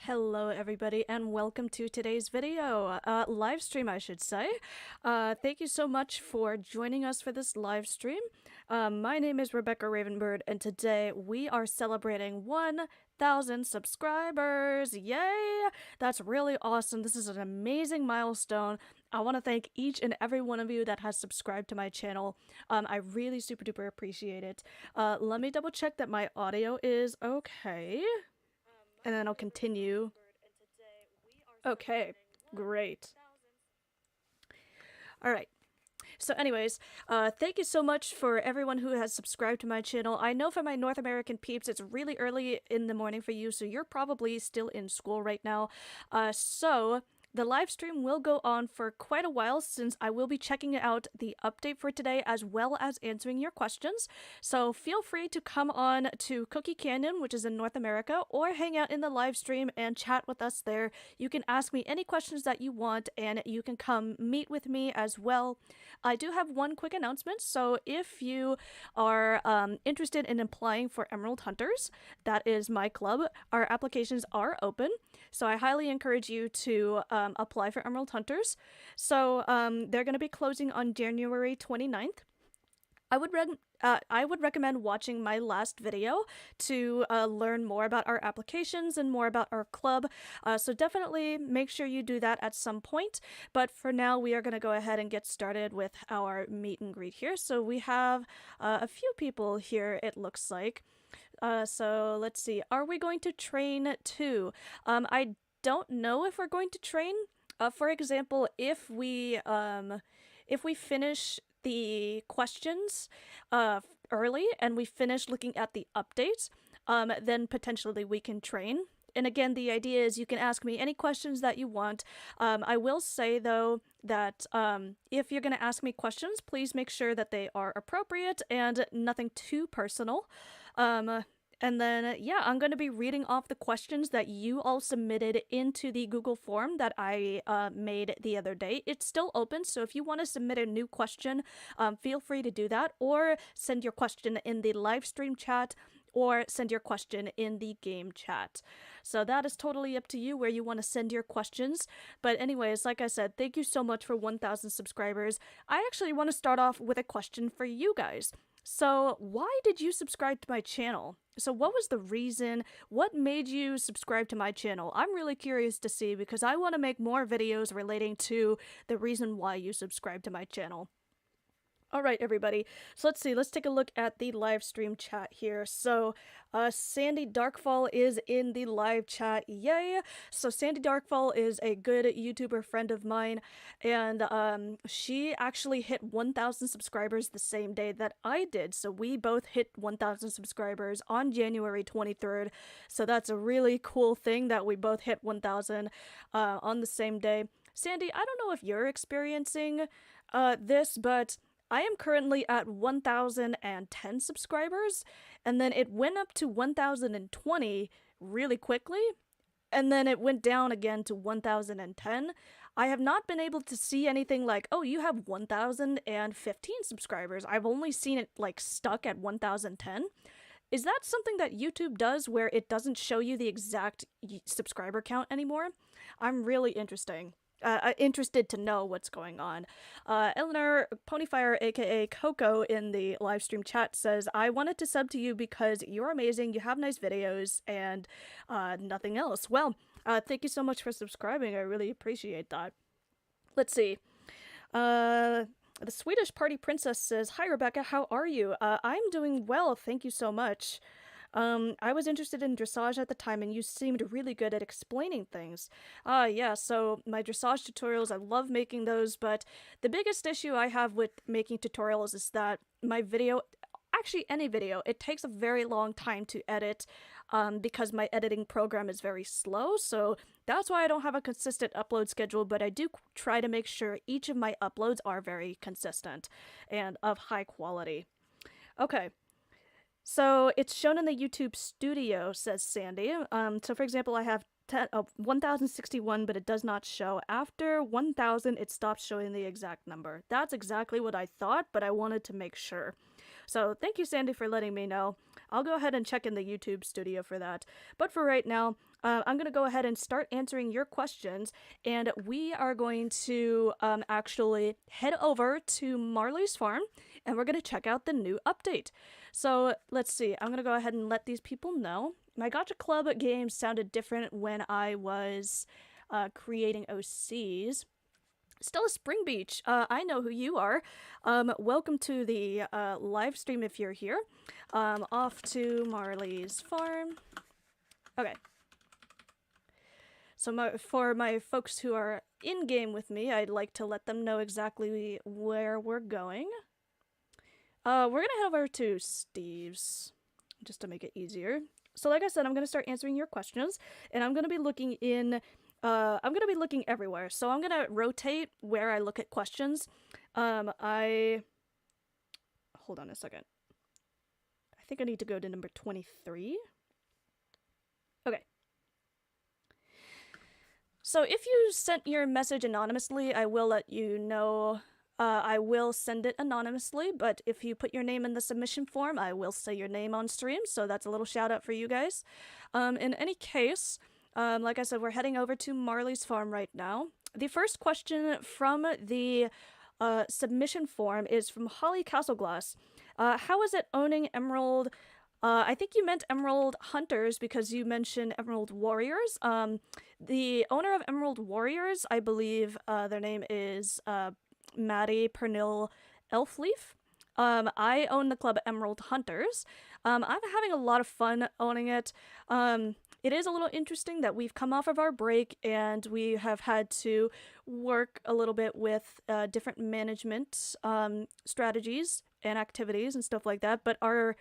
Hello everybody and welcome to today's video, live stream I should say. Thank you so much for joining us for this live stream. My name is Rebecca Ravenbird and today we are celebrating 1,000 subscribers. Yay! That's really awesome. This is an amazing milestone. I want to thank each and every one of you that has subscribed to my channel. I really super duper appreciate it. Let me double check that my audio is okay. And then I'll continue. Okay, great. Alright. So anyways, thank you so much for everyone who has subscribed to my channel. I know for my North American peeps, it's really early in the morning for you, so you're probably still in school right now. So the live stream will go on for quite a while since I will be checking out the update for today as well as answering your questions. So feel free to come on to Cookie Canyon, which is in North America, or hang out in the live stream and chat with us there. You can ask me any questions that you want and you can come meet with me as well. I do have one quick announcement. So if you are interested in applying for Emerald Hunters, that is my club, our applications are open. So I highly encourage you to apply for Emerald Hunters. So they're going to be closing on January 29th. I would recommend watching my last video to learn more about our applications and more about our club. So definitely make sure you do that at some point. But for now, we are going to go ahead and get started with our meet and greet here. So we have a few people here, it looks like. So let's see. Are we going to train too? I don't know if we're going to train. For example, if we finish the questions early and we finish looking at the updates, then potentially we can train. And again, the idea is you can ask me any questions that you want. I will say though that if you're going to ask me questions, please make sure that they are appropriate and nothing too personal. And then, yeah, I'm going to be reading off the questions that you all submitted into the Google form that I made the other day. It's still open, so if you want to submit a new question, feel free to do that, or send your question in the live stream chat, or send your question in the game chat. So that is totally up to you where you want to send your questions. But anyways, like I said, thank you so much for 1,000 subscribers. I actually want to start off with a question for you guys. So why did you subscribe to my channel? So what was the reason? What made you subscribe to my channel? I'm really curious to see because I want to make more videos relating to the reason why you subscribe to my channel. Alright, everybody. So let's see. Let's take a look at the live stream chat here. So, Sandy Darkfall is in the live chat. Yay! So, Sandy Darkfall is a good YouTuber friend of mine, and she actually hit 1,000 subscribers the same day that I did. So, we both hit 1,000 subscribers on January 23rd. So, that's a really cool thing that we both hit 1,000 on the same day. Sandy, I don't know if you're experiencing this, but I am currently at 1,010 subscribers, and then it went up to 1,020 really quickly, and then it went down again to 1,010. I have not been able to see anything like, oh, you have 1,015 subscribers. I've only seen it like stuck at 1,010. Is that something that YouTube does where it doesn't show you the exact subscriber count anymore? I'm really interested to know what's going on. Eleanor Ponyfire, aka Coco, in the live stream chat says, I wanted to sub to you because you're amazing, you have nice videos, and nothing else. Well, thank you so much for subscribing. I really appreciate that. Let's see. The Swedish Party Princess says, hi Rebecca, how are you? I'm doing well, thank you so much. I was interested in dressage at the time, and you seemed really good at explaining things. Yeah, so my dressage tutorials, I love making those, but the biggest issue I have with making tutorials is that my video, actually any video, it takes a very long time to edit, because my editing program is very slow, so that's why I don't have a consistent upload schedule, but I do try to make sure each of my uploads are very consistent and of high quality. Okay. So it's shown in the YouTube Studio, says Sandy. So for example, I have 1,061, but it does not show. After 1,000, it stops showing the exact number. That's exactly what I thought, but I wanted to make sure. So thank you, Sandy, for letting me know. I'll go ahead and check in the YouTube Studio for that. But for right now, I'm going to go ahead and start answering your questions, and we are going to actually head over to Marley's farm, and we're going to check out the new update. So let's see, I'm going to go ahead and let these people know. My Gacha Club games sounded different when I was creating OCs. Stella Spring Beach, I know who you are. Welcome to the live stream if you're here. Off to Marley's farm. Okay. So for my folks who are in-game with me, I'd like to let them know exactly where we're going. We're gonna head over to Steve's, just to make it easier. So like I said, I'm gonna start answering your questions, and I'm gonna be looking in, I'm gonna be looking everywhere. So I'm gonna rotate where I look at questions. Hold on a second. I think I need to go to number 23. Okay. So if you sent your message anonymously, I will let you know. I will send it anonymously, but if you put your name in the submission form, I will say your name on stream, so that's a little shout out for you guys. In any case, like I said, we're heading over to Marley's farm right now. The first question from the submission form is from Holly Castleglass. How is it owning Emerald? I think you meant Emerald Hunters because you mentioned Emerald Warriors. The owner of Emerald Warriors, I believe their name is Maddie Pernil Elfleaf. I own the club Emerald Hunters. I'm having a lot of fun owning it. It is a little interesting that we've come off of our break and we have had to work a little bit with different management strategies and activities and stuff like that, but our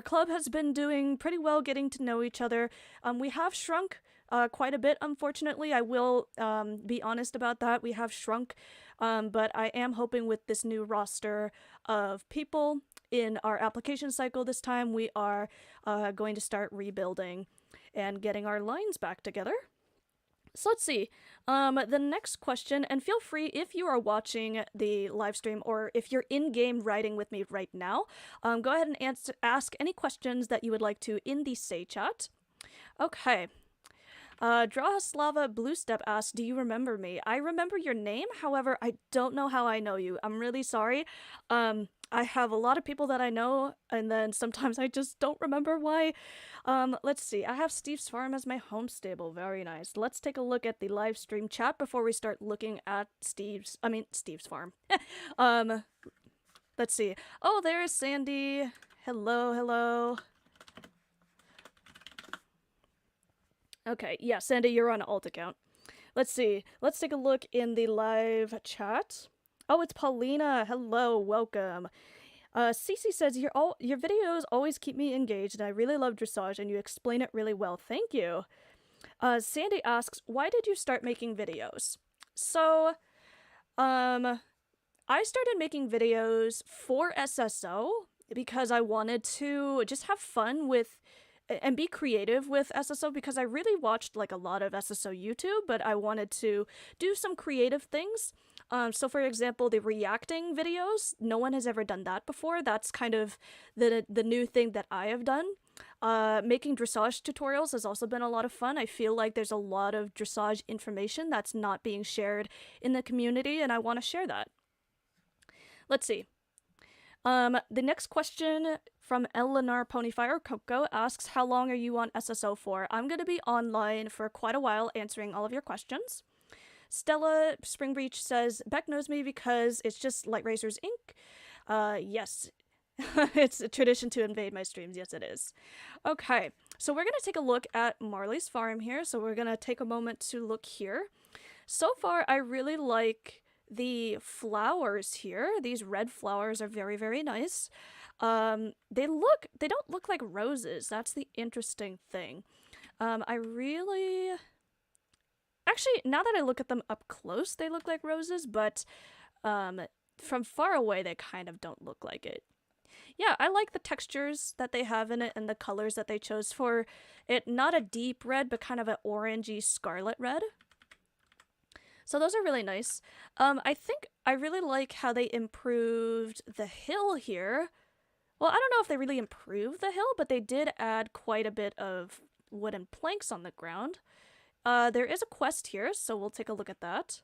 club has been doing pretty well getting to know each other. We have shrunk quite a bit, unfortunately. I will be honest about that. We have shrunk, but I am hoping with this new roster of people in our application cycle this time, we are going to start rebuilding and getting our lines back together. So let's see. The next question, and feel free if you are watching the live stream or if you're in-game writing with me right now, go ahead and ask any questions that you would like to in the Say chat. Okay. Drahaslava Bluestep asks, do you remember me? I remember your name, however, I don't know how I know you. I'm really sorry. I have a lot of people that I know, and then sometimes I just don't remember why. Let's see. I have Steve's Farm as my home stable. Very nice. Let's take a look at the live stream chat before we start looking at Steve's Farm. Let's see. Oh, there's Sandy. Hello, hello. Okay, yeah, Sandy, you're on an alt account. Let's see. Let's take a look in the live chat. Oh, it's Paulina. Hello, welcome. Cece says, your videos always keep me engaged, and I really love dressage, and you explain it really well. Thank you. Sandy asks, why did you start making videos? So, I started making videos for SSO because I wanted to just have fun with and be creative with SSO, because I really watched like a lot of SSO YouTube, but I wanted to do some creative things. So for example, the reacting videos, no one has ever done that before. That's kind of the new thing that I have done. Making dressage tutorials has also been a lot of fun. I feel like there's a lot of dressage information that's not being shared in the community, and I want to share that. Let's see. The next question from Eleanor Ponyfire Coco asks, how long are you on SSO for? I'm going to be online for quite a while answering all of your questions. Stella Springbreach says, Beck knows me because it's just Light Racers Inc. Yes, it's a tradition to invade my streams. Yes, it is. Okay, so we're going to take a look at Marley's farm here. So we're going to take a moment to look here. So far, I really like the flowers here. These red flowers are very, very nice. They don't look like roses. That's the interesting thing. Actually, now that I look at them up close, they look like roses, but from far away, they kind of don't look like it. Yeah, I like the textures that they have in it and the colors that they chose for it. Not a deep red, but kind of an orangey scarlet red. So those are really nice. I think I really like how they improved the hill here. Well, I don't know if they really improved the hill, but they did add quite a bit of wooden planks on the ground. There is a quest here, so we'll take a look at that.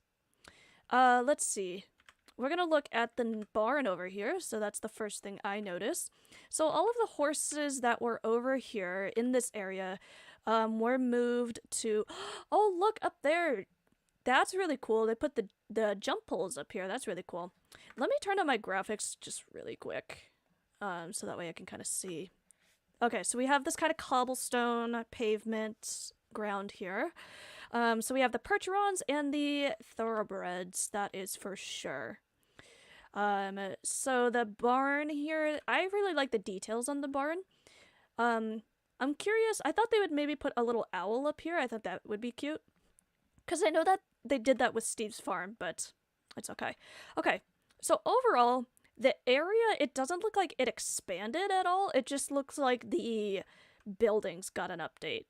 Let's see. We're going to look at the barn over here, so that's the first thing I noticed. So all of the horses that were over here in this area were moved to... Oh, look up there! That's really cool. They put the jump poles up here. That's really cool. Let me turn on my graphics just really quick, so that way I can kind of see. Okay, so we have this kind of cobblestone pavement ground here. So we have the Percherons and the Thoroughbreds, that is for sure. So the barn here, I really like the details on the barn. I'm curious, I thought they would maybe put a little owl up here. I thought that would be cute. Because I know that they did that with Steve's farm, but it's okay. Okay, so overall, the area, it doesn't look like it expanded at all. It just looks like the buildings got an update.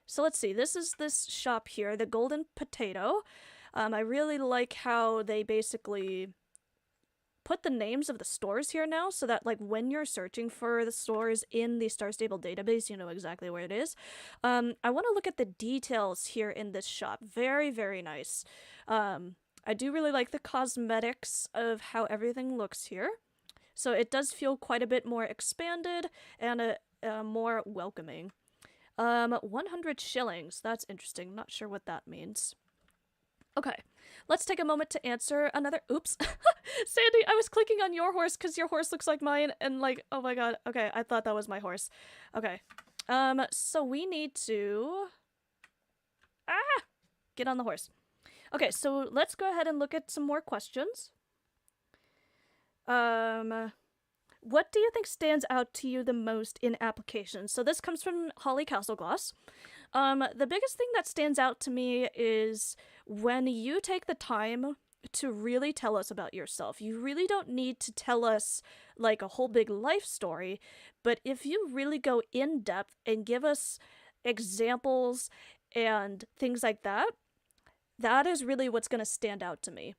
So let's see, this is this shop here, the Golden Potato. I really like how they basically put the names of the stores here now, so that like when you're searching for the stores in the Star Stable database, you know exactly where it is. I want to look at the details here in this shop. Very, very nice. I do really like the cosmetics of how everything looks here. So it does feel quite a bit more expanded and more welcoming. 100 shillings. That's interesting. Not sure what that means. Okay, let's take a moment to answer another... Oops. Sandy, I was clicking on your horse because your horse looks like mine, and like, oh my god. Okay, I thought that was my horse. Okay. So we need to... Get on the horse. Okay, so let's go ahead and look at some more questions. What do you think stands out to you the most in applications? So this comes from Holly Castleglass. The biggest thing that stands out to me is when you take the time to really tell us about yourself. You really don't need to tell us like a whole big life story, but if you really go in depth and give us examples and things like that, That is really what's going to stand out to me.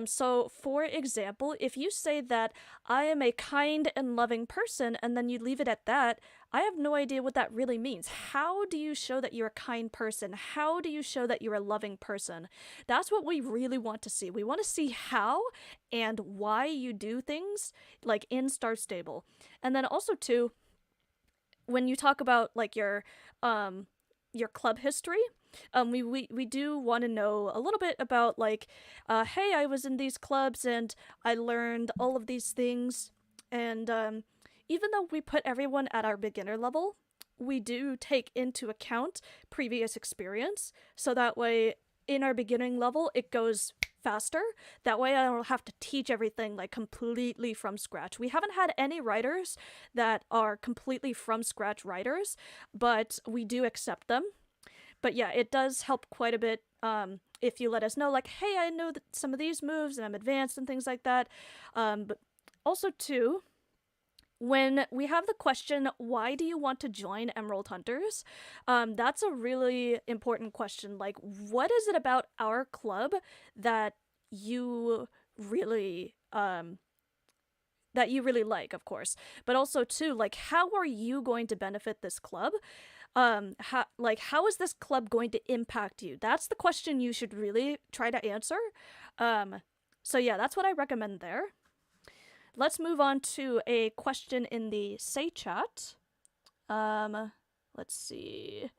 So, for example, if you say that I am a kind and loving person and then you leave it at that, I have no idea what that really means. How do you show that you're a kind person? How do you show that you're a loving person? That's what we really want to see. We want to see how and why you do things, like in Star Stable. And then also, too, when you talk about like your club history, we do want to know a little bit about like, hey, I was in these clubs and I learned all of these things. And even though we put everyone at our beginner level, we do take into account previous experience. So that way, in our beginning level, it goes faster. That way I don't have to teach everything like completely from scratch. We haven't had any writers that are completely from scratch writers, but we do accept them. But yeah, it does help quite a bit if you let us know, like, hey, I know some of these moves and I'm advanced and things like that. But also, too, when we have the question, why do you want to join Emerald Hunters? That's a really important question. Like, what is it about our club that you really like, of course, but also too, like, how are you going to benefit this club? How is this club going to impact you? That's the question you should really try to answer. So yeah, that's what I recommend there. Let's move on to a question in the Say chat. Let's see.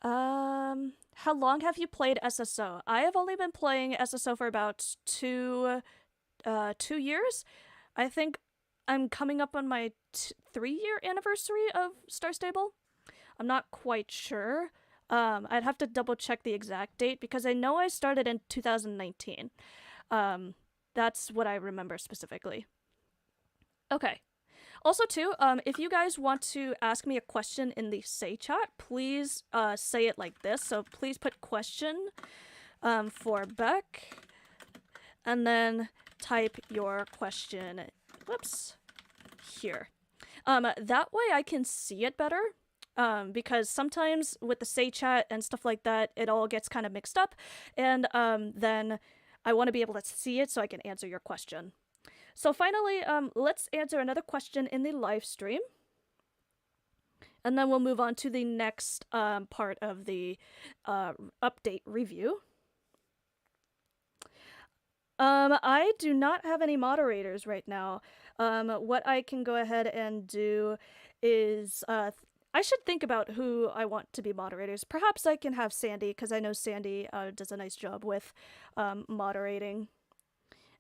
How long have you played SSO? I have only been playing SSO for about 2 years. I think I'm coming up on my 3-year anniversary of Star Stable. I'm not quite sure. I'd have to double check the exact date because I know I started in 2019. That's what I remember specifically. Okay. Also, too, if you guys want to ask me a question in the Say chat, please say it like this. So please put question for Beck, and then type your question, whoops, here. That way I can see it better, because sometimes with the Say chat and stuff like that, it all gets kind of mixed up, and then I want to be able to see it so I can answer your question. So finally, let's answer another question in the live stream. And then we'll move on to the next part of the update review. I do not have any moderators right now. What I can go ahead and do is, I should think about who I want to be moderators. Perhaps I can have Sandy, because I know Sandy does a nice job with moderating.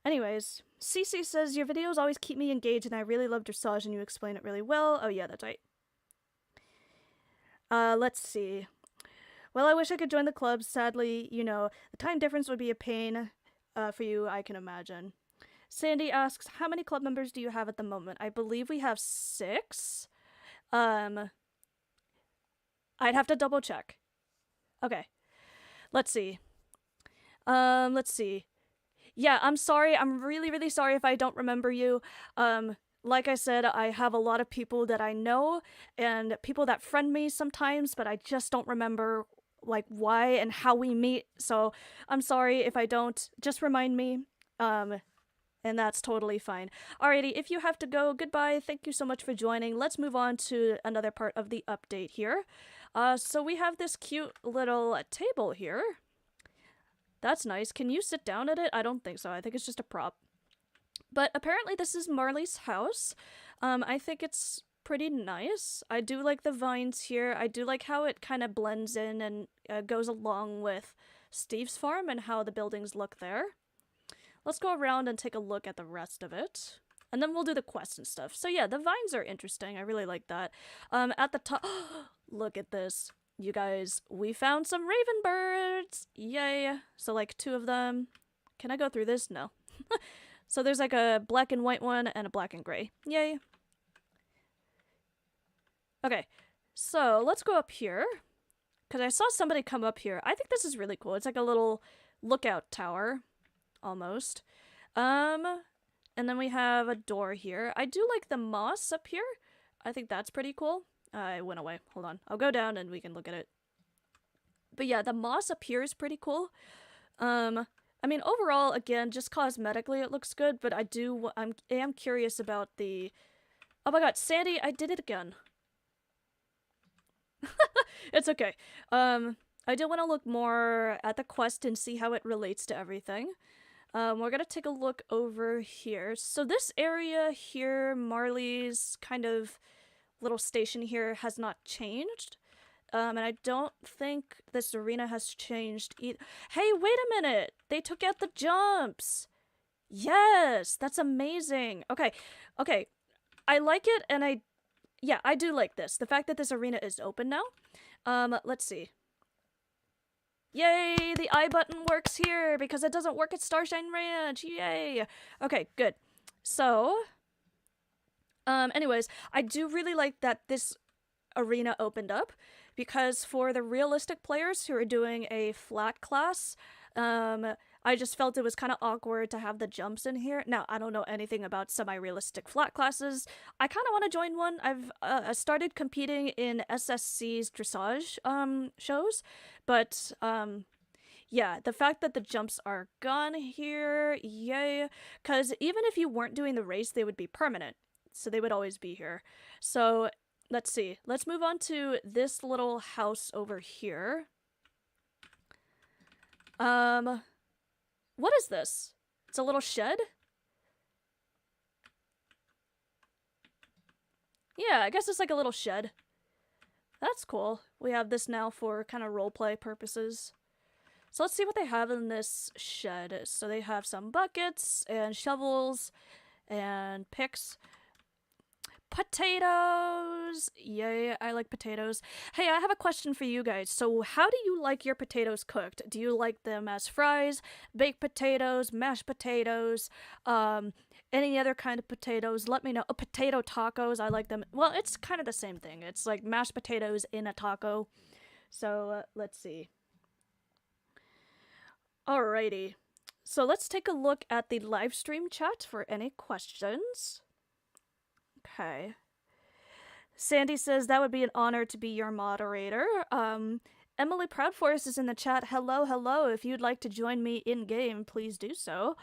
Anyways, Cece says, your videos always keep me engaged and I really love Dressage and you explain it really well. Oh yeah, that's right. Let's see. Well, I wish I could join the club. Sadly, you know, the time difference would be a pain for you, I can imagine. Sandy asks, how many club members do you have at the moment? I believe we have 6. I'd have to double check. Okay. Let's see. Yeah, I'm sorry. I'm really, really sorry if I don't remember you. Like I said, I have a lot of people that I know and people that friend me sometimes, but I just don't remember like why and how we meet. So I'm sorry if I don't. Just remind me. And that's totally fine. Alrighty, if you have to go, goodbye. Thank you so much for joining. Let's move on to another part of the update here. So we have this cute little table here. That's nice. Can you sit down at it? I don't think so. I think it's just a prop. But apparently this is Marley's house. I think it's pretty nice. I do like the vines here. I do like how it kind of blends in and goes along with Steve's farm and how the buildings look there. Let's go around and take a look at the rest of it. And then we'll do the quests and stuff. So yeah, the vines are interesting. I really like that. At the top, look at this. You guys, we found some Ravenbirds! Yay! So like 2 of them. Can I go through this? No. So there's like a black and white one and a black and gray. Yay! Okay, so let's go up here. Because I saw somebody come up here. I think this is really cool. It's like a little lookout tower. Almost. And then we have a door here. I do like the moss up here. I think that's pretty cool. It went away. Hold on. I'll go down and we can look at it. But yeah, the moss up here is pretty cool. I mean, overall, again, just cosmetically it looks good, but I am curious about the... Oh my god, Sandy, I did it again. It's okay. I do want to look more at the quest and see how it relates to everything. We're gonna take a look over here. So this area here, Marley's kind of little station here, has not changed. And I don't think this arena has changed either. Hey, wait a minute! They took out the jumps! Yes! That's amazing! Okay, okay. I like it, and yeah, I do like this. The fact that this arena is open now. Let's see. Yay! The I button works here because it doesn't work at Starshine Ranch! Yay! Okay, good. So, anyways, I do really like that this arena opened up because for the realistic players who are doing a flat class, I just felt it was kind of awkward to have the jumps in here. Now, I don't know anything about semi-realistic flat classes. I kind of want to join one. I've started competing in SSC's dressage shows, but yeah, the fact that the jumps are gone here, yay, because even if you weren't doing the race, they would be permanent, so they would always be here. So let's see. Let's move on to this little house over here. What is this? It's a little shed? Yeah, I guess it's like a little shed. That's cool. We have this now for kind of roleplay purposes. So let's see what they have in this shed. So they have some buckets and shovels and picks. Potatoes! Yay, I like potatoes. Hey, I have a question for you guys. So how do you like your potatoes cooked? Do you like them as fries, baked potatoes, mashed potatoes, any other kind of potatoes? Let me know. Oh, potato tacos, I like them. Well, it's kind of the same thing. It's like mashed potatoes in a taco. So, let's see. Alrighty. So let's take a look at the live stream chat for any questions. Okay. Sandy says that would be an honor to be your moderator. Emily Proudforest is in the chat. Hello, hello. If you'd like to join me in game, please do so.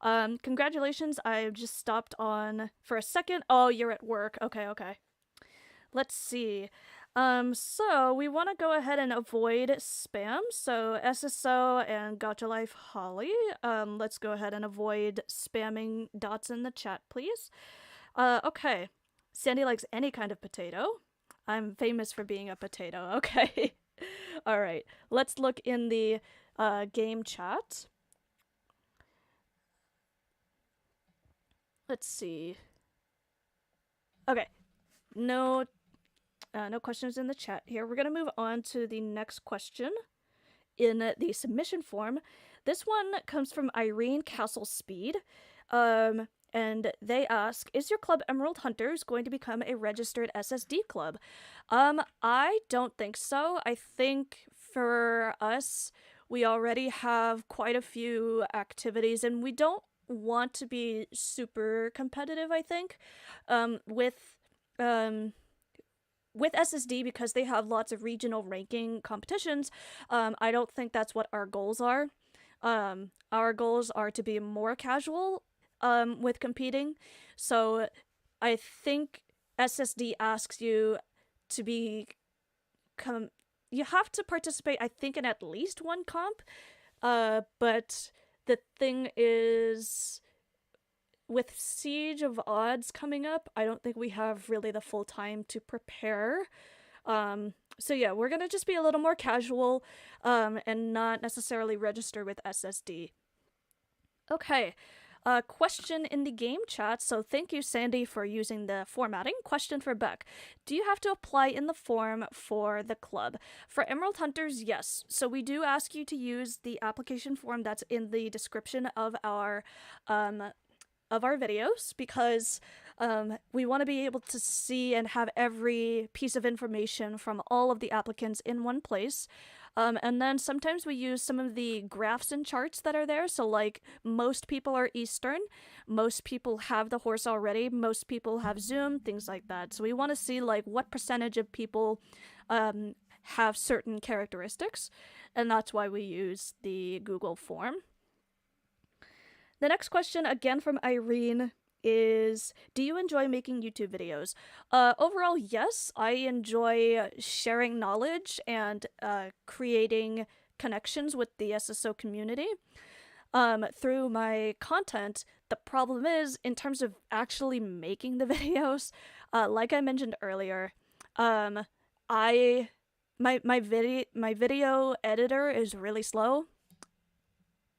Congratulations. I just stopped on for a second. Oh, you're at work. Okay, okay. Let's see. So we want to go ahead and avoid spam. So SSO and Gotcha Life Holly. Let's go ahead and avoid spamming dots in the chat, please. Okay. Sandy likes any kind of potato. I'm famous for being a potato. Okay. All right. Let's look in the game chat. Let's see. Okay. No questions in the chat here. We're going to move on to the next question in the submission form. This one comes from Irene Castle Speed. And they ask, is your club Emerald Hunters going to become a registered SSD club? I don't think so. I think for us, we already have quite a few activities, and we don't want to be super competitive, I think, with SSD because they have lots of regional ranking competitions. I don't think that's what our goals are. Our goals are to be more casual with competing. So I think SSD asks you to you have to participate, I think, in at least one comp. But the thing is, with Siege of Odds coming up, I don't think we have really the full time to prepare. So yeah, we're gonna just be a little more casual, and not necessarily register with SSD. Okay. Question in the game chat. So thank you, Sandy, for using the formatting. Question for Beck. Do you have to apply in the form for the club? For Emerald Hunters, yes. So we do ask you to use the application form that's in the description of our videos because we want to be able to see and have every piece of information from all of the applicants in one place. And then sometimes we use some of the graphs and charts that are there. So like most people are Eastern, most people have the horse already, most people have Zoom, things like that. So we want to see like what percentage of people have certain characteristics, and that's why we use the Google form. The next question, again from Irene, is, do you enjoy making YouTube videos? Overall, yes. I enjoy sharing knowledge and creating connections with the SSO community through my content. The problem is, in terms of actually making the videos, like I mentioned earlier, my video editor is really slow,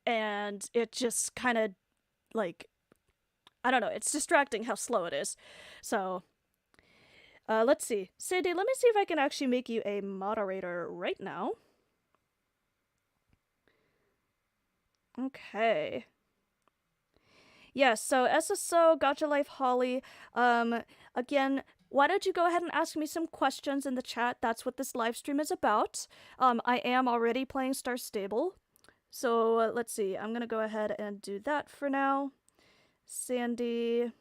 and it just kind of, like, I don't know, it's distracting how slow it is. So, let's see. Sandy, let me see if I can actually make you a moderator right now. Okay. Yeah, so SSO, Gotcha Life Holly, again, why don't you go ahead and ask me some questions in the chat? That's what this live stream is about. I am already playing Star Stable. So, let's see, I'm gonna go ahead and do that for now. Sandy,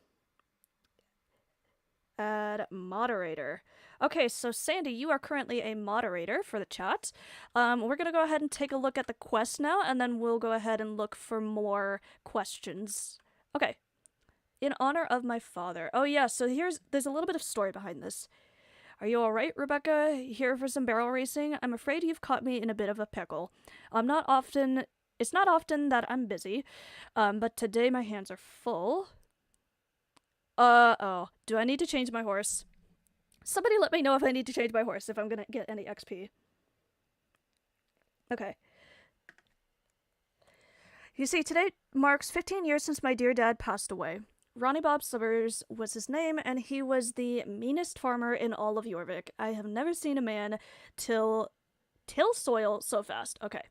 add moderator. Okay, so Sandy, you are currently a moderator for the chat. We're gonna go ahead and take a look at the quest now, and then we'll go ahead and look for more questions. Okay. In honor of my father. Oh yeah, so there's a little bit of story behind this. Are you alright, Rebecca? Here for some barrel racing? I'm afraid you've caught me in a bit of a pickle. It's not often that I'm busy, but today my hands are full. Oh. Do I need to change my horse? Somebody let me know if I need to change my horse, if I'm gonna get any XP. Okay. You see, today marks 15 years since my dear dad passed away. Ronnie Bob Summers was his name, and he was the meanest farmer in all of Jorvik. I have never seen a man till soil so fast. Okay.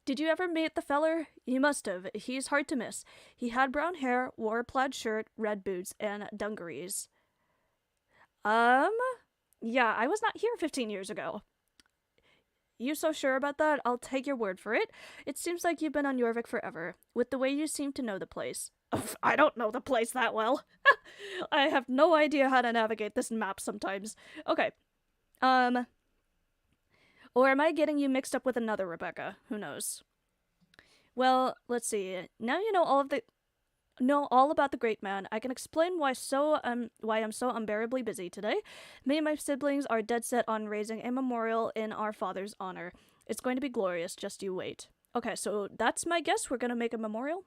Did you ever meet the feller? You must have. He's hard to miss. He had brown hair, wore a plaid shirt, red boots, and dungarees. Yeah, I was not here 15 years ago. You so sure about that? I'll take your word for it. It seems like you've been on Jorvik forever, with the way you seem to know the place. I don't know the place that well. I have no idea how to navigate this map sometimes. Okay. Or am I getting you mixed up with another Rebecca? Who knows? Well, let's see. Now you know all about the great man. I can explain why I'm so unbearably busy today. Me and my siblings are dead set on raising a memorial in our father's honor. It's going to be glorious, just you wait. Okay, so that's my guess. We're gonna make a memorial.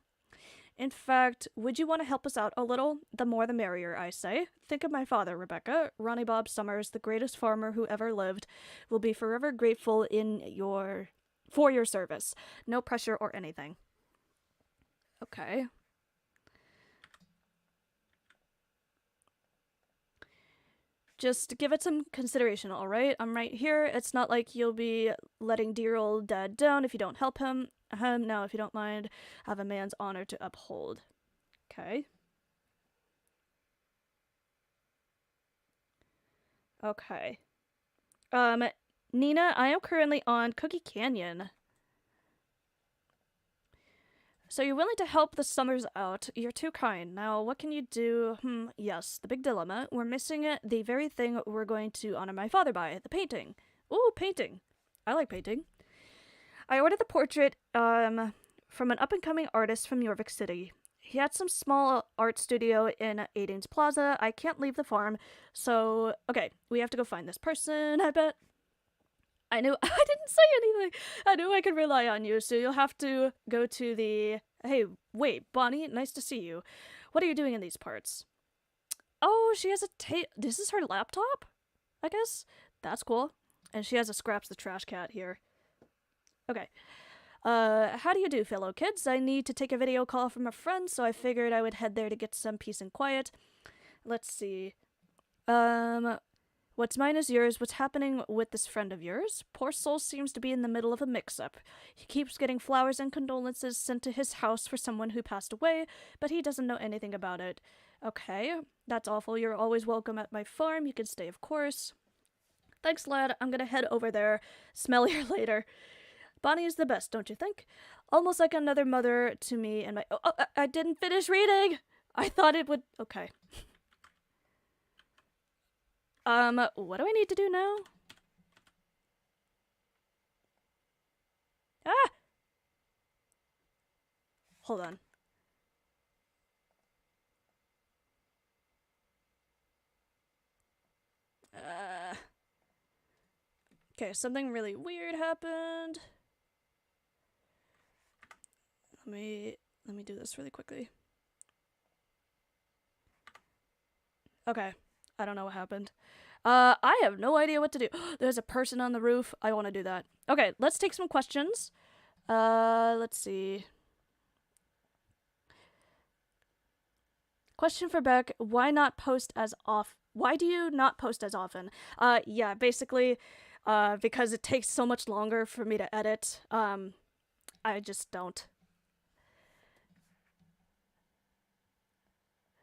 In fact, would you want to help us out a little? The more the merrier, I say. Think of my father, Rebecca. Ronnie Bob Summers, the greatest farmer who ever lived, will be forever grateful for your service. No pressure or anything. Okay. Just give it some consideration, alright? I'm right here. It's not like you'll be letting dear old dad down if you don't help him. Now, if you don't mind, have a man's honor to uphold. Okay. Okay. Nina, I am currently on Cookie Canyon. So you're willing to help the Summers out. You're too kind. Now, what can you do? Yes, the big dilemma. We're missing the very thing we're going to honor my father by. The painting. Ooh, painting. I like painting. I ordered the portrait from an up-and-coming artist from Jorvik City. He had some small art studio in Aiden's Plaza. I can't leave the farm, so... Okay, we have to go find this person, I bet. I didn't say anything. I knew I could rely on you, so you'll have to go to the... Hey, wait, Bonnie, nice to see you. What are you doing in these parts? Oh, she has a This is her laptop? I guess? That's cool. And she has a Scraps the Trash Cat here. Okay. How do you do, fellow kids? I need to take a video call from a friend, so I figured I would head there to get some peace and quiet. Let's see. What's mine is yours. What's happening with this friend of yours? Poor soul seems to be in the middle of a mix-up. He keeps getting flowers and condolences sent to his house for someone who passed away, but he doesn't know anything about it. Okay, that's awful. You're always welcome at my farm. You can stay, of course. Thanks, lad. I'm gonna head over there. Smell you later. Bonnie is the best, don't you think? Almost like another mother to me and my... Oh, I didn't finish reading! I thought it would... Okay. What do I need to do now? Ah! Hold on. Okay, something really weird happened. Let me do this really quickly. Okay, I don't know what happened. I have no idea what to do. There's a person on the roof. I want to do that. Okay, let's take some questions. Let's see. Question for Beck, why not post as off? Why do you not post as often? Yeah, basically, because it takes so much longer for me to edit. I just don't.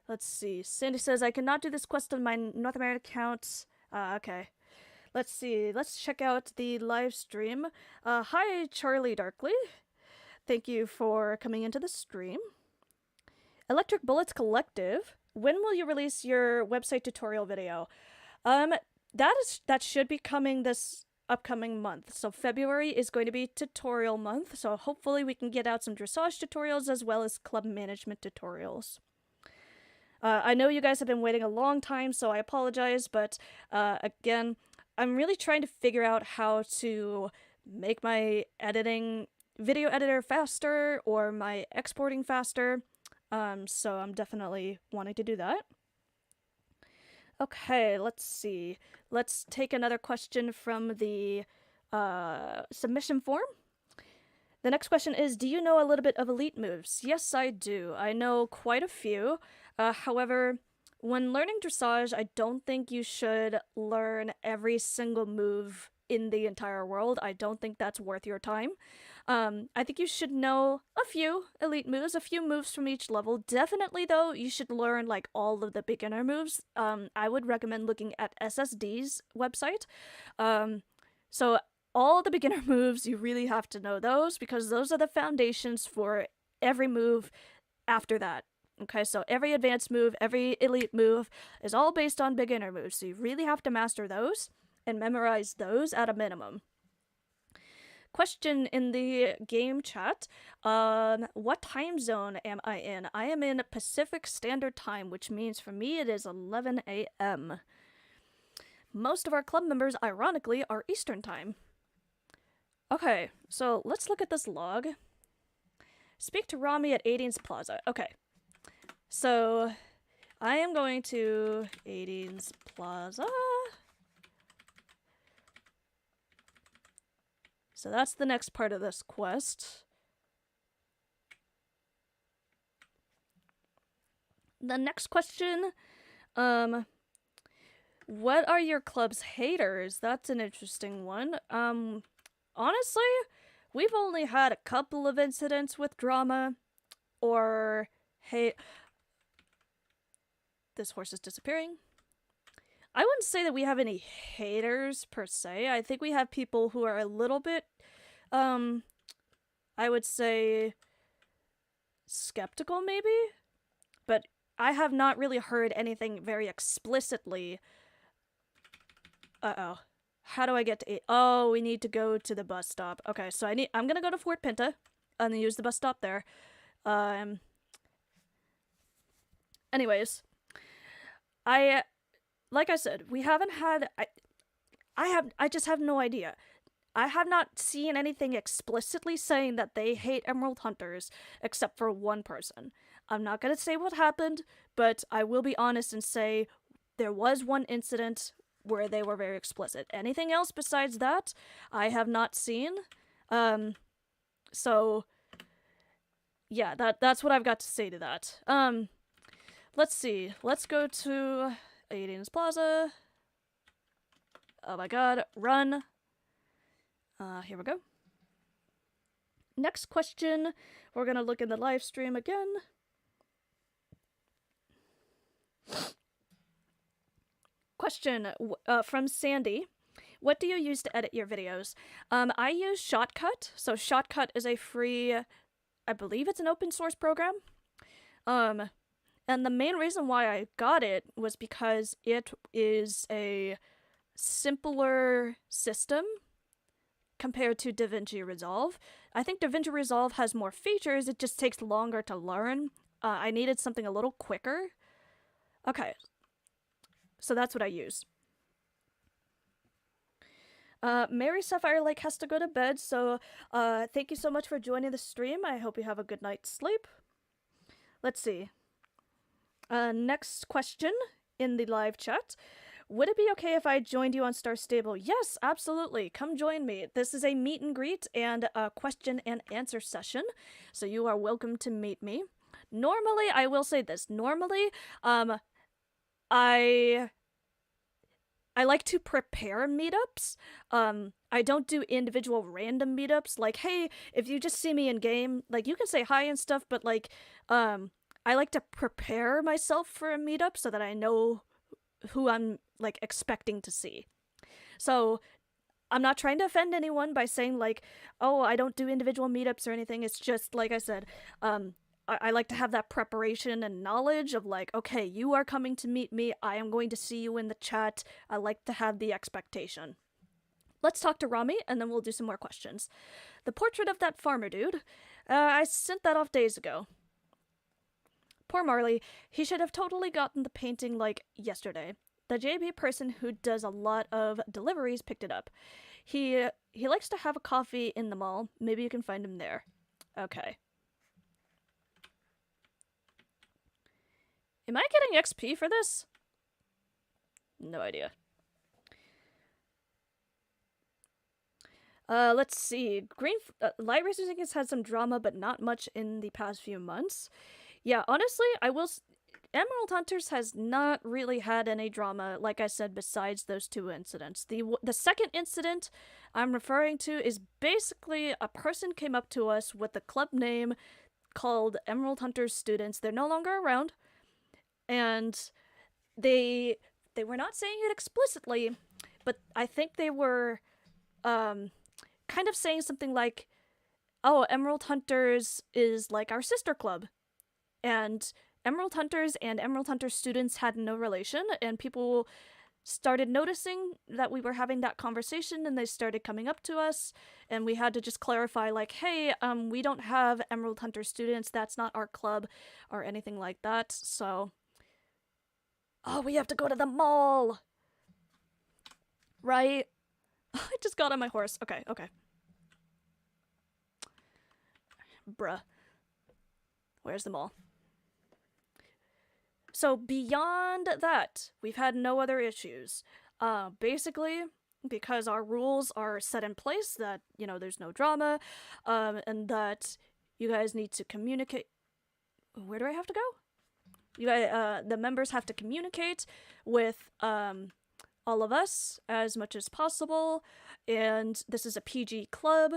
Let's see. Sandy says, I cannot do this quest on my North American account. Okay. Let's see. Let's check out the live stream. Hi, Charlie Darkly. Thank you for coming into the stream. Electric Bullets Collective. When will you release your website tutorial video? That should be coming this upcoming month. So February is going to be tutorial month. So hopefully we can get out some dressage tutorials as well as club management tutorials. I know you guys have been waiting a long time, so I apologize, but again, I'm really trying to figure out how to make my video editor faster or my exporting faster. So I'm definitely wanting to do that. Okay, let's see. Let's take another question from the submission form. The next question is, do you know a little bit of elite moves? Yes, I do. I know quite a few. However, when learning dressage, I don't think you should learn every single move in the entire world. I don't think that's worth your time. I think you should know a few elite moves, a few moves from each level. Definitely, though, you should learn, like, all of the beginner moves. I would recommend looking at SSD's website. So all the beginner moves, you really have to know those, because those are the foundations for every move after that. Okay, so every advanced move, every elite move is all based on beginner moves, so you really have to master those and memorize those at a minimum. Question in the game chat, what time zone am I in? I am in Pacific Standard Time, which means for me it is 11 a.m. Most of our club members, ironically, are Eastern Time. Okay, so let's look at this log. Speak to Rami at Aideen's Plaza. Okay. So, I am going to Aideen's Plaza. So that's the next part of this quest. The next question, what are your club's haters? That's an interesting one. Honestly, we've only had a couple of incidents with drama or hate. This horse is disappearing. I wouldn't say that we have any haters per se. I think we have people who are a little bit, I would say, skeptical maybe? But I have not really heard anything very explicitly. Uh-oh. How do I get to Oh, we need to go to the bus stop. Okay, so I'm gonna go to Fort Pinta and then use the bus stop there. Anyways, like I said, we haven't had, I just have no idea. I have not seen anything explicitly saying that they hate Emerald Hunters, except for one person. I'm not gonna say what happened, but I will be honest and say there was one incident where they were very explicit. Anything else besides that, I have not seen. So, yeah, that's what I've got to say to that. Let's see. Let's go to Aideen's Plaza. Oh my god, run. Here we go. Next question. We're gonna look in the live stream again. Question from Sandy. What do you use to edit your videos? I use Shotcut. So Shotcut is a free, I believe it's an open source program. And the main reason why I got it was because it is a simpler system compared to DaVinci Resolve. I think DaVinci Resolve has more features, it just takes longer to learn. I needed something a little quicker. Okay, so that's what I use. Mary Sapphire Lake has to go to bed, so thank you so much for joining the stream. I hope you have a good night's sleep. Let's see. Next question in the live chat. Would it be okay if I joined you on Star Stable? Yes, absolutely. Come join me. This is a meet and greet and a question and answer session, so you are welcome to meet me. Normally, I will say this. Normally, I like to prepare meetups. I don't do individual random meetups. Like, hey, if you just see me in game, like, you can say hi and stuff, but, like, I like to prepare myself for a meetup so that I know who I'm, like, expecting to see. So, I'm not trying to offend anyone by saying, like, oh, I don't do individual meetups or anything. It's just, like I said, I like to have that preparation and knowledge of, like, okay, you are coming to meet me, I am going to see you in the chat. I like to have the expectation. Let's talk to Rami, and then we'll do some more questions. The portrait of that farmer dude, I sent that off days ago. Poor Marley, he should have totally gotten the painting, like, yesterday. The JB person who does a lot of deliveries picked it up. He likes to have a coffee in the mall. Maybe you can find him there. Okay. Am I getting XP for this? No idea. Let's see. Light Racing has had some drama, but not much in the past few months. Yeah, honestly, Emerald Hunters has not really had any drama, like I said, besides those two incidents. The second incident I'm referring to is basically a person came up to us with a club name called Emerald Hunters Students. They're no longer around. And they were not saying it explicitly, but I think they were kind of saying something like, oh, Emerald Hunters is like our sister club. And Emerald Hunters and Emerald Hunter students had no relation, and people started noticing that we were having that conversation, and they started coming up to us, and we had to just clarify, like, hey, we don't have Emerald Hunter students, that's not our club, or anything like that, so... Oh, we have to go to the mall! Right? I just got on my horse. Okay. Bruh. Where's the mall? So, beyond that, we've had no other issues. Basically, because our rules are set in place that, you know, there's no drama, and that you guys need to communicate... Where do I have to go? You guys, the members have to communicate with all of us as much as possible, and this is a PG club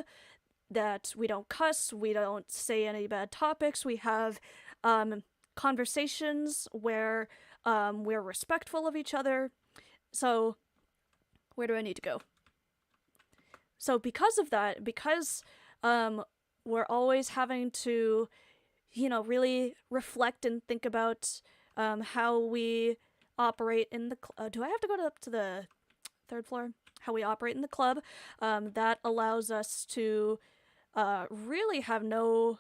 that we don't cuss, we don't say any bad topics, we have conversations where we're respectful of each other. So, where do I need to go? So because of that, because we're always having to, you know, really reflect and think about how we operate in the do I have to go up to the third floor? How we operate in the club. That allows us to really have no,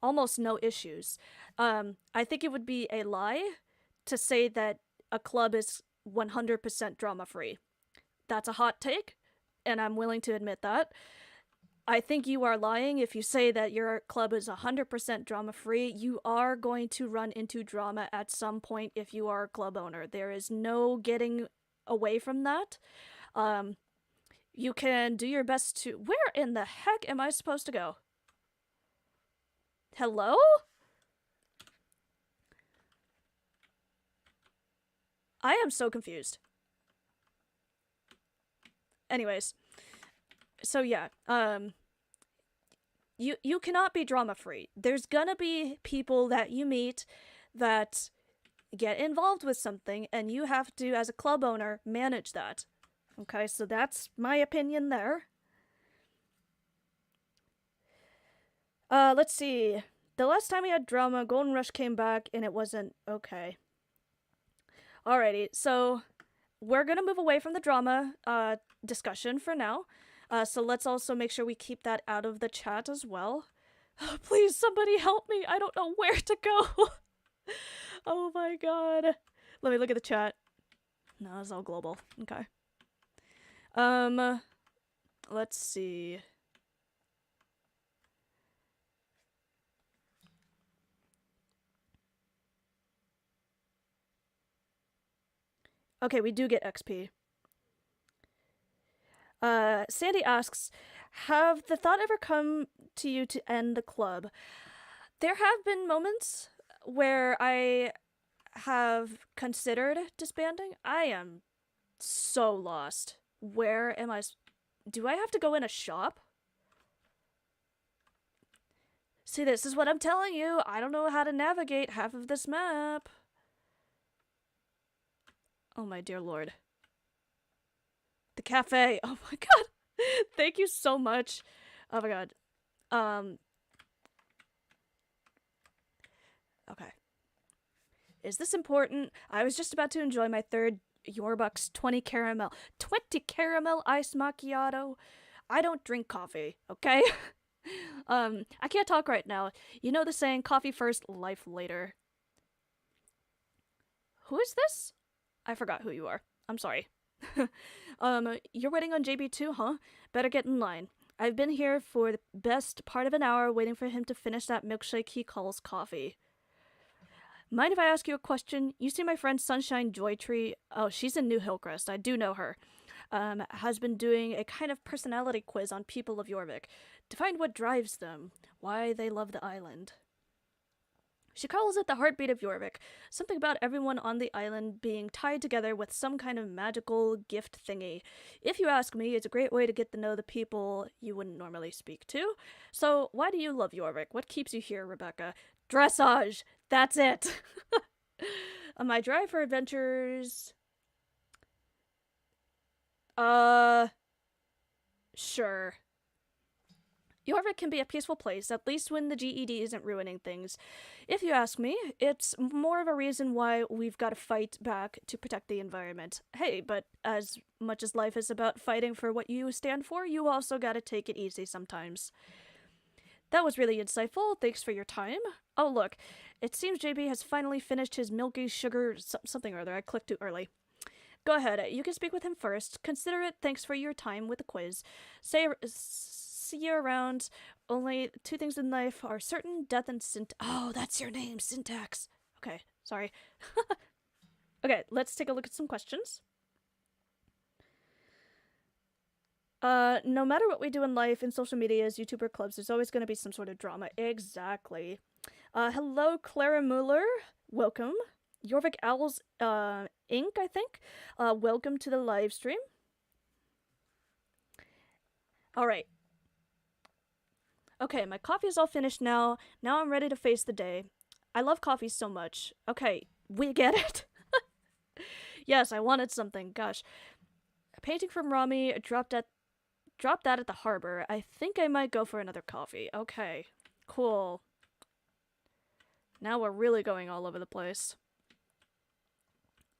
almost no issues. I think it would be a lie to say that a club is 100% drama-free. That's a hot take, and I'm willing to admit that. I think you are lying if you say that your club is 100% drama-free. You are going to run into drama at some point if you are a club owner. There is no getting away from that. You can do your best to... Where in the heck am I supposed to go? Hello? I am so confused. Anyways. So yeah, you cannot be drama-free. There's gonna be people that you meet that get involved with something, and you have to, as a club owner, manage that. Okay, so that's my opinion there. Let's see. The last time we had drama, Golden Rush came back, and it wasn't okay. Alrighty, so we're gonna move away from the drama discussion for now. So let's also make sure we keep that out of the chat as well. Please, somebody help me. I don't know where to go. Oh my god. Let me look at the chat. No, it's all global. Okay. Let's see. Okay, we do get XP. Sandy asks, have the thought ever come to you to end the club? There have been moments where I have considered disbanding. I am so lost. Where am I? Do I have to go in a shop? See, this is what I'm telling you. I don't know how to navigate half of this map. Oh my dear lord. The cafe. Oh my god. Thank you so much. Oh my god. Okay. Is this important? I was just about to enjoy my third Yorbucks 20 caramel ice macchiato. I don't drink coffee, okay? I can't talk right now. You know the saying, coffee first, life later. Who is this? I forgot who you are. I'm sorry. You're waiting on JB too, huh? Better get in line. I've been here for the best part of an hour waiting for him to finish that milkshake he calls coffee. Mind if I ask you a question? You see my friend Sunshine Joytree? Oh, she's in New Hillcrest. I do know her. Has been doing a kind of personality quiz on people of Jorvik to find what drives them, why they love the island. She calls it the heartbeat of Jorvik, something about everyone on the island being tied together with some kind of magical gift thingy. If you ask me, it's a great way to get to know the people you wouldn't normally speak to. So, why do you love Jorvik? What keeps you here, Rebecca? Dressage! That's it! My drive for adventures... Sure. Jorvik can be a peaceful place, at least when the GED isn't ruining things. If you ask me, it's more of a reason why we've got to fight back to protect the environment. Hey, but as much as life is about fighting for what you stand for, you also gotta take it easy sometimes. That was really insightful. Thanks for your time. Oh, look. It seems JB has finally finished his milky sugar something or other. I clicked too early. Go ahead. You can speak with him first. Consider it thanks for your time with the quiz. See you around. Only two things in life are certain: death and Oh, that's your name, Syntax. Okay, sorry. Okay, let's take a look at some questions. No matter what we do in life, in social medias, YouTuber clubs, there's always going to be some sort of drama. Exactly. Hello, Clara Mueller. Welcome. Jorvik Owls, Inc., I think. Welcome to the live stream. Alright. Okay, my coffee is all finished now. Now I'm ready to face the day. I love coffee so much. Okay, we get it. Yes, I wanted something. Gosh. A painting from Rami, dropped that at the harbor. I think I might go for another coffee. Okay, cool. Now we're really going all over the place.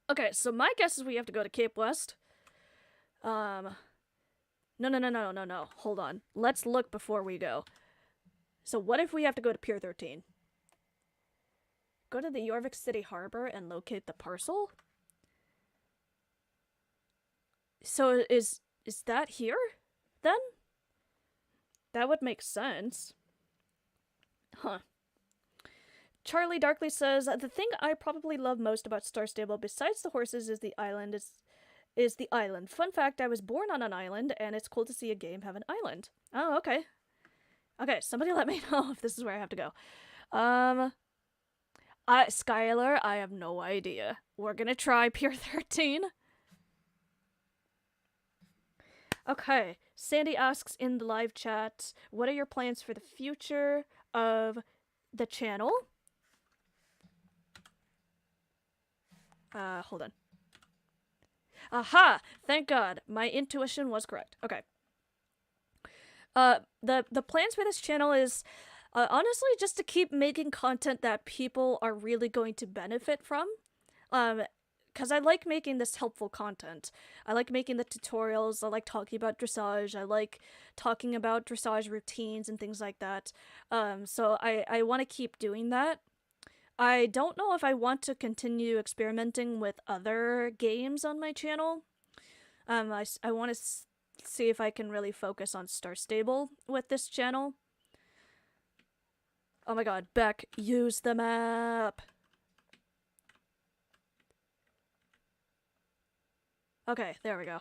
Okay, so my guess is we have to go to Cape West. No. Hold on. Let's look before we go. So what if we have to go to Pier 13? Go to the Jorvik City Harbor and locate the parcel? So is that here, then? That would make sense. Huh. Charlie Darkly says, the thing I probably love most about Star Stable, besides the horses, is the island. Is the island. Fun fact, I was born on an island, and it's cool to see a game have an island. Oh, okay. Okay, somebody let me know if this is where I have to go. Skylar, I have no idea. We're gonna try Pier 13. Okay, Sandy asks in the live chat, what are your plans for the future of the channel? Hold on. Aha! Thank God. My intuition was correct. Okay. The plans for this channel is, honestly, just to keep making content that people are really going to benefit from. because I like making this helpful content. I like making the tutorials, I like talking about dressage, I like talking about dressage routines and things like that. So I want to keep doing that. I don't know if I want to continue experimenting with other games on my channel. I want to see if I can really focus on Star Stable with this channel. Oh my god, Beck, use the map! Okay, there we go.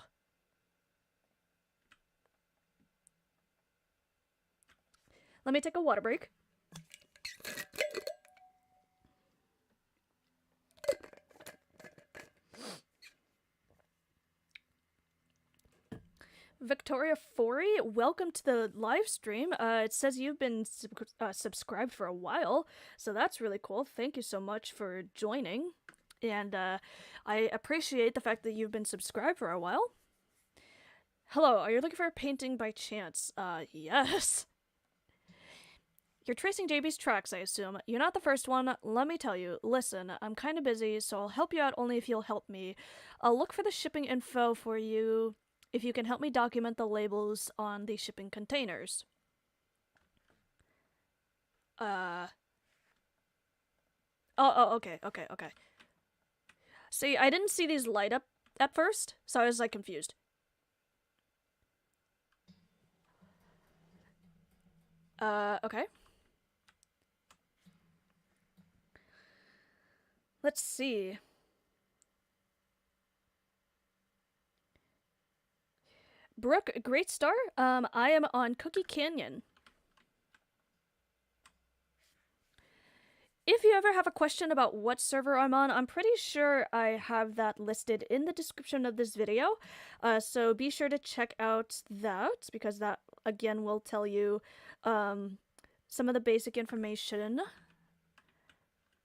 Let me take a water break. Victoria Forey, welcome to the live stream. It says you've been subscribed for a while, so that's really cool. Thank you so much for joining, and I appreciate the fact that you've been subscribed for a while. Hello, are you looking for a painting by chance? Yes. You're tracing JB's tracks, I assume. You're not the first one. Let me tell you. Listen, I'm kind of busy, so I'll help you out only if you'll help me. I'll look for the shipping info for you if you can help me document the labels on the shipping containers. Oh, okay. See, I didn't see these light up at first, so I was, like, confused. Okay. Let's see. Brooke, great star. I am on Cookie Canyon. If you ever have a question about what server I'm on, I'm pretty sure I have that listed in the description of this video. So be sure to check out that, because that, again, will tell you some of the basic information.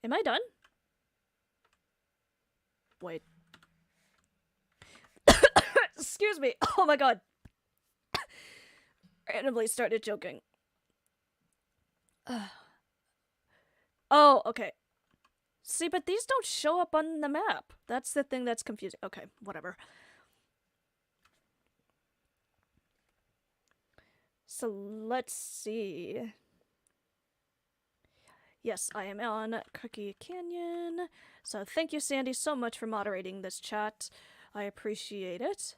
Am I done? Wait. Excuse me. Oh my god. Randomly started joking. Oh, okay. See, but these don't show up on the map. That's the thing that's confusing. Okay, whatever. So let's see. Yes, I am on Cookie Canyon. So thank you, Sandy, so much for moderating this chat. I appreciate it.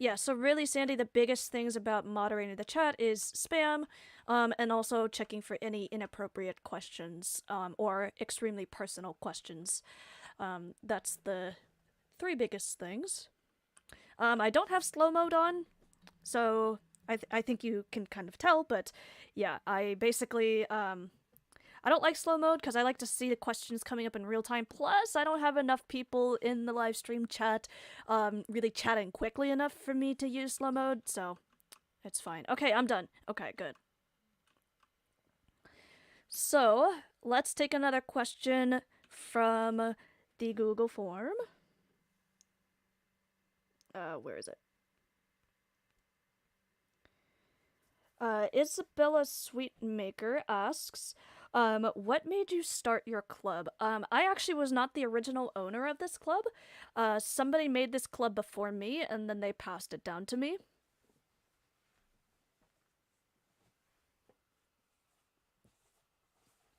Yeah, so really, Sandy, the biggest things about moderating the chat is spam, and also checking for any inappropriate questions, or extremely personal questions. That's the 3 biggest things. I don't have slow mode on, so I think you can kind of tell, but yeah, I basically, I don't like slow mode because I like to see the questions coming up in real time. Plus, I don't have enough people in the live stream chat really chatting quickly enough for me to use slow mode, so it's fine. Okay, I'm done. Okay, good. So, let's take another question from the Google form. Where is it? Isabella Sweetmaker asks, what made you start your club? I actually was not the original owner of this club. Somebody made this club before me, and then they passed it down to me.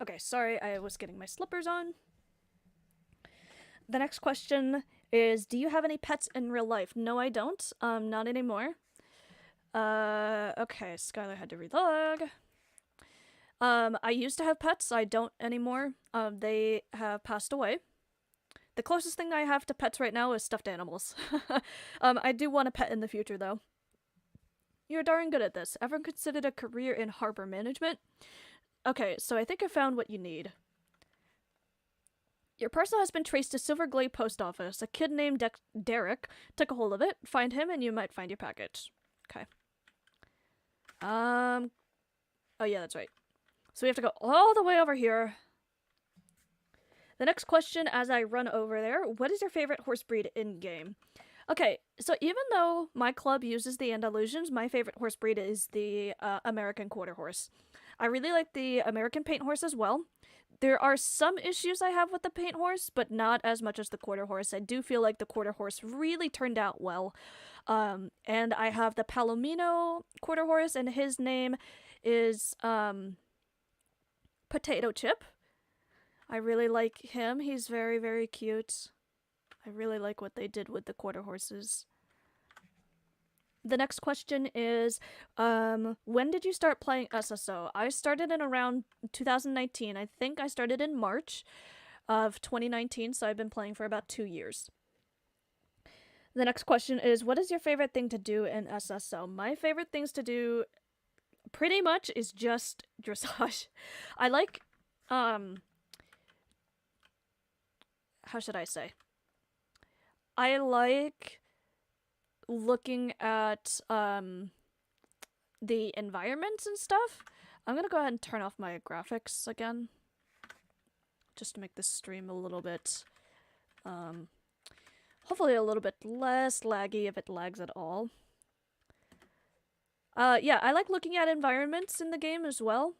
Okay, sorry, I was getting my slippers on. The next question is, do you have any pets in real life? No, I don't. Not anymore. Okay, Skylar had to relog. I used to have pets, I don't anymore. They have passed away. The closest thing I have to pets right now is stuffed animals. I do want a pet in the future, though. You're darn good at this. Ever considered a career in harbor management? Okay, so I think I found what you need. Your parcel has been traced to Silverglade Post Office. A kid named Derek took a hold of it. Find him and you might find your package. Okay. Oh yeah, that's right. So we have to go all the way over here. The next question as I run over there, what is your favorite horse breed in-game? Okay, so even though my club uses the Andalusians, my favorite horse breed is the American Quarter Horse. I really like the American Paint Horse as well. There are some issues I have with the paint horse, but not as much as the quarter horse. I do feel like the quarter horse really turned out well. And I have the Palomino quarter horse, and his name is Potato Chip. I really like him. He's very, very cute. I really like what they did with the quarter horses. The next question is, when did you start playing SSO? I started in around 2019. I think I started in March of 2019, so I've been playing for about 2 years. The next question is, what is your favorite thing to do in SSO? My favorite things to do pretty much is just dressage. I like, how should I say? I like looking at the environments and stuff. I'm gonna go ahead and turn off my graphics again, just to make this stream a little bit, hopefully a little bit less laggy if it lags at all. Yeah, I like looking at environments in the game as well.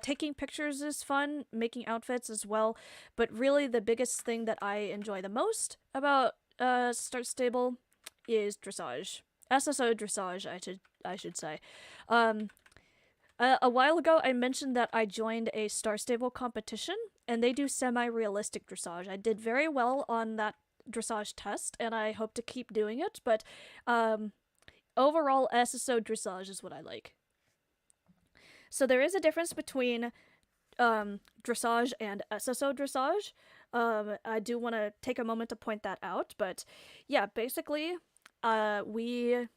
Taking pictures is fun, making outfits as well, but really the biggest thing that I enjoy the most about Start Stable is dressage. SSO dressage, I should say. A while ago I mentioned that I joined a Star Stable competition, and they do semi-realistic dressage. I did very well on that dressage test, and I hope to keep doing it, but overall SSO dressage is what I like. So there is a difference between dressage and SSO dressage. I do want to take a moment to point that out, but yeah, basically, we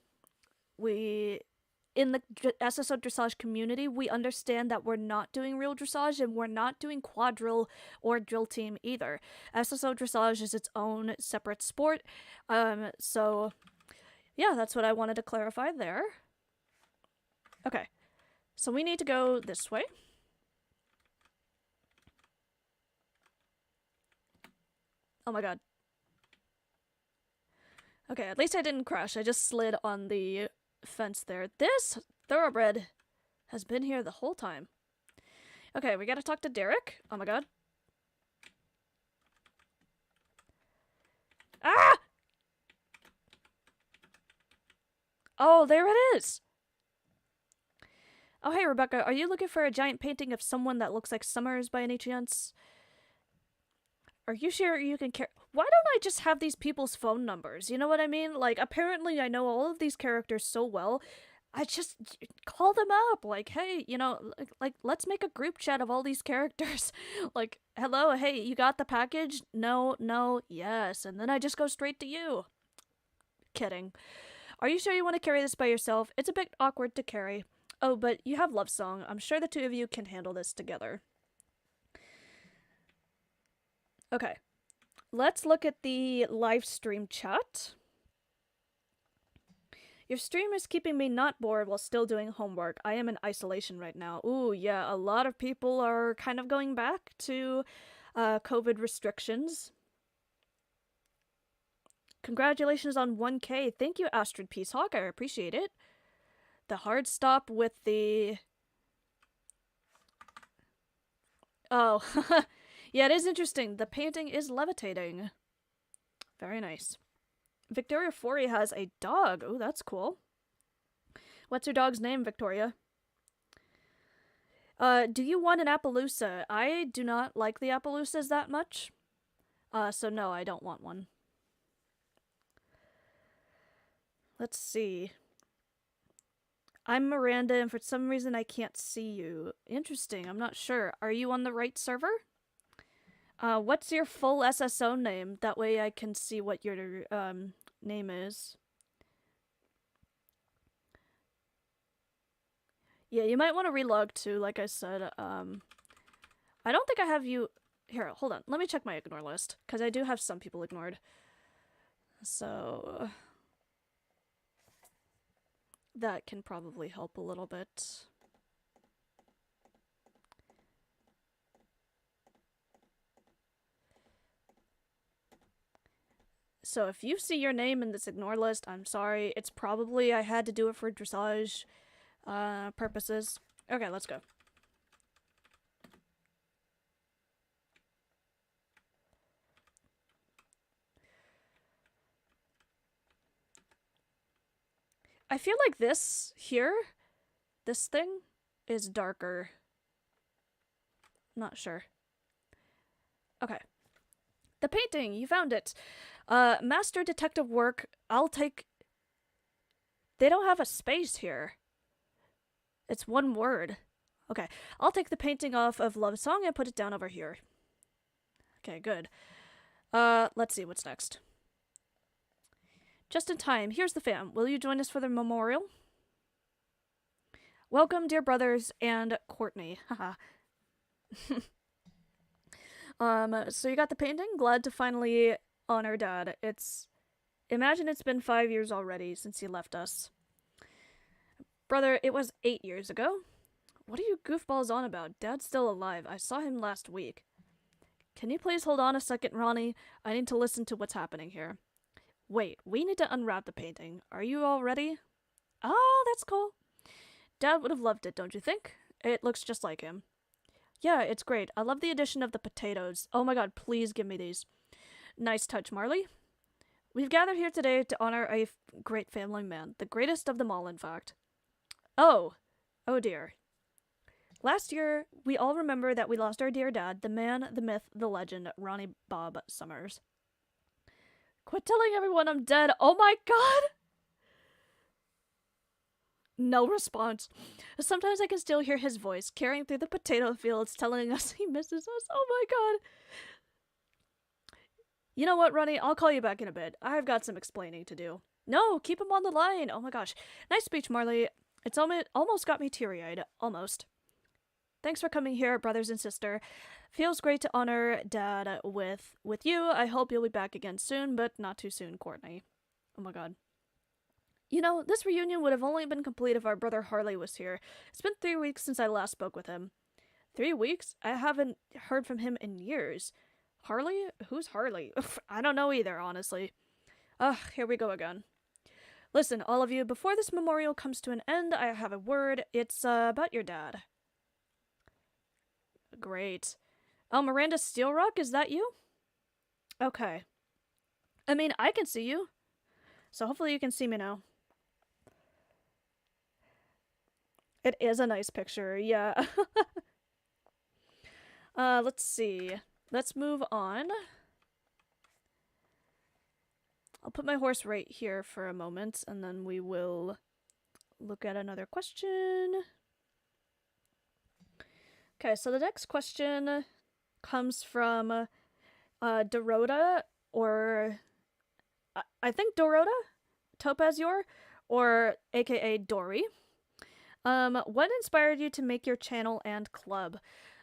in the SSO dressage community, we understand that we're not doing real dressage, and we're not doing quadrille or drill team either. SSO dressage is its own separate sport, so yeah, that's what I wanted to clarify there. Okay. So we need to go this way. Oh my god. Okay, at least I didn't crash. I just slid on the fence there. This thoroughbred has been here the whole time. Okay, we gotta talk to Derek. Oh my god. Ah! Oh, there it is! Oh, hey, Rebecca, are you looking for a giant painting of someone that looks like Summers by any chance? Are you sure you can Why don't I just have these people's phone numbers? You know what I mean? Like, apparently I know all of these characters so well. I just call them up. Like, hey, you know, like let's make a group chat of all these characters. Like, hello, hey, you got the package? No, no, yes. And then I just go straight to you. Kidding. Are you sure you want to carry this by yourself? It's a bit awkward to carry. Oh, but you have Love Song. I'm sure the two of you can handle this together. Okay. Let's look at the live stream chat. Your stream is keeping me not bored while still doing homework. I am in isolation right now. Ooh, yeah, a lot of people are kind of going back to COVID restrictions. Congratulations on 1K. Thank you, Astrid Peacehawk. I appreciate it. The hard stop with the... Oh, yeah, it is interesting. The painting is levitating. Very nice. Victoria Forey has a dog. Oh, that's cool. What's your dog's name, Victoria? Do you want an Appaloosa? I do not like the Appaloosas that much. So no, I don't want one. Let's see. I'm Miranda, and for some reason I can't see you. Interesting, I'm not sure. Are you on the right server? What's your full SSO name? That way I can see what your name is. Yeah, you might want to relog too, like I said. I don't think I have you... Here, hold on. Let me check my ignore list, because I do have some people ignored. So... that can probably help a little bit. So if you see your name in this ignore list, I'm sorry. It's probably I had to do it for dressage purposes. Okay, let's go. I feel like this here, this thing, is darker. Not sure. Okay. The painting, you found it. Master detective work, I'll take... They don't have a space here. It's one word. Okay, I'll take the painting off of Love Song and put it down over here. Okay, good. Let's see what's next. Just in time, here's the fam. Will you join us for the memorial? Welcome, dear brothers and Courtney. Haha. So you got the painting? Glad to finally honor Dad. Imagine it's been 5 years already since he left us. Brother, it was 8 years ago. What are you goofballs on about? Dad's still alive. I saw him last week. Can you please hold on a second, Ronnie? I need to listen to what's happening here. Wait, we need to unwrap the painting. Are you all ready? Oh, that's cool. Dad would have loved it, don't you think? It looks just like him. Yeah, it's great. I love the addition of the potatoes. Oh my god, please give me these. Nice touch, Marley. We've gathered here today to honor a great family man. The greatest of them all, in fact. Oh dear. Last year, we all remember that we lost our dear dad, the man, the myth, the legend, Ronnie Bob Summers. Quit telling everyone I'm dead. Oh my god! No response. Sometimes I can still hear his voice carrying through the potato fields telling us he misses us. Oh my god. You know what, Ronnie? I'll call you back in a bit. I've got some explaining to do. No, keep him on the line. Oh my gosh. Nice speech, Marley. It's almost got me teary-eyed. Almost. Thanks for coming here, brothers and sister. Feels great to honor Dad with you. I hope you'll be back again soon, but not too soon, Courtney. Oh my god. You know, this reunion would have only been complete if our brother Harley was here. It's been 3 weeks since I last spoke with him. 3 weeks? I haven't heard from him in years. Harley? Who's Harley? I don't know either, honestly. Ugh, here we go again. Listen, all of you, before this memorial comes to an end, I have a word. It's about your dad. Great. Oh, Miranda Steelrock, is that you? Okay. I mean, I can see you. So hopefully you can see me now. It is a nice picture, yeah. Let's see. Let's move on. I'll put my horse right here for a moment, and then we will look at another question. Okay, so the next question comes from Dorota, or I think Dorota? Topazior, or aka Dory. What inspired you to make your channel and club?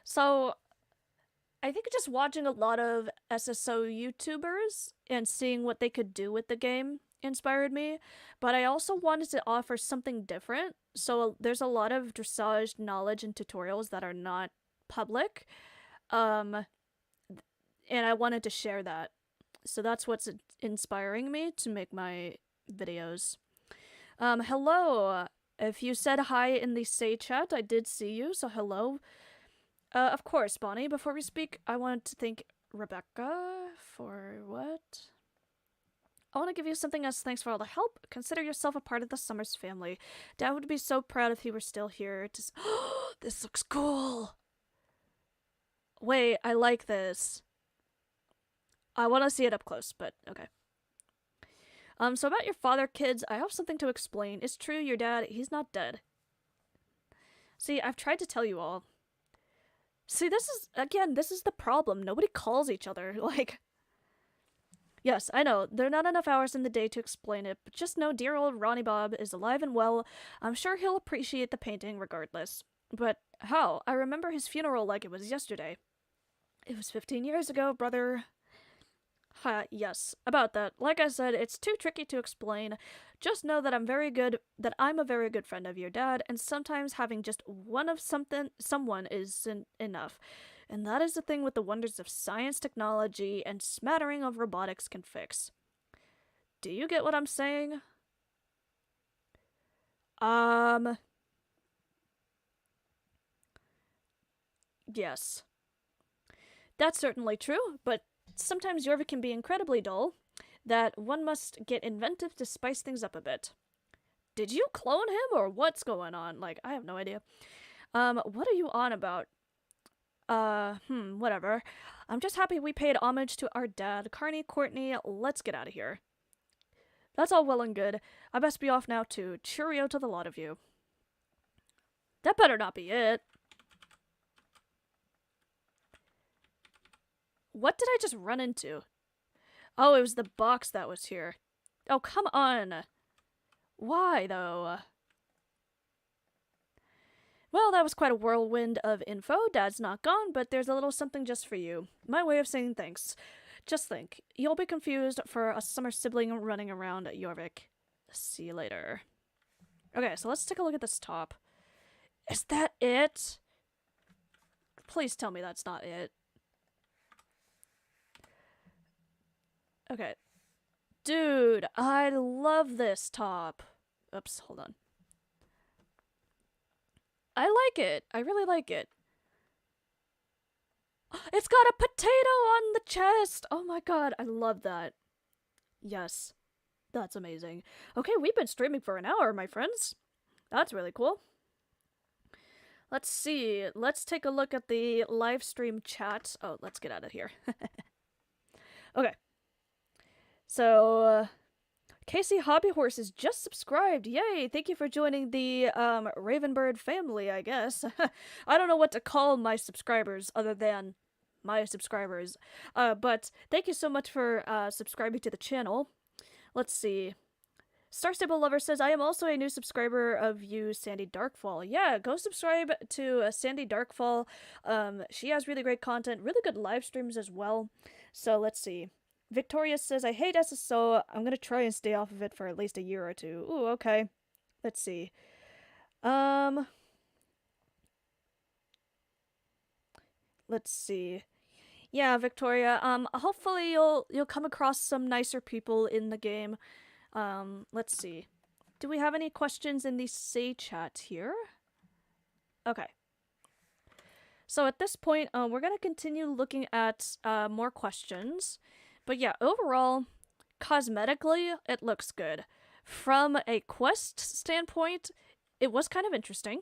So, I think just watching a lot of SSO YouTubers and seeing what they could do with the game inspired me, but I also wanted to offer something different. So there's a lot of dressage knowledge and tutorials that are not public, and I wanted to share that. So that's what's inspiring me to make my videos. Hello. If you said hi in the say chat, I did see you, so hello. Of course, Bonnie. Before we speak, I want to thank Rebecca for what? I want to give you something as thanks for all the help. Consider yourself a part of the Summers family. Dad would be so proud if he were still here to... This looks cool! Wait, I like this. I want to see it up close, but okay. So about your father, kids, I have something to explain. It's true, your dad, he's not dead. See, I've tried to tell you all. See, this is the problem. Nobody calls each other, like... Yes, I know, there are not enough hours in the day to explain it, but just know dear old Ronnie Bob is alive and well. I'm sure he'll appreciate the painting regardless. But how? I remember his funeral like it was yesterday. It was 15 years ago, brother. Yes, about that. Like I said, it's too tricky to explain. Just know that I'm a very good friend of your dad, and sometimes having just one of someone isn't enough. And that is the thing with the wonders of science, technology, and smattering of robotics can fix. Do you get what I'm saying? Yes. That's certainly true, but sometimes Jorvik can be incredibly dull, that one must get inventive to spice things up a bit. Did you clone him or what's going on? Like, I have no idea. What are you on about? Whatever. I'm just happy we paid homage to our dad. Carney, Courtney, let's get out of here. That's all well and good. I best be off now too. Cheerio to the lot of you. That better not be it. What did I just run into? Oh, it was the box that was here. Oh, come on. Why, though? Well, that was quite a whirlwind of info. Dad's not gone, but there's a little something just for you. My way of saying thanks. Just think, you'll be confused for a summer sibling running around at Jorvik. See you later. Okay, so let's take a look at this top. Is that it? Please tell me that's not it. Okay. Dude, I love this top. Oops, hold on. I like it. I really like it. It's got a potato on the chest. Oh my god, I love that. Yes. That's amazing. Okay, we've been streaming for an hour, my friends. That's really cool. Let's see. Let's take a look at the live stream chat. Oh, let's get out of here. Okay. So, Casey Hobby Horses just subscribed. Yay! Thank you for joining the Ravenbird family, I guess. I don't know what to call my subscribers other than my subscribers. But thank you so much for subscribing to the channel. Let's see. Star Stable Lover says, I am also a new subscriber of you, Sandy Darkfall. Yeah, go subscribe to Sandy Darkfall. She has really great content, really good live streams as well. So let's see. Victoria says, I hate SSO. I'm gonna try and stay off of it for at least a year or two. Ooh, okay. Let's see. Let's see. Yeah, Victoria, hopefully you'll come across some nicer people in the game. Let's see. Do we have any questions in the say chat here? Okay. So at this point, we're gonna continue looking at more questions. But yeah, overall, cosmetically, it looks good. From a quest standpoint, it was kind of interesting.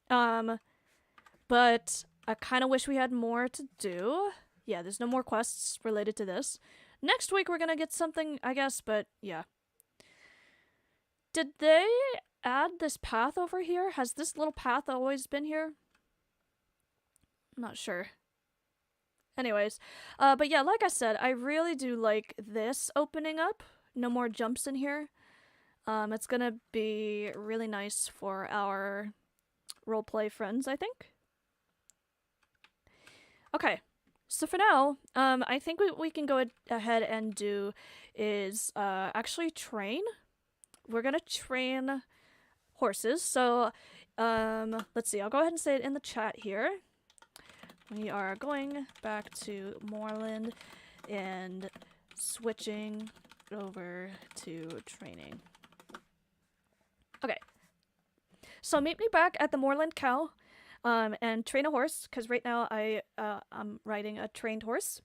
But I kind of wish we had more to do. Yeah, there's no more quests related to this. Next week, we're gonna get something, I guess, but yeah. Did they add this path over here? Has this little path always been here? I'm not sure. Anyways, but yeah, like I said, I really do like this opening up. No more jumps in here. It's gonna be really nice for our roleplay friends, I think. Okay, so for now, I think what we can go ahead and do is actually train. We're gonna train horses. So, let's see. I'll go ahead and say it in the chat here. We are going back to Moorland and switching over to training. Okay. So meet me back at the Moorland Cow and train a horse, because right now I'm riding a trained horse.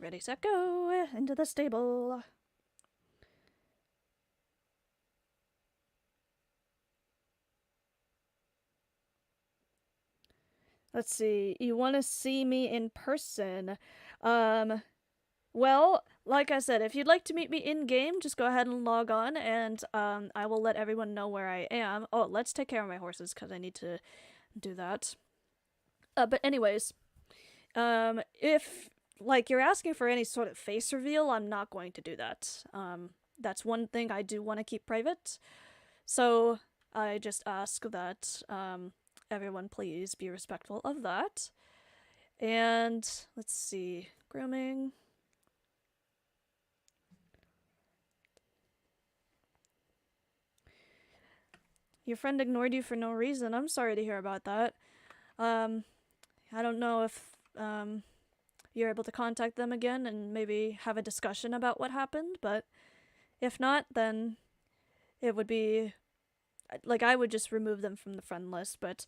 Ready, set, go! Into the stable. Let's see, you want to see me in person. Well, like I said, if you'd like to meet me in-game, just go ahead and log on, and I will let everyone know where I am. Oh, let's take care of my horses, because I need to do that. But anyways, if, like, you're asking for any sort of face reveal, I'm not going to do that. That's one thing I do want to keep private. So, I just ask that, everyone please be respectful of that. And let's see, grooming. Your friend ignored you for no reason. I'm sorry to hear about that. I don't know if you're able to contact them again and maybe have a discussion about what happened, but if not, then it would be like I would just remove them from the friend list. But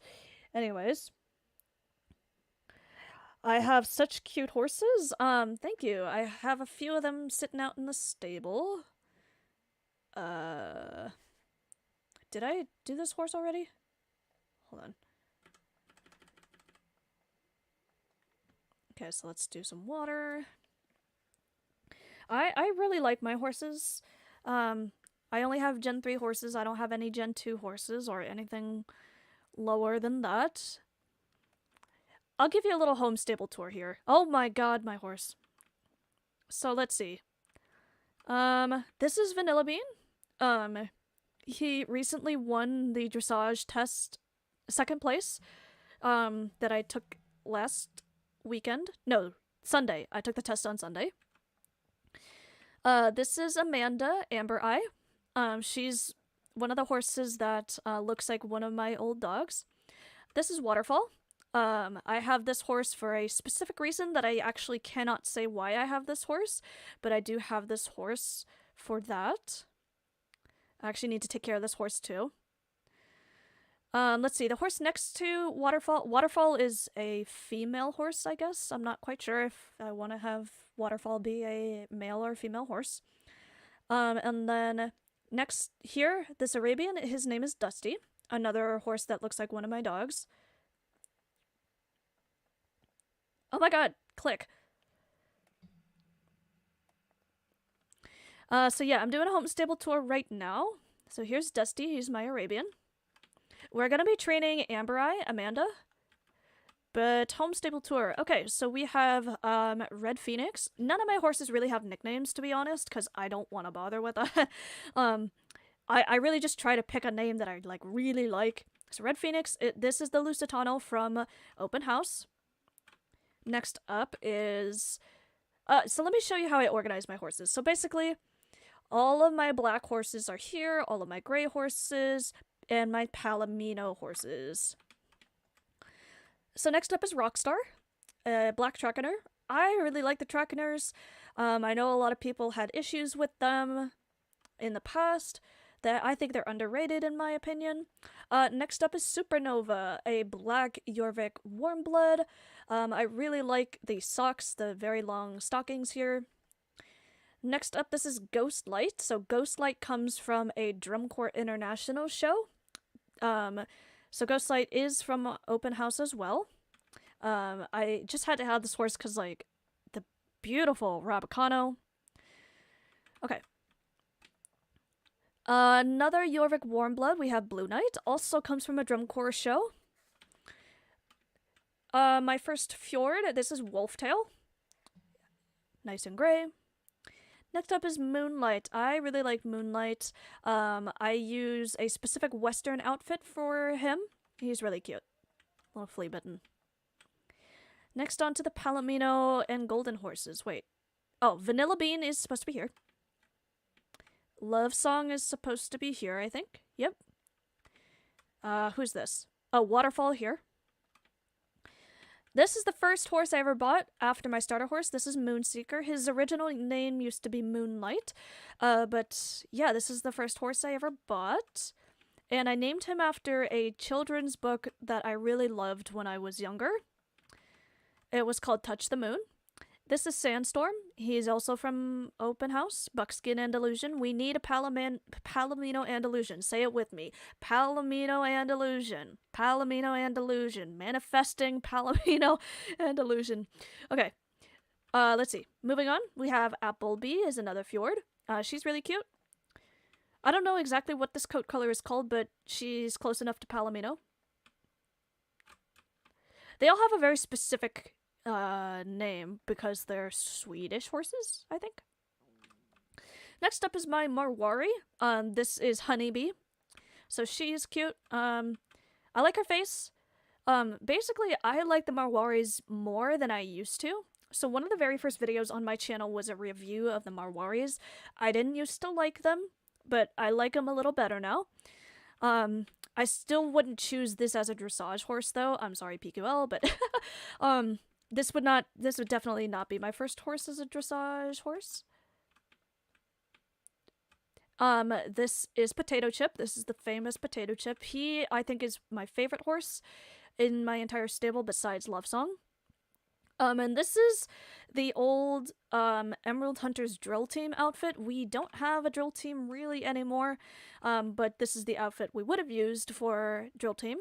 anyways, I have such cute horses. Thank you. I have a few of them sitting out in the stable. Did I do this horse already? Hold on. Okay, so let's do some water. I really like my horses. I only have Gen 3 horses. I don't have any Gen 2 horses or anything lower than that. I'll give you a little home stable tour here. Oh my god, my horse. So let's see. This is Vanilla Bean. He recently won the dressage test, second place, that I took last weekend. No, Sunday. I took the test on Sunday. This is Amanda, Amber Eye. She's one of the horses that looks like one of my old dogs. This is Waterfall. I have this horse for a specific reason that I actually cannot say why I have this horse, but I do have this horse for that. I actually need to take care of this horse too. Let's see, the horse next to Waterfall. Waterfall is a female horse, I guess. I'm not quite sure if I want to have Waterfall be a male or female horse. And then next here, this Arabian, his name is Dusty. Another horse that looks like one of my dogs. Oh my god, click. So yeah, I'm doing a home stable tour right now. So here's Dusty, he's my Arabian. We're gonna be training Amber Eye, Amanda. But home stable tour. Okay, so we have Red Phoenix. None of my horses really have nicknames, to be honest, because I don't want to bother with that. I really just try to pick a name that I really like. So Red Phoenix, this is the Lusitano from Open House. Next up is... so let me show you how I organize my horses. So basically, all of my black horses are here, all of my gray horses, and my Palomino horses. So next up is Rockstar, Black Trackener. I really like the Trackeners. I know a lot of people had issues with them in the past. That I think they're underrated in my opinion. Next up is Supernova, a black Jorvik Warmblood. I really like the socks, the very long stockings here. Next up, this is Ghostlight. So Ghostlight comes from a Drum Corps International show. So Ghostlight is from Open House as well. I just had to have this horse because, the beautiful Rabicano. Okay. Another Jorvik Warmblood, we have Blue Knight, also comes from a Drum Corps show. My first Fjord, this is Wolftail. Nice and gray. Next up is Moonlight. I really like Moonlight. I use a specific Western outfit for him. He's really cute. A little flea bitten. Next on to the Palomino and Golden horses. Wait. Oh, Vanilla Bean is supposed to be here. Love Song is supposed to be here, I think. Yep. Who's this? Oh, Waterfall here. This is the first horse I ever bought after my starter horse. This is Moonseeker. His original name used to be Moonlight. But yeah, this is the first horse I ever bought. And I named him after a children's book that I really loved when I was younger. It was called Touch the Moon. This is Sandstorm. He's also from Open House, Buckskin Andalusian. We need a Palomino Andalusian. Say it with me. Palomino Andalusian. Palomino Andalusian. Manifesting Palomino Andalusian. Okay. Let's see. Moving on, we have Applebee is another Fjord. She's really cute. I don't know exactly what this coat color is called, but she's close enough to Palomino. They all have a very specific name because they're Swedish horses, I think. Next up is my Marwari. This is Honeybee. So she's cute. I like her face. Basically, I like the Marwaris more than I used to. So one of the very first videos on my channel was a review of the Marwaris. I didn't used to like them, but I like them a little better now. I still wouldn't choose this as a dressage horse, though. I'm sorry, PQL, but this would definitely not be my first horse as a dressage horse. This is Potato Chip. This is the famous Potato Chip. He, I think, is my favorite horse in my entire stable besides Love Song. And this is the old Emerald Hunters drill team outfit. We don't have a drill team really anymore, but this is the outfit we would have used for drill team.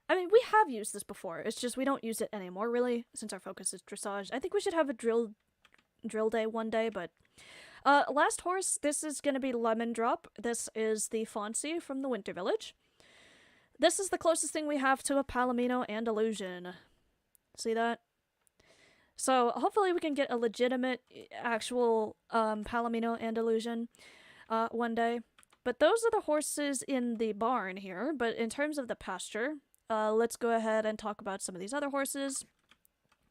I mean, we have used this before. It's just we don't use it anymore, really, since our focus is dressage. I think we should have a drill day one day, but... last horse, this is going to be Lemon Drop. This is the Fonzie from the Winter Village. This is the closest thing we have to a Palomino Andalusian. See that? So hopefully we can get a legitimate, actual Palomino Andalusian one day. But those are the horses in the barn here. But in terms of the pasture, let's go ahead and talk about some of these other horses.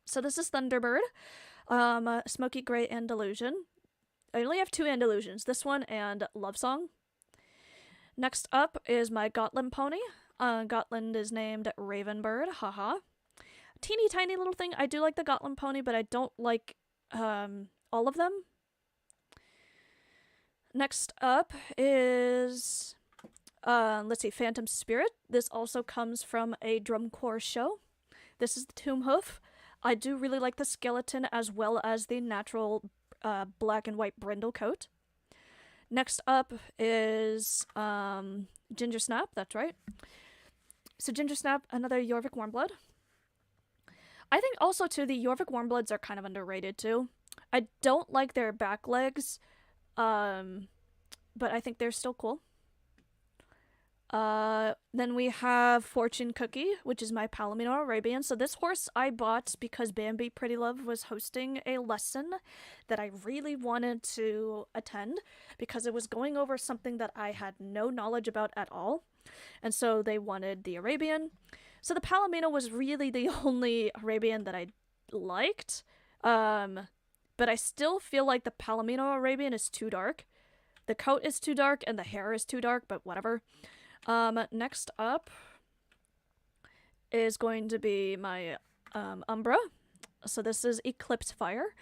So this is Thunderbird, Smoky Gray Andalusian. I only have 2 Andalusians, this one and Love Song. Next up is my Gotland pony. Gotland is named Ravenbird, haha. Teeny tiny little thing. I do like the Gotland pony, but I don't like all of them. Next up is, let's see, Phantom Spirit. This also comes from a drum corps show. This is the Tomb Hoof. I do really like the skeleton as well as the natural black and white brindle coat. Next up is Ginger Snap, that's right. So Ginger Snap, another Jorvik Warmblood. I think also too, the Jorvik Warmbloods are kind of underrated too. I don't like their back legs, but I think they're still cool. Then we have Fortune Cookie, which is my Palomino Arabian. So this horse I bought because Bambi Pretty Love was hosting a lesson that I really wanted to attend because it was going over something that I had no knowledge about at all. And so they wanted the Arabian. So the Palomino was really the only Arabian that I liked. But I still feel like the Palomino Arabian is too dark. The coat is too dark and the hair is too dark, but whatever. Next up is going to be my Umbra. So this is Eclipse Fire.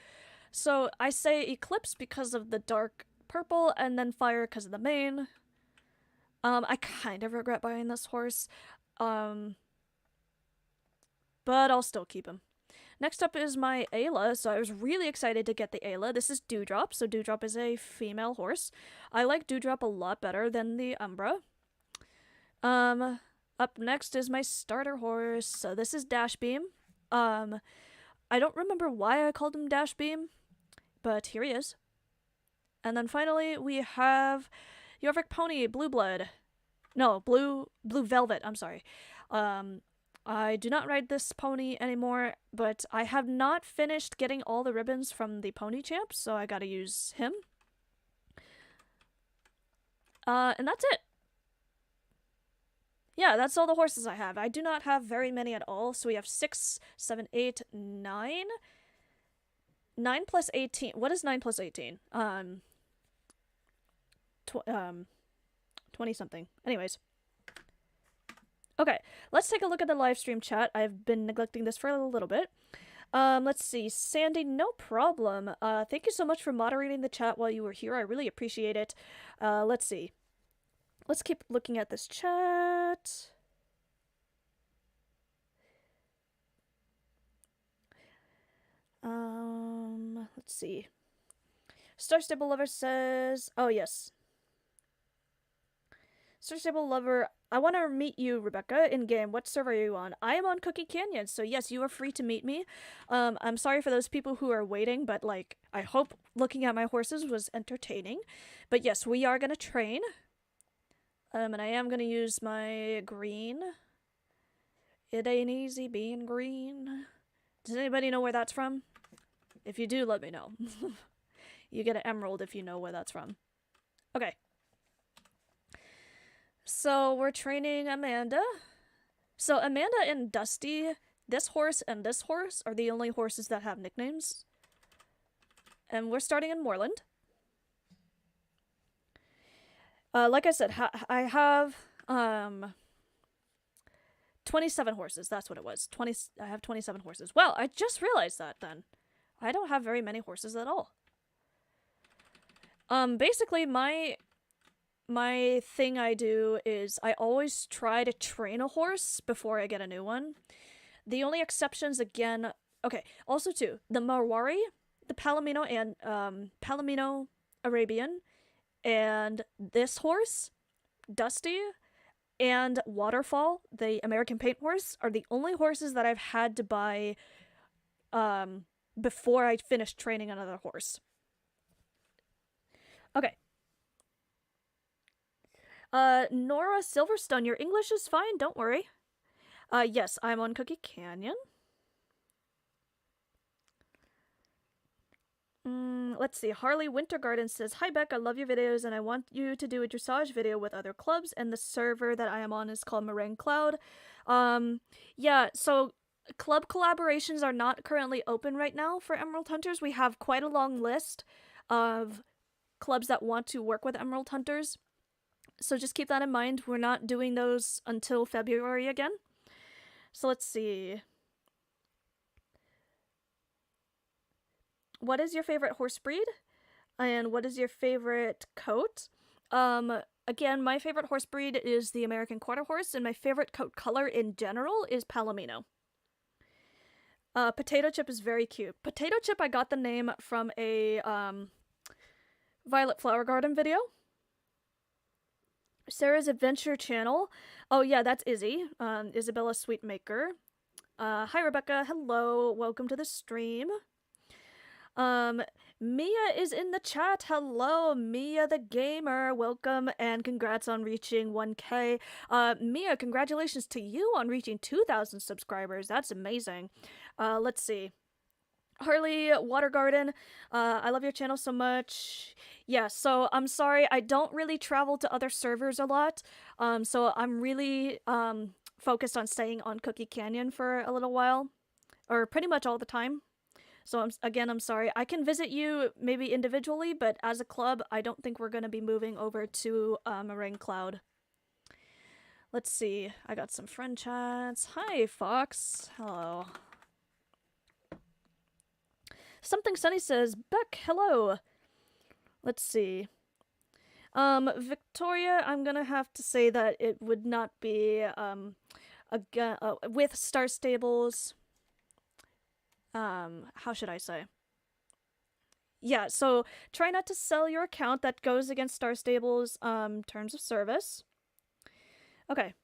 So I say Eclipse because of the dark purple and then Fire because of the mane. I kind of regret buying this horse. But I'll still keep him. Next up is my Ayla. So I was really excited to get the Ayla. This is Dewdrop. So Dewdrop is a female horse. I like Dewdrop a lot better than the Umbra. Up next is my starter horse. So this is Dashbeam. I don't remember why I called him Dashbeam, but here he is. And then finally we have Jorvik Pony Blue Blood. No, Blue Velvet, I'm sorry. I do not ride this pony anymore, but I have not finished getting all the ribbons from the Pony Champ, so I gotta use him. And that's it. Yeah, that's all the horses I have. I do not have very many at all. So we have 6, 7, 8, 9. 9 plus 18. What is 9 plus 18? 20 something. Anyways. Okay, let's take a look at the live stream chat. I've been neglecting this for a little bit. Let's see. Sandy, no problem. Thank you so much for moderating the chat while you were here. I really appreciate it. Let's see. Let's keep looking at this chat. Let's see. Star Stable Lover says, oh yes. Star Stable Lover, I want to meet you, Rebecca, in game. What server are you on? I am on Cookie Canyon, so yes, you are free to meet me. I'm sorry for those people who are waiting, but like, I hope looking at my horses was entertaining. But yes, we are gonna train. And I am gonna use my green. It ain't easy being green. Does anybody know where that's from? If you do, let me know. You get an emerald if you know where that's from. Okay. So we're training Amanda. So Amanda and Dusty, this horse and this horse are the only horses that have nicknames. And we're starting in Moorland. Like I said, I have 27 horses. That's what it was. I have 27 horses. Well, I just realized that then. I don't have very many horses at all. Basically my thing I do is I always try to train a horse before I get a new one. The only exceptions, again, Okay, also too, the Marwari, the Palomino and Palomino Arabian, and this horse, Dusty, and Waterfall, the American paint horse, are the only horses that I've had to buy before I finished training another horse. Okay. Nora Silverstone, your English is fine, don't worry. Yes, I'm on Cookie Canyon. Let's see. Harley Wintergarden says, "Hi Beck, I love your videos and I want you to do a dressage video with other clubs, and the server that I am on is called Meringue Cloud." Yeah, so club collaborations are not currently open right now for Emerald Hunters. We have quite a long list of clubs that want to work with Emerald Hunters. So just keep that in mind. We're not doing those until February again. So let's see. What is your favorite horse breed? And what is your favorite coat? Again, my favorite horse breed is the American Quarter Horse, and my favorite coat color in general is Palomino. Potato Chip is very cute. Potato Chip, I got the name from a Violet Flower Garden video. Sarah's Adventure Channel. Oh yeah, that's Izzy. Isabella Sweetmaker. Hi Rebecca, hello, welcome to the stream. Mia is in the chat. Hello, Mia the gamer. Welcome and congrats on reaching 1K. Mia, congratulations to you on reaching 2,000 subscribers. That's amazing. Let's see. Harley Watergarden, I love your channel so much. Yeah, so I'm sorry, I don't really travel to other servers a lot. So I'm really focused on staying on Cookie Canyon for a little while, or pretty much all the time. So I'm sorry. I can visit you maybe individually, but as a club, I don't think we're going to be moving over to Meringue Cloud. Let's see. I got some friend chats. Hi, Fox. Hello. Something Sunny says, Beck, hello. Let's see. Victoria, I'm gonna have to say that it would not be, with Star Stables. How should I say? Yeah, so try not to sell your account. That goes against Star Stables' terms of service. Okay.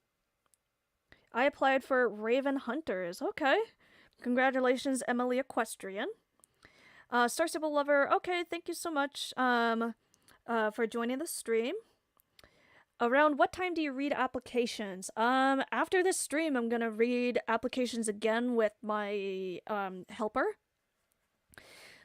I applied for Raven Hunters. Okay. Congratulations, Emily Equestrian. Star Stable Lover. Okay, thank you so much for joining the stream. Around what time do you read applications? After this stream, I'm gonna read applications again with my helper.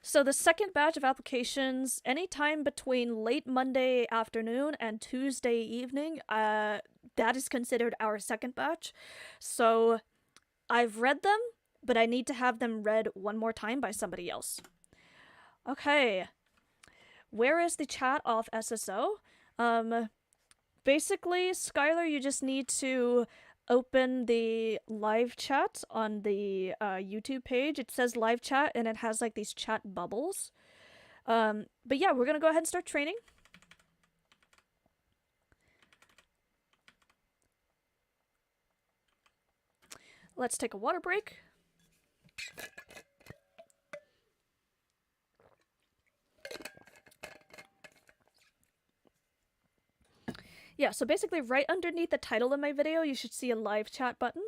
So the second batch of applications, anytime between late Monday afternoon and Tuesday evening, that is considered our second batch. So I've read them, but I need to have them read one more time by somebody else. Okay. Where is the chat off SSO? Basically, Skylar, you just need to open the live chat on the YouTube page. It says live chat and it has like these chat bubbles. But yeah, we're gonna go ahead and start training. Let's take a water break. Yeah, so basically right underneath the title of my video, you should see a live chat button.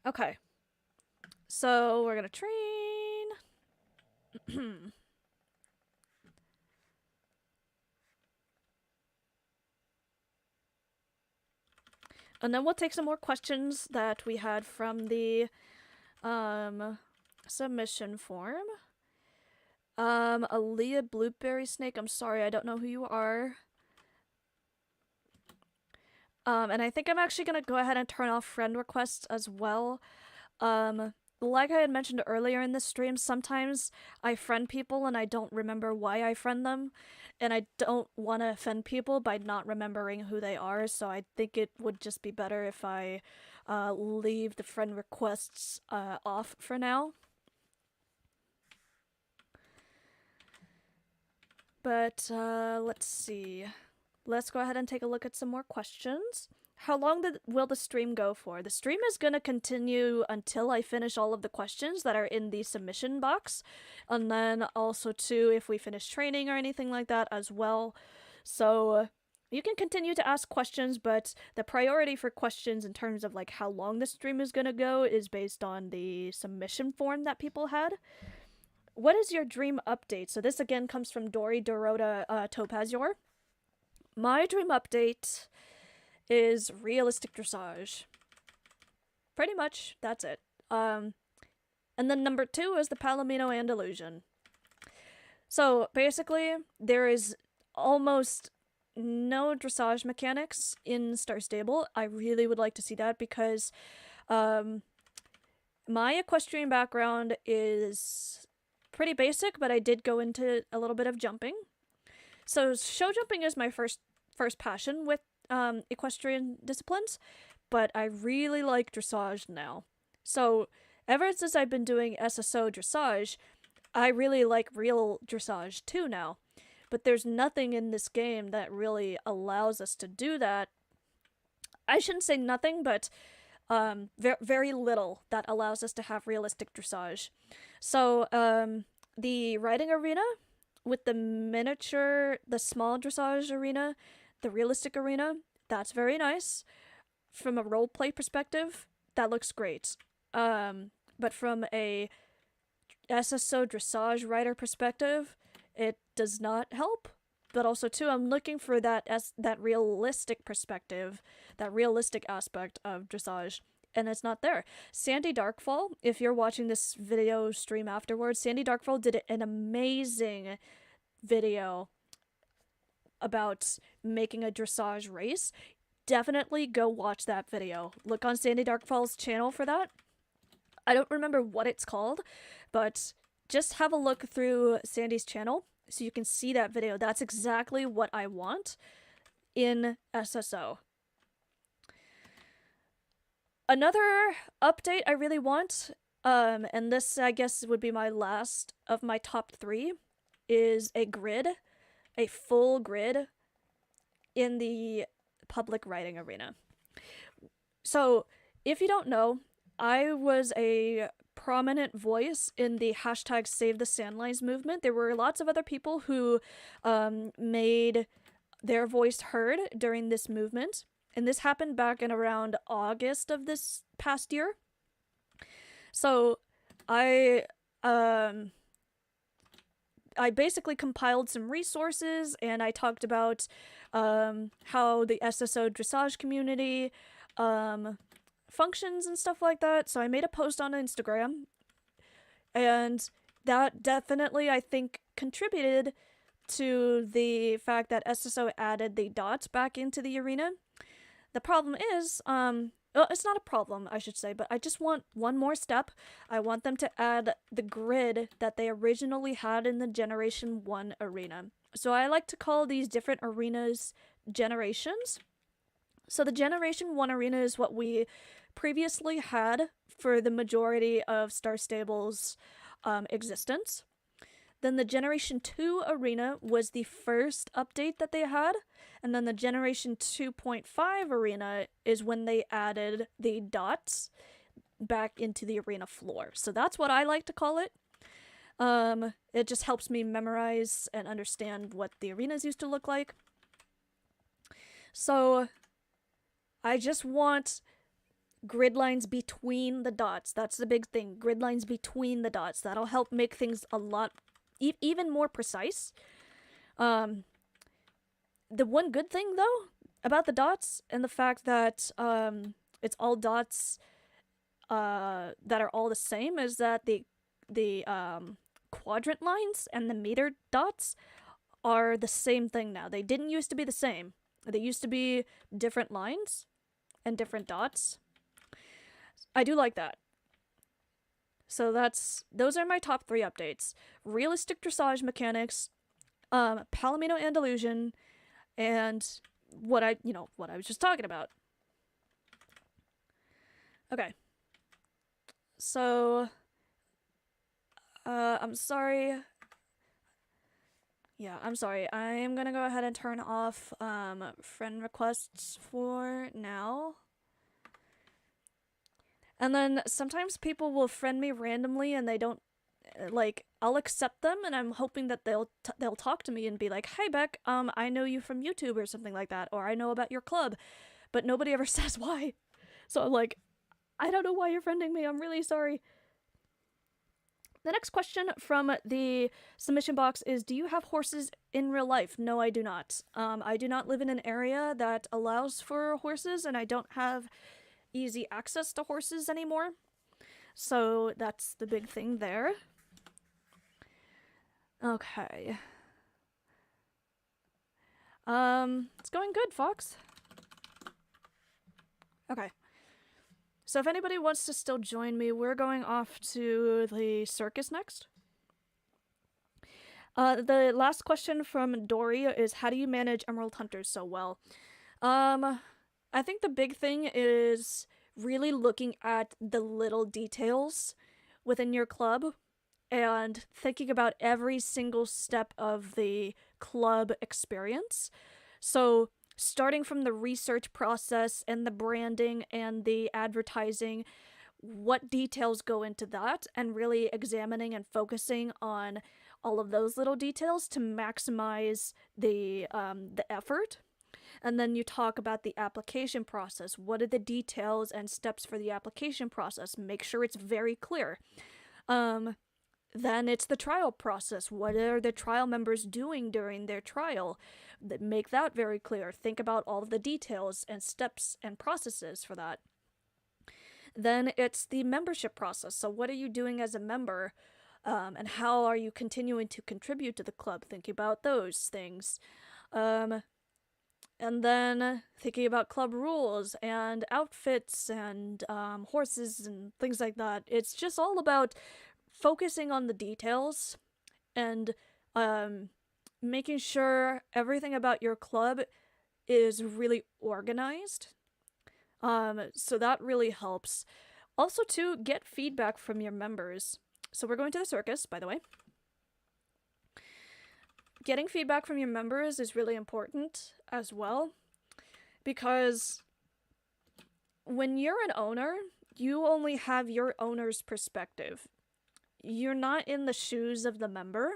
Okay. So we're gonna train. And then we'll take some more questions that we had from the submission form. Aaliyah Blueberry Snake, I'm sorry, I don't know who you are. And I think I'm actually gonna go ahead and turn off friend requests as well. Like I had mentioned earlier in this stream, sometimes I friend people and I don't remember why I friend them, and I don't want to offend people by not remembering who they are, so I think it would just be better if I leave the friend requests off for now. But let's see. Let's go ahead and take a look at some more questions. how long will the stream go for? The stream is going to continue until I finish all of the questions that are in the submission box. And then also, too, if we finish training or anything like that as well. So you can continue to ask questions, but the priority for questions in terms of like how long the stream is going to go is based on the submission form that people had. What is your dream update? So this again comes from Dory Dorota Topazior. My dream update is realistic dressage. Pretty much, that's it. And then number 2 is the Palomino Andalusian. So basically, there is almost no dressage mechanics in Star Stable. I really would like to see that because my equestrian background is pretty basic, but I did go into a little bit of jumping. So show jumping is my first passion with equestrian disciplines, but I really like dressage now. So ever since I've been doing SSO dressage, I really like real dressage too now. But there's nothing in this game that really allows us to do that. I shouldn't say nothing, but very little that allows us to have realistic dressage. So the riding arena with the miniature, the small dressage arena, the realistic arena, that's very nice. From a roleplay perspective, that looks great. But from a SSO dressage rider perspective, it does not help. But also, too, I'm looking for that realistic perspective, that realistic aspect of dressage, and it's not there. Sandy Darkfall, if you're watching this video stream afterwards, Sandy Darkfall did an amazing video about making a dressage race. Definitely go watch that video. Look on Sandy Darkfall's channel for that. I don't remember what it's called, but just have a look through Sandy's channel so you can see that video. That's exactly what I want in SSO. Another update I really want, and this I guess would be my last of my top 3, is a grid. A full grid in the public writing arena. So, if you don't know, I was a prominent voice in the hashtag Save the Sandlines movement. There were lots of other people who made their voice heard during this movement, and this happened back in around August of this past year. So, I basically compiled some resources, and I talked about how the SSO dressage community functions and stuff like that. So I made a post on Instagram, and that definitely, I think, contributed to the fact that SSO added the dots back into the arena. The problem is, well, it's not a problem, I should say, but I just want one more step. I want them to add the grid that they originally had in the Generation 1 arena. So I like to call these different arenas generations. So the Generation 1 arena is what we previously had for the majority of Star Stable's existence. Then the Generation 2 arena was the first update that they had, and then the Generation 2.5 arena is when they added the dots back into the arena floor. So that's what I like to call it. It just helps me memorize and understand what the arenas used to look like. So I just want grid lines between the dots. That's the big thing. Grid lines between the dots. That'll help make things a lot even more precise. The one good thing, though, about the dots and the fact that it's all dots that are all the same is that the quadrant lines and the meter dots are the same thing now. They didn't used to be the same. They used to be different lines and different dots. I do like that. So those are my top 3 updates. Realistic dressage mechanics, Palomino Andalusian, and what I was just talking about. Okay. So I'm sorry. Yeah, I'm sorry. I am gonna go ahead and turn off friend requests for now. And then sometimes people will friend me randomly and they don't like, I'll accept them and I'm hoping that they'll talk to me and be like, "Hi Beck, I know you from YouTube," or something like that, or "I know about your club," but nobody ever says why. So I'm like, I don't know why you're friending me. I'm really sorry. The next question from the submission box is, do you have horses in real life? No, I do not. I do not live in an area that allows for horses, and I don't have easy access to horses anymore. So that's the big thing there. Okay. It's going good, Fox. Okay. So if anybody wants to still join me, we're going off to the circus next. The last question from Dory is, how do you manage Emerald Hunters so well? I think the big thing is really looking at the little details within your club and thinking about every single step of the club experience. So starting from the research process and the branding and the advertising, what details go into that, and really examining and focusing on all of those little details to maximize the effort. And then you talk about the application process. What are the details and steps for the application process? Make sure it's very clear. Then it's the trial process. What are the trial members doing during their trial? Make that very clear. Think about all of the details and steps and processes for that. Then it's the membership process. So what are you doing as a member? And how are you continuing to contribute to the club? Thinking about those things. And then thinking about club rules and outfits and horses and things like that. It's just all about focusing on the details and making sure everything about your club is really organized. So that really helps. Also, to get feedback from your members. So we're going to the circus, by the way. Getting feedback from your members is really important as well, because when you're an owner, you only have your owner's perspective. You're not in the shoes of the member.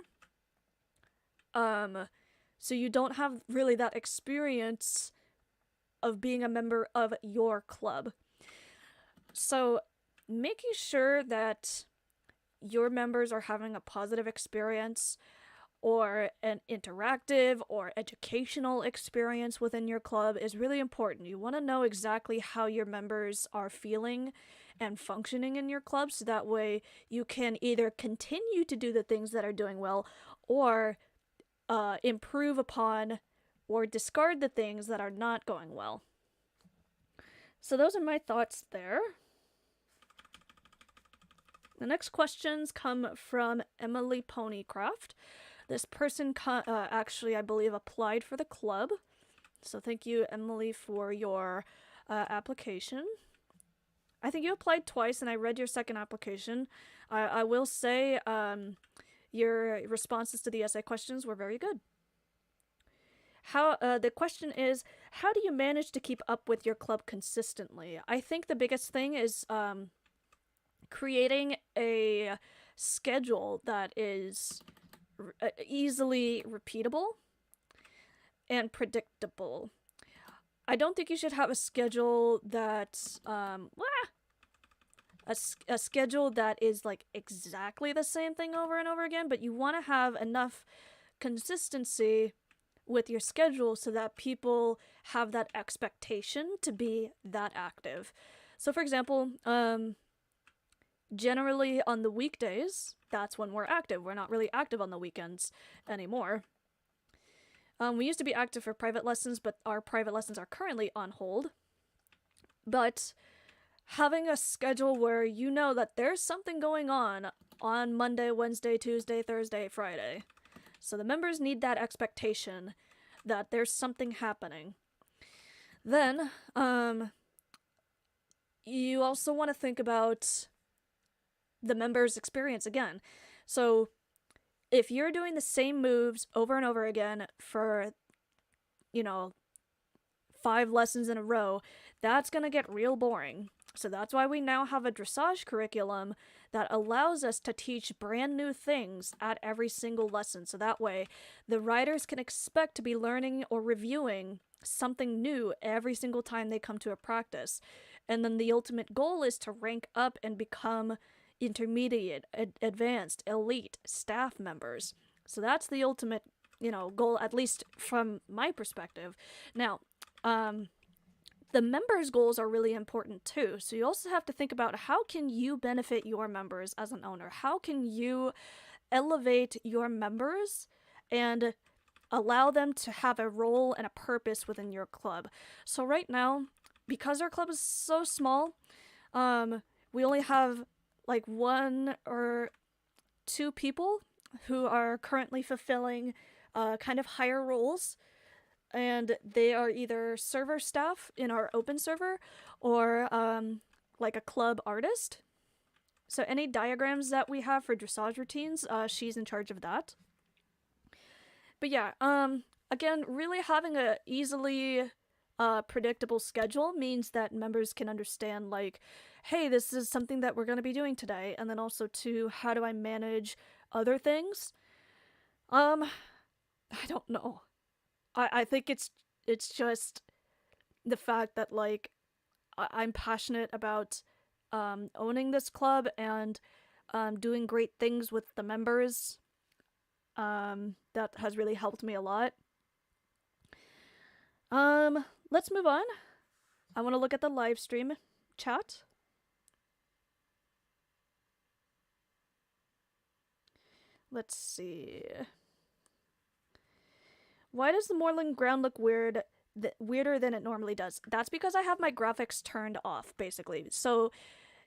So you don't have really that experience of being a member of your club. So making sure that your members are having a positive experience or an interactive or educational experience within your club is really important. You want to know exactly how your members are feeling and functioning in your club, so that way you can either continue to do the things that are doing well or improve upon or discard the things that are not going well. So those are my thoughts there. The next questions come from Emily Ponycraft. This person actually, I believe, applied for the club. So thank you, Emily, for your application. I think you applied twice, and I read your second application. I will say your responses to the essay questions were very good. The question is, how do you manage to keep up with your club consistently? I think the biggest thing is creating a schedule that is easily repeatable and predictable. I don't think you should have a schedule that's a schedule that is like exactly the same thing over and over again, but you want to have enough consistency with your schedule so that people have that expectation to be that active. So for example, generally on the weekdays, that's when we're active. We're not really active on the weekends anymore. We used to be active for private lessons, but our private lessons are currently on hold. But having a schedule where you know that there's something going on Monday, Wednesday, Tuesday, Thursday, Friday. So the members need that expectation that there's something happening. Then, you also want to think about the members' experience again. So if you're doing the same moves over and over again for, you know, 5 lessons in a row, that's gonna get real boring. So that's why we now have a dressage curriculum that allows us to teach brand new things at every single lesson. So that way, the riders can expect to be learning or reviewing something new every single time they come to a practice. And then the ultimate goal is to rank up and become intermediate, advanced, elite staff members. So that's the ultimate, you know, goal, at least from my perspective. Now, the members' goals are really important too. So you also have to think about, how can you benefit your members as an owner? How can you elevate your members and allow them to have a role and a purpose within your club? So right now, because our club is so small, we only have like 1 or 2 people who are currently fulfilling kind of higher roles. And they are either server staff in our open server or like a club artist. So any diagrams that we have for dressage routines, she's in charge of that. But yeah, again, really having a easily predictable schedule means that members can understand, like, hey, this is something that we're going to be doing today. And then also to, how do I manage other things? I don't know. I think it's just the fact that, like, I'm passionate about owning this club and doing great things with the members. That has really helped me a lot. Let's move on. I want to look at the live stream chat. Let's see. Why does the moorland ground look weirder than it normally does? That's because I have my graphics turned off, basically. So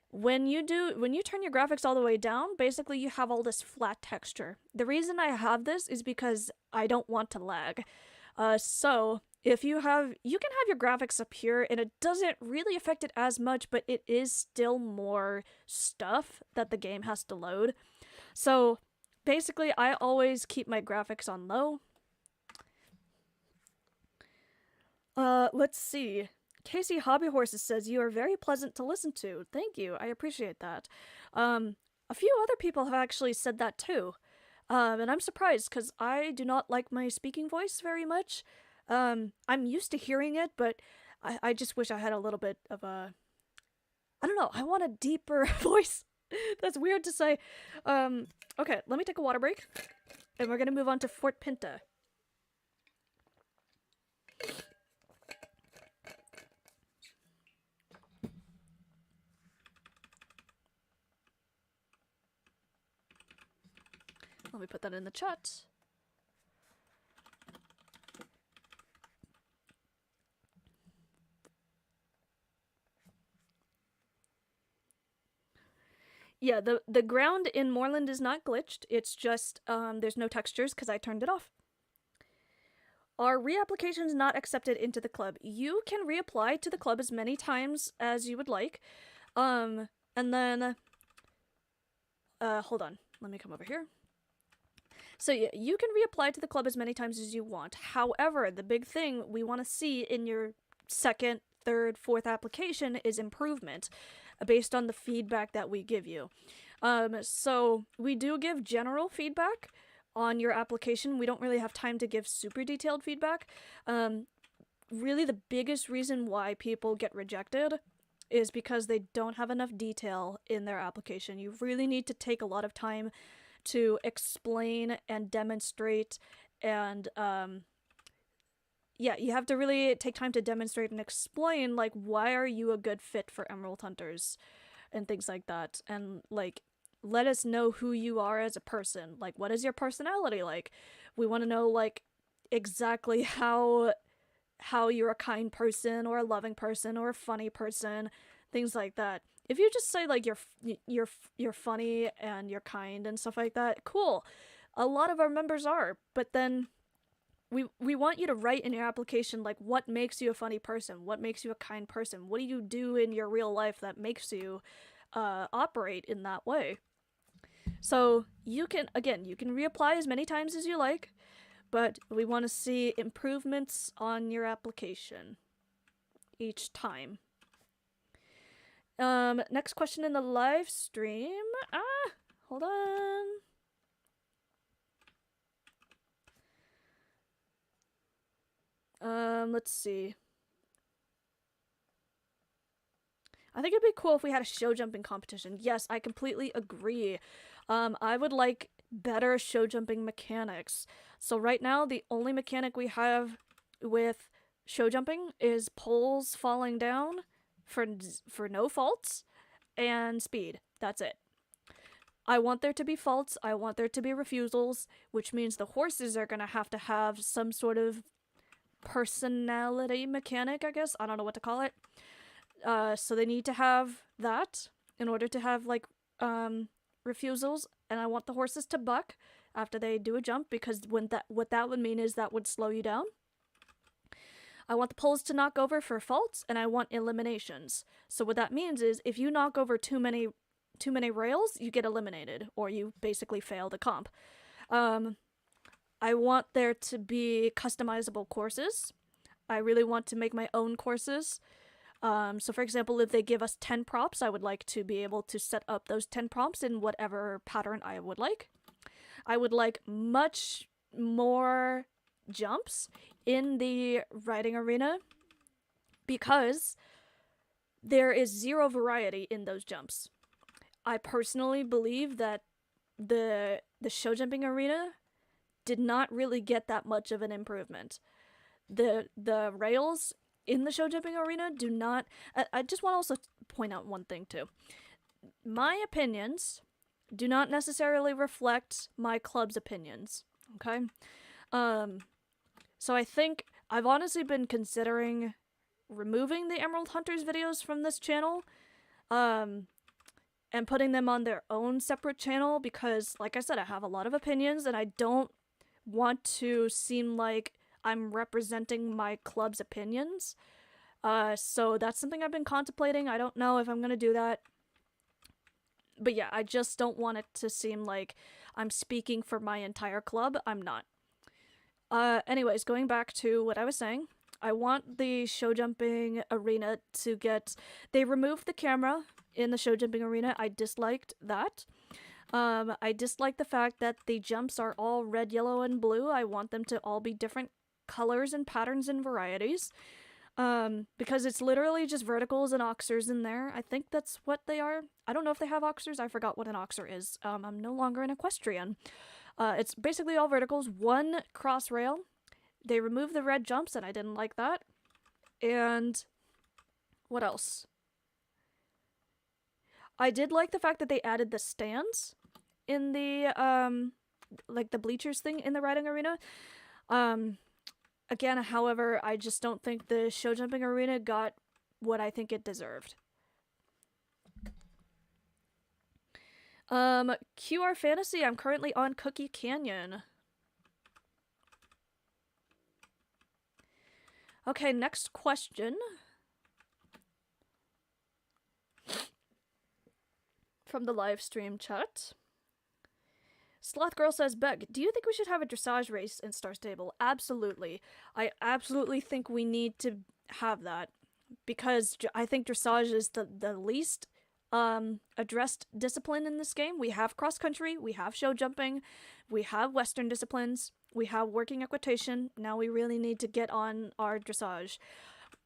when you turn your graphics all the way down, basically you have all this flat texture. The reason I have this is because I don't want to lag. So if you can have your graphics up here, and it doesn't really affect it as much, but it is still more stuff that the game has to load. So basically, I always keep my graphics on low. Let's see. Casey Hobby Horses says, you are very pleasant to listen to. Thank you. I appreciate that. A few other people have actually said that too. And I'm surprised because I do not like my speaking voice very much. I'm used to hearing it, but I just wish I had a little bit of a, I don't know, I want a deeper voice. That's weird to say. Okay, let me take a water break. And we're gonna move on to Fort Pinta. Let me put that in the chat. Yeah, the ground in Moorland is not glitched. It's just there's no textures because I turned it off. Are reapplications not accepted into the club? You can reapply to the club as many times as you would like. And then hold on. Let me come over here. So yeah, you can reapply to the club as many times as you want. However, the big thing we want to see in your 2nd, 3rd, 4th application is improvement based on the feedback that we give you. So we do give general feedback on your application. We don't really have time to give super detailed feedback. Really the biggest reason why people get rejected is because they don't have enough detail in their application. You really need to take a lot of time to explain and demonstrate, and yeah, you have to really take time to demonstrate and explain, like, why are you a good fit for Emerald Hunters and things like that, and like, let us know who you are as a person. Like, what is your personality like? We want to know, like, exactly how you're a kind person or a loving person or a funny person, things like that. If you just say, like, you're funny and you're kind and stuff like that, cool. A lot of our members are, but then we want you to write in your application, like, what makes you a funny person? What makes you a kind person? What do you do in your real life that makes you operate in that way? So you can, again, you can reapply as many times as you like, but we want to see improvements on your application each time. Next question in the live stream. Hold on. Let's see. I think it'd be cool if we had a show jumping competition. Yes, I completely agree. I would like better show jumping mechanics. So right now, the only mechanic we have with show jumping is poles falling down for no faults and speed. That's it. I want there to be faults. I want there to be refusals, which means the horses are going to have some sort of personality mechanic, I guess. I don't know what to call it. So they need to have that in order to have, like, refusals, and I want the horses to buck after they do a jump, because what that would mean is that would slow you down. I want the poles to knock over for faults, and I want eliminations. So what that means is if you knock over too many rails, you get eliminated, or you basically fail the comp. I want there to be customizable courses. I really want to make my own courses. So for example, if they give us 10 prompts, I would like to be able to set up those 10 prompts in whatever pattern I would like. I would like much more jumps in the riding arena because there is zero variety in those jumps. I personally believe that the show jumping arena did not really get that much of an improvement. The rails in the show jumping arena do not... I just want to also point out one thing too. My opinions do not necessarily reflect my club's opinions, okay? So I think I've honestly been considering removing the Emerald Hunters videos from this channel, and putting them on their own separate channel because, like I said, I have a lot of opinions and I don't want to seem like I'm representing my club's opinions. So that's something I've been contemplating. I don't know if I'm gonna do that. But yeah, I just don't want it to seem like I'm speaking for my entire club. I'm not. Anyways, going back to what I was saying, I want the show jumping arena to get... They removed the camera in the show jumping arena. I disliked that. I dislike the fact that the jumps are all red, yellow, and blue. I want them to all be different colors and patterns and varieties. Because it's literally just verticals and oxers in there. I think that's what they are. I don't know if they have oxers. I forgot what an oxer is. I'm no longer an equestrian. It's basically all verticals, one cross rail. They removed the red jumps, and I didn't like that. And what else? I did like the fact that they added the stands in the, like the bleachers thing in the riding arena. Again, however, I just don't think the show jumping arena got what I think it deserved. QR Fantasy, I'm currently on Cookie Canyon. Okay, next question. From the live stream chat. Sloth Girl says, Beck, do you think we should have a dressage race in Star Stable? Absolutely. I absolutely think we need to have that. Because I think dressage is the least addressed discipline in this game. We have cross-country, we have show jumping, we have Western disciplines, we have working equitation. Now we really need to get on our dressage.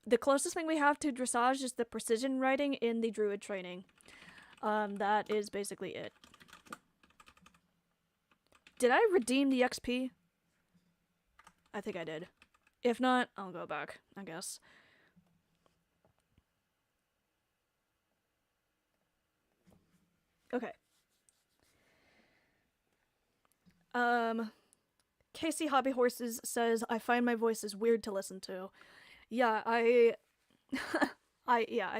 The closest thing we have to dressage is the precision riding in the druid training. That is basically it. Did I redeem the XP? I think I did. If not, I'll go back, I guess. Okay. Casey Hobby Horses says, I find my voice is weird to listen to. Yeah, I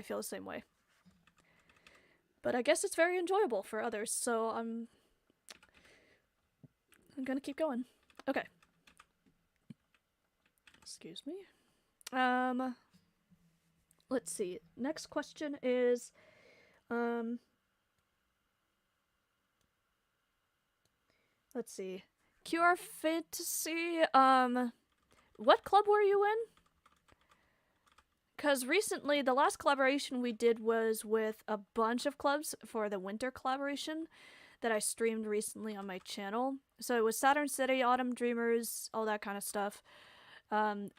feel the same way. But I guess it's very enjoyable for others, so I'm gonna keep going. Okay. Excuse me. Let's see. Next question is, Let's see. QR Fantasy, what club were you in? Because recently, the last collaboration we did was with a bunch of clubs for the winter collaboration that I streamed recently on my channel. So it was Saturn City, Autumn Dreamers, all that kind of stuff. I'm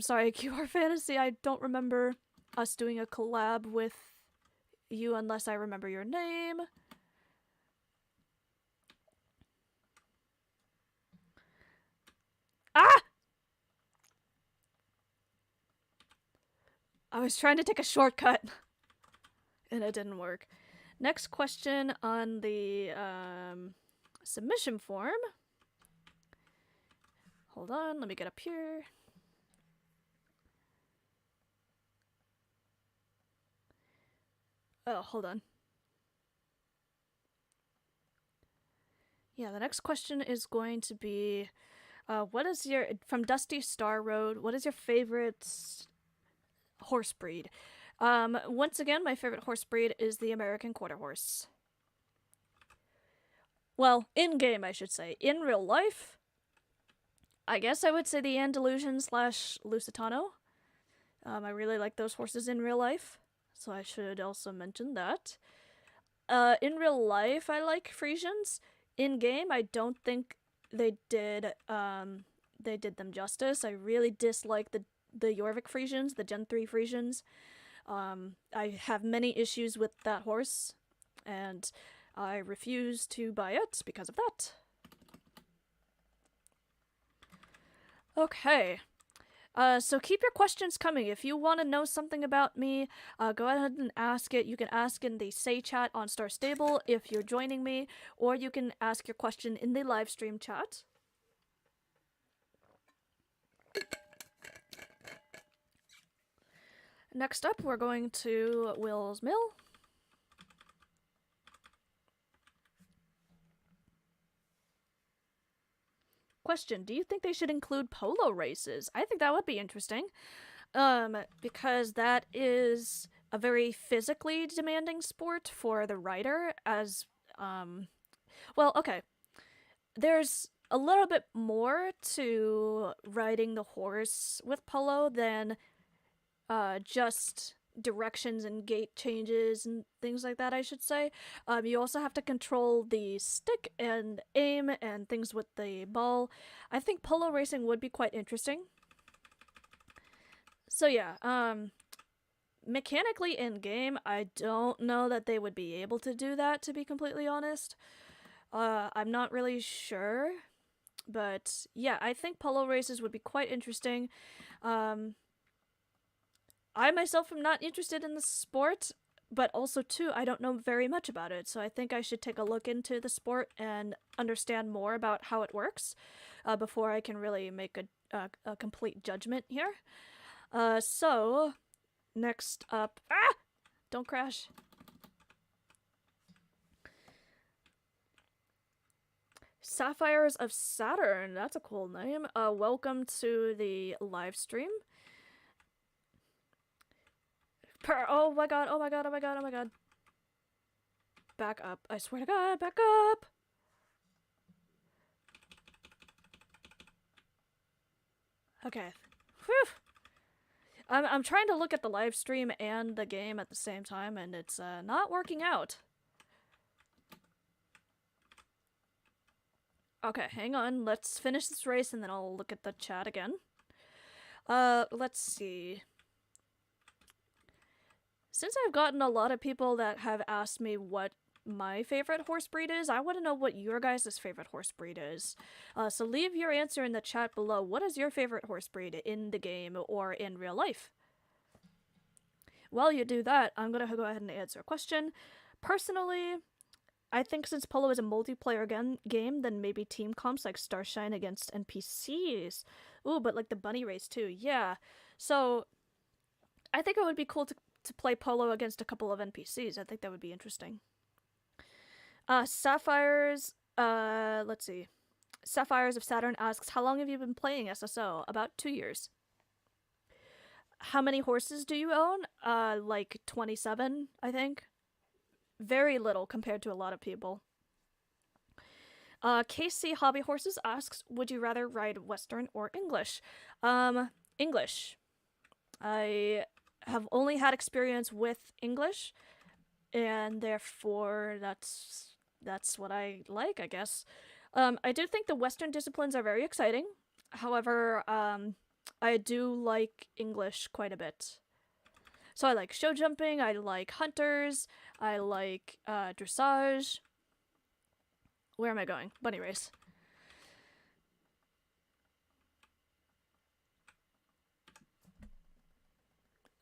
sorry, QR Fantasy, I don't remember us doing a collab with you unless I remember your name. Ah! I was trying to take a shortcut and it didn't work. Next question on the submission form. Hold on, let me get up here. Oh, hold on. Yeah, the next question is going to be, what is your, from Dusty Star Road, what is your favorite horse breed? Once again, my favorite horse breed is the American Quarter Horse. Well, in-game, I should say. In real life, I guess I would say the Andalusian / Lusitano. I really like those horses in real life, so I should also mention that. In real life, I like Frisians. In game, I don't think they did them justice. I really dislike the Jorvik Frisians, the Gen 3 Frisians. I have many issues with that horse, and I refuse to buy it because of that. Okay. So keep your questions coming. If you want to know something about me, go ahead and ask it. You can ask in the Say chat on Star Stable if you're joining me, or you can ask your question in the live stream chat. Next up, we're going to Will's Mill. Question, do you think they should include polo races? I think that would be interesting. Because that is a very physically demanding sport for the rider as, well, okay. There's a little bit more to riding the horse with polo than just directions and gait changes and things like that, I should say. You also have to control the stick and aim and things with the ball. I think polo racing would be quite interesting. So yeah, mechanically in game, I don't know that they would be able to do that, to be completely honest. I'm not really sure, but yeah, I think polo races would be quite interesting. I myself am not interested in the sport, but also too, I don't know very much about it, so I think I should take a look into the sport and understand more about how it works before I can really make a complete judgment here. So, next up... Ah! Don't crash. Sapphires of Saturn, that's a cool name. Welcome to the live stream. Oh my god, oh my god, oh my god, oh my god. Back up. I swear to god, back up! Okay. Whew! I'm trying to look at the live stream and the game at the same time, and it's not working out. Okay, hang on. Let's finish this race and then I'll look at the chat again. Let's see. Since I've gotten a lot of people that have asked me what my favorite horse breed is, I want to know what your guys' favorite horse breed is. So leave your answer in the chat below. What is your favorite horse breed in the game or in real life? While you do that, I'm going to go ahead and answer a question. Personally, I think since Polo is a multiplayer game, then maybe team comps like Starshine against NPCs. Ooh, but like the bunny race too. Yeah. So I think it would be cool to play Polo against a couple of NPCs. I think that would be interesting. Sapphires, let's see. Sapphires of Saturn asks, how long have you been playing SSO? About 2 years. How many horses do you own? Like 27, I think. Very little compared to a lot of people. KC Hobby Horses asks, would you rather ride Western or English? English. I have only had experience with English, and therefore that's what I like, I guess. I do think the Western disciplines are very exciting. However, I do like English quite a bit. So I like show jumping, I like hunters, I like dressage. Where am I going? Bunny race.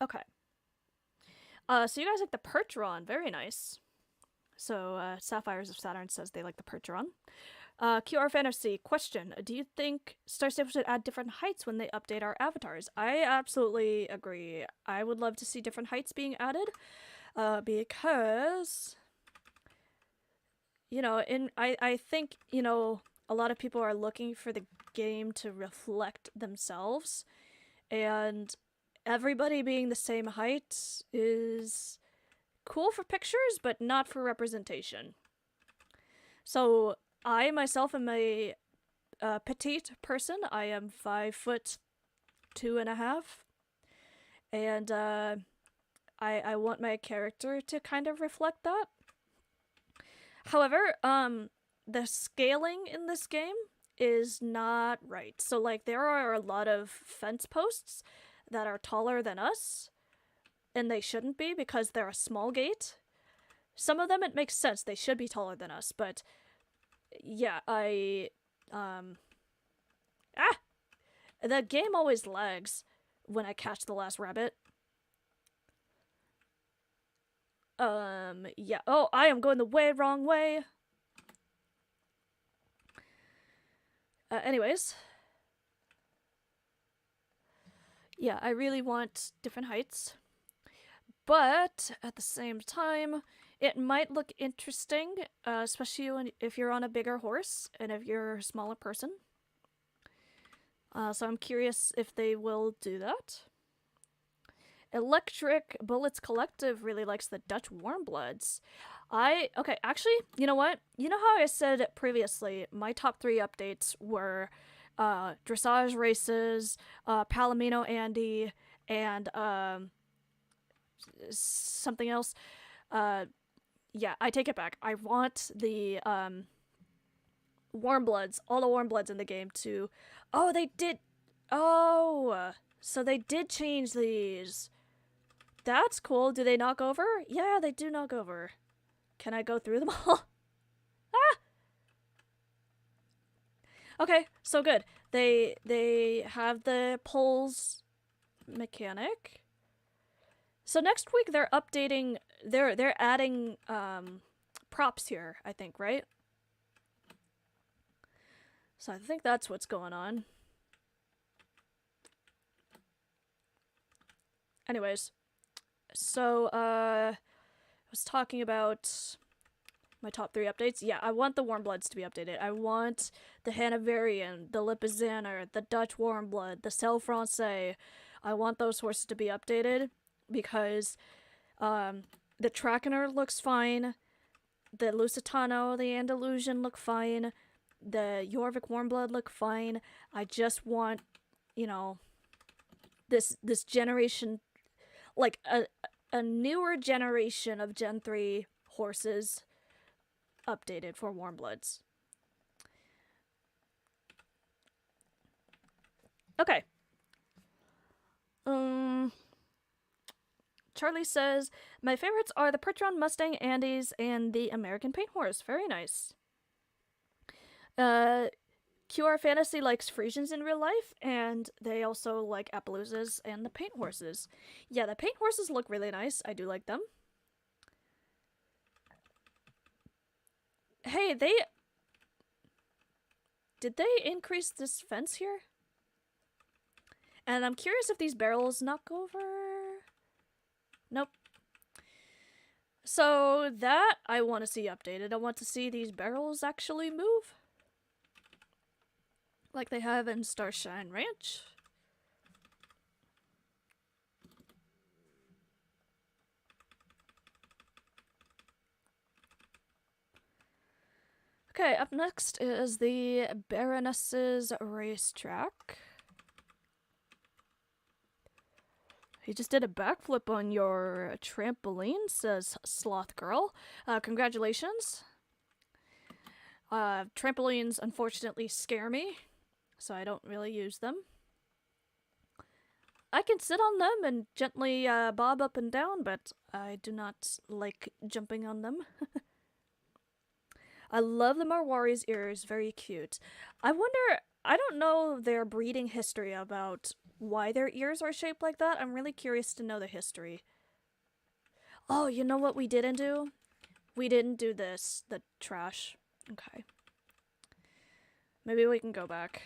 Okay. So you guys like the Percheron. Very nice. So Sapphires of Saturn says they like the Percheron. QR Fantasy, question. Do you think Star Stable should add different heights when they update our avatars? I absolutely agree. I would love to see different heights being added. Because, you know, I think, you know, a lot of people are looking for the game to reflect themselves. And everybody being the same height is cool for pictures, but not for representation. So I myself am a petite person. I am 5'2.5", and I want my character to kind of reflect that. However, the scaling in this game is not right. So like there are a lot of fence posts that are taller than us, and they shouldn't be because they're a small gate. Some of them it makes sense, they should be taller than us, but yeah, the game always lags when I catch the last rabbit. Yeah. Oh, I am going the wrong way. Anyways. Yeah, I really want different heights. But at the same time, it might look interesting, especially if you're on a bigger horse and if you're a smaller person. So I'm curious if they will do that. Electric Bullets Collective really likes the Dutch Warmbloods. Okay, actually, you know what? You know how I said previously, my top 3 updates were dressage races, Palomino Andy, and something else. Yeah, I take it back. I want the Warmbloods, all the Warmbloods in the game to... Oh, they did... Oh, so they did change these. That's cool. Do they knock over? Yeah, they do knock over. Can I go through them all? Ah! Okay, so good. They have the poles mechanic. So next week they're updating, they're adding props here, I think, right? So I think that's what's going on. Anyways, so I was talking about my top 3 updates. Yeah, I want the Warmbloods to be updated. I want the Hanoverian, the Lipizzaner, the Dutch Warmblood, the Selle Francais. I want those horses to be updated because the Trakener looks fine, the Lusitano, the Andalusian look fine, the Jorvik Warmblood look fine. I just want, you know, this generation, like a newer generation of Gen 3 horses updated for Warmbloods. Okay. Charlie says, my favorites are the Percheron, Mustang, Andes, and the American Paint Horse. Very nice. QR Fantasy likes Frisians in real life, and they also like Appaloosas and the Paint Horses. Yeah, the Paint Horses look really nice. I do like them. Hey, did they increase this fence here? And I'm curious if these barrels knock over. Nope. So that I want to see updated. I want to see these barrels actually move, like they have in Starshine Ranch. Okay, up next is the Baroness's racetrack. You just did a backflip on your trampoline, says Sloth Girl. Congratulations. Trampolines unfortunately scare me, so I don't really use them. I can sit on them and gently bob up and down, but I do not like jumping on them. I love the Marwari's ears, very cute. I wonder, I don't know their breeding history about why their ears are shaped like that. I'm really curious to know the history. Oh, you know what we didn't do? We didn't do this, the trash. Okay. Maybe we can go back.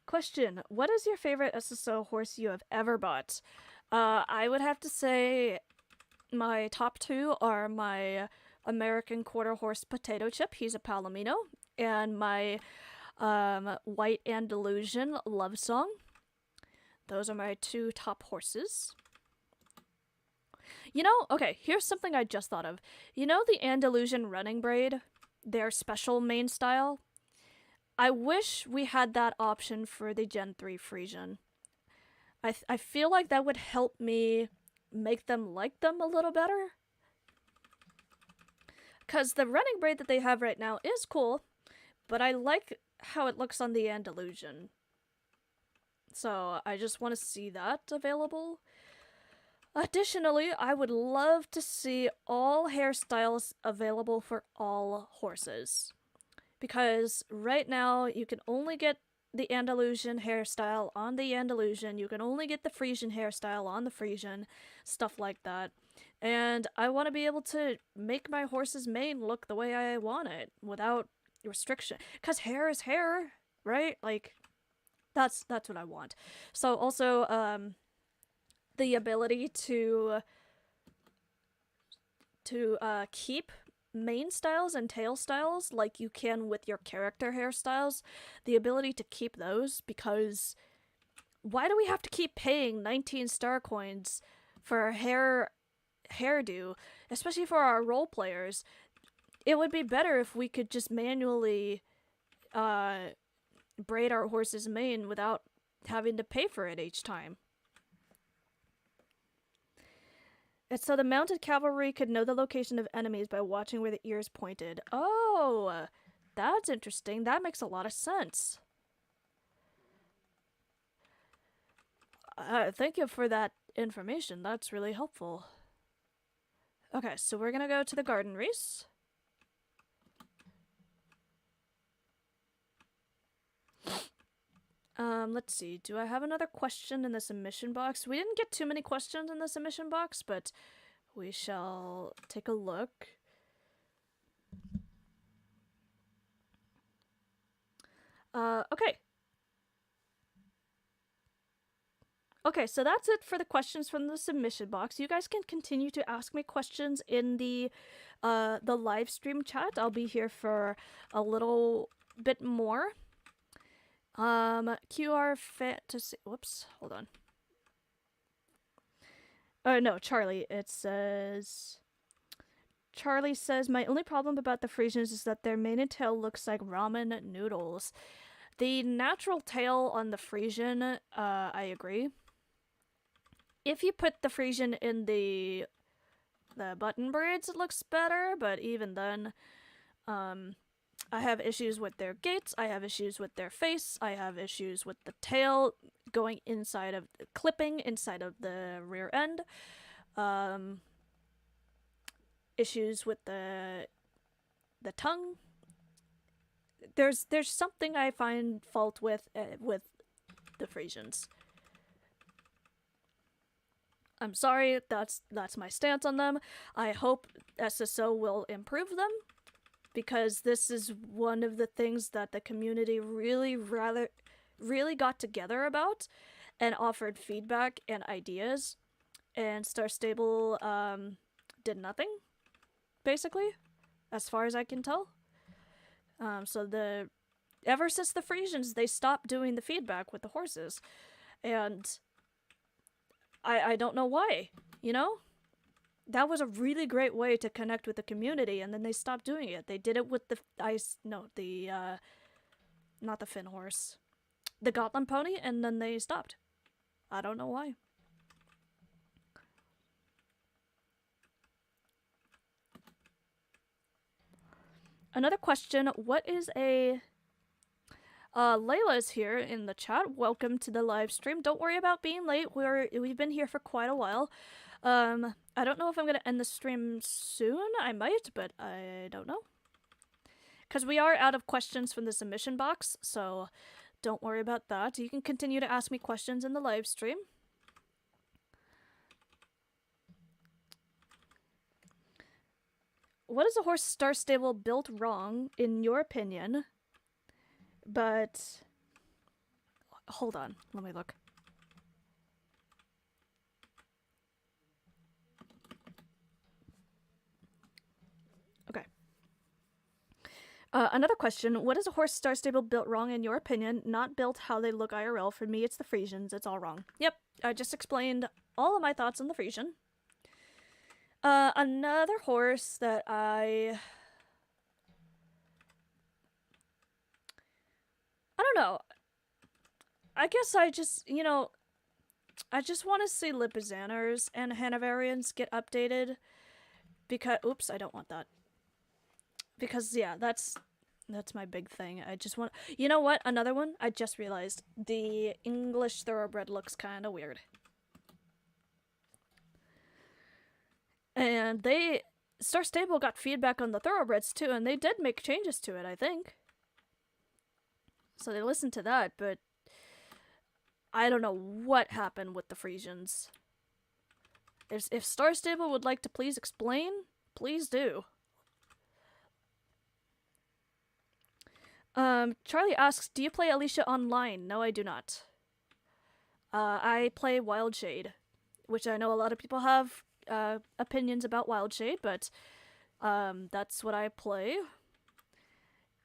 Question, what is your favorite SSO horse you have ever bought? I would have to say my top two are my American Quarter Horse Potato Chip, he's a Palomino, and my White Andalusian Love Song. Those are my two top horses. You know, okay, here's something I just thought of. You know the Andalusian running braid? Their special mane style? I wish we had that option for the Gen 3 Frisian. I feel like that would help me make them like them a little better. Because the running braid that they have right now is cool, but I like how it looks on the Andalusian. So I just want to see that available. Additionally, I would love to see all hairstyles available for all horses. Because right now, you can only get the Andalusian hairstyle on the Andalusian, you can only get the Frisian hairstyle on the Frisian, stuff like that. And I want to be able to make my horse's mane look the way I want it, without restriction. Because hair is hair, right? Like, that's what I want. So also, the ability to keep mane styles and tail styles like you can with your character hairstyles, the ability to keep those, because why do we have to keep paying 19 star coins for a hairdo, especially for our role players? It would be better if we could just manually braid our horse's mane without having to pay for it each time. And so the mounted cavalry could know the location of enemies by watching where the ears pointed. Oh, that's interesting. That makes a lot of sense. Thank you for that information. That's really helpful. Okay, so we're gonna go to the garden race. Let's see. Do I have another question in the submission box? We didn't get too many questions in the submission box, but we shall take a look. Okay. Okay, so that's it for the questions from the submission box. You guys can continue to ask me questions in the live stream chat. I'll be here for a little bit more. QR fantasy. Whoops, hold on. Oh no, Charlie. It says. Charlie says, my only problem about the Frisians is that their mane and tail looks like ramen noodles. The natural tail on the Frisian, I agree. If you put the Frisian in the button braids, it looks better, but even then, I have issues with their gaits, I have issues with their face, I have issues with the tail going inside of the clipping inside of the rear end. Issues with the tongue. There's something I find fault with the Frisians. I'm sorry, that's my stance on them. I hope SSO will improve them, because this is one of the things that the community really got together about and offered feedback and ideas, and Star Stable did nothing, basically, as far as I can tell. So ever since the Frisians, they stopped doing the feedback with the horses, and I don't know why, you know? that was a really great way to connect with the community, and then they stopped doing it. They did it with the not the Fin horse, the Gotland pony, and then they stopped. I don't know why. Another question, what is a... Layla's here in the chat. Welcome to the live stream. Don't worry about being late. We've been here for quite a while. I don't know if I'm gonna end the stream soon. I might, but I don't know. Because we are out of questions from the submission box, so don't worry about that. You can continue to ask me questions in the live stream. What is a horse star stable built wrong, in your opinion? But hold on, let me look. Okay. Another question, what is a horse star stable built wrong in your opinion? Not built how they look IRL. For me, it's the Frisians. It's all wrong. Yep, I just explained all of my thoughts on the Frisian. Another horse that I don't know. I guess I just, you know, I just want to see Lipizaners and Hanoverians get updated. Because, oops, I don't want that. Because, yeah, that's my big thing. I just want, you know what? Another one, I just realized. The English Thoroughbred looks kind of weird. And Star Stable got feedback on the Thoroughbreds too, and they did make changes to it, I think. So they listened to that, but I don't know what happened with the Frisians. If Star Stable would like to please explain, please do. Charlie asks, do you play Alicia online? No, I do not. I play Wild Shade, which I know a lot of people have opinions about Wild Shade, but that's what I play.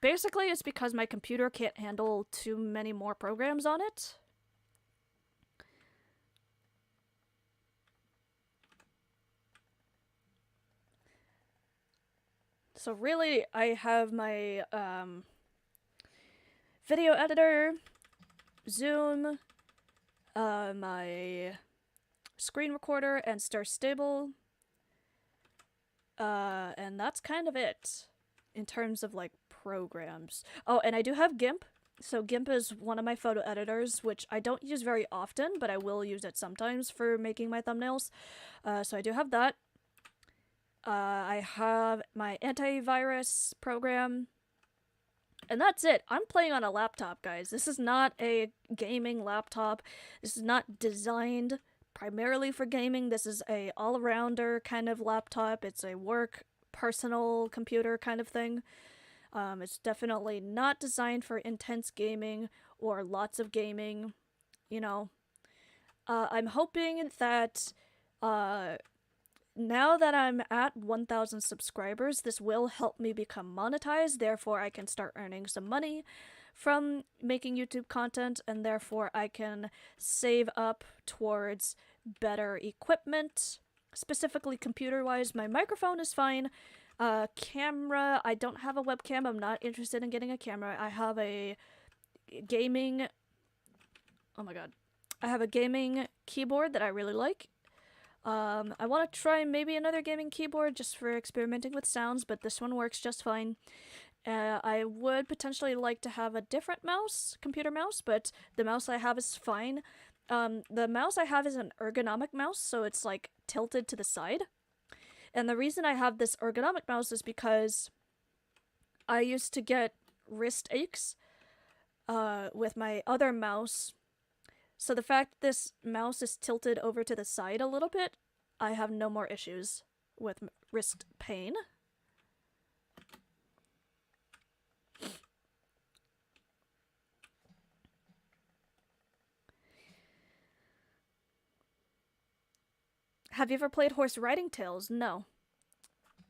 Basically, it's because my computer can't handle too many more programs on it. So really, I have my video editor, Zoom, my screen recorder, and Star Stable. And that's kind of it in terms of like programs. Oh, and I do have GIMP. So GIMP is one of my photo editors, which I don't use very often, but I will use it sometimes for making my thumbnails. So I do have that. I have my antivirus program. And that's it. I'm playing on a laptop, guys. This is not a gaming laptop. This is not designed primarily for gaming. This is a all-arounder kind of laptop. It's a work, personal computer kind of thing. It's definitely not designed for intense gaming or lots of gaming, you know. I'm hoping that now that I'm at 1,000 subscribers, this will help me become monetized, therefore I can start earning some money from making YouTube content, and therefore I can save up towards better equipment, specifically computer-wise. My microphone is fine. Camera, I don't have a webcam. I'm not interested in getting a camera. I have a gaming... Oh my god. I have a gaming keyboard that I really like. I want to try maybe another gaming keyboard just for experimenting with sounds, but this one works just fine. I would potentially like to have a different mouse, computer mouse, but the mouse I have is fine. The mouse I have is an ergonomic mouse, so it's like tilted to the side. And the reason I have this ergonomic mouse is because I used to get wrist aches with my other mouse. So the fact this mouse is tilted over to the side a little bit, I have no more issues with wrist pain. Have you ever played Horse Riding Tales? No.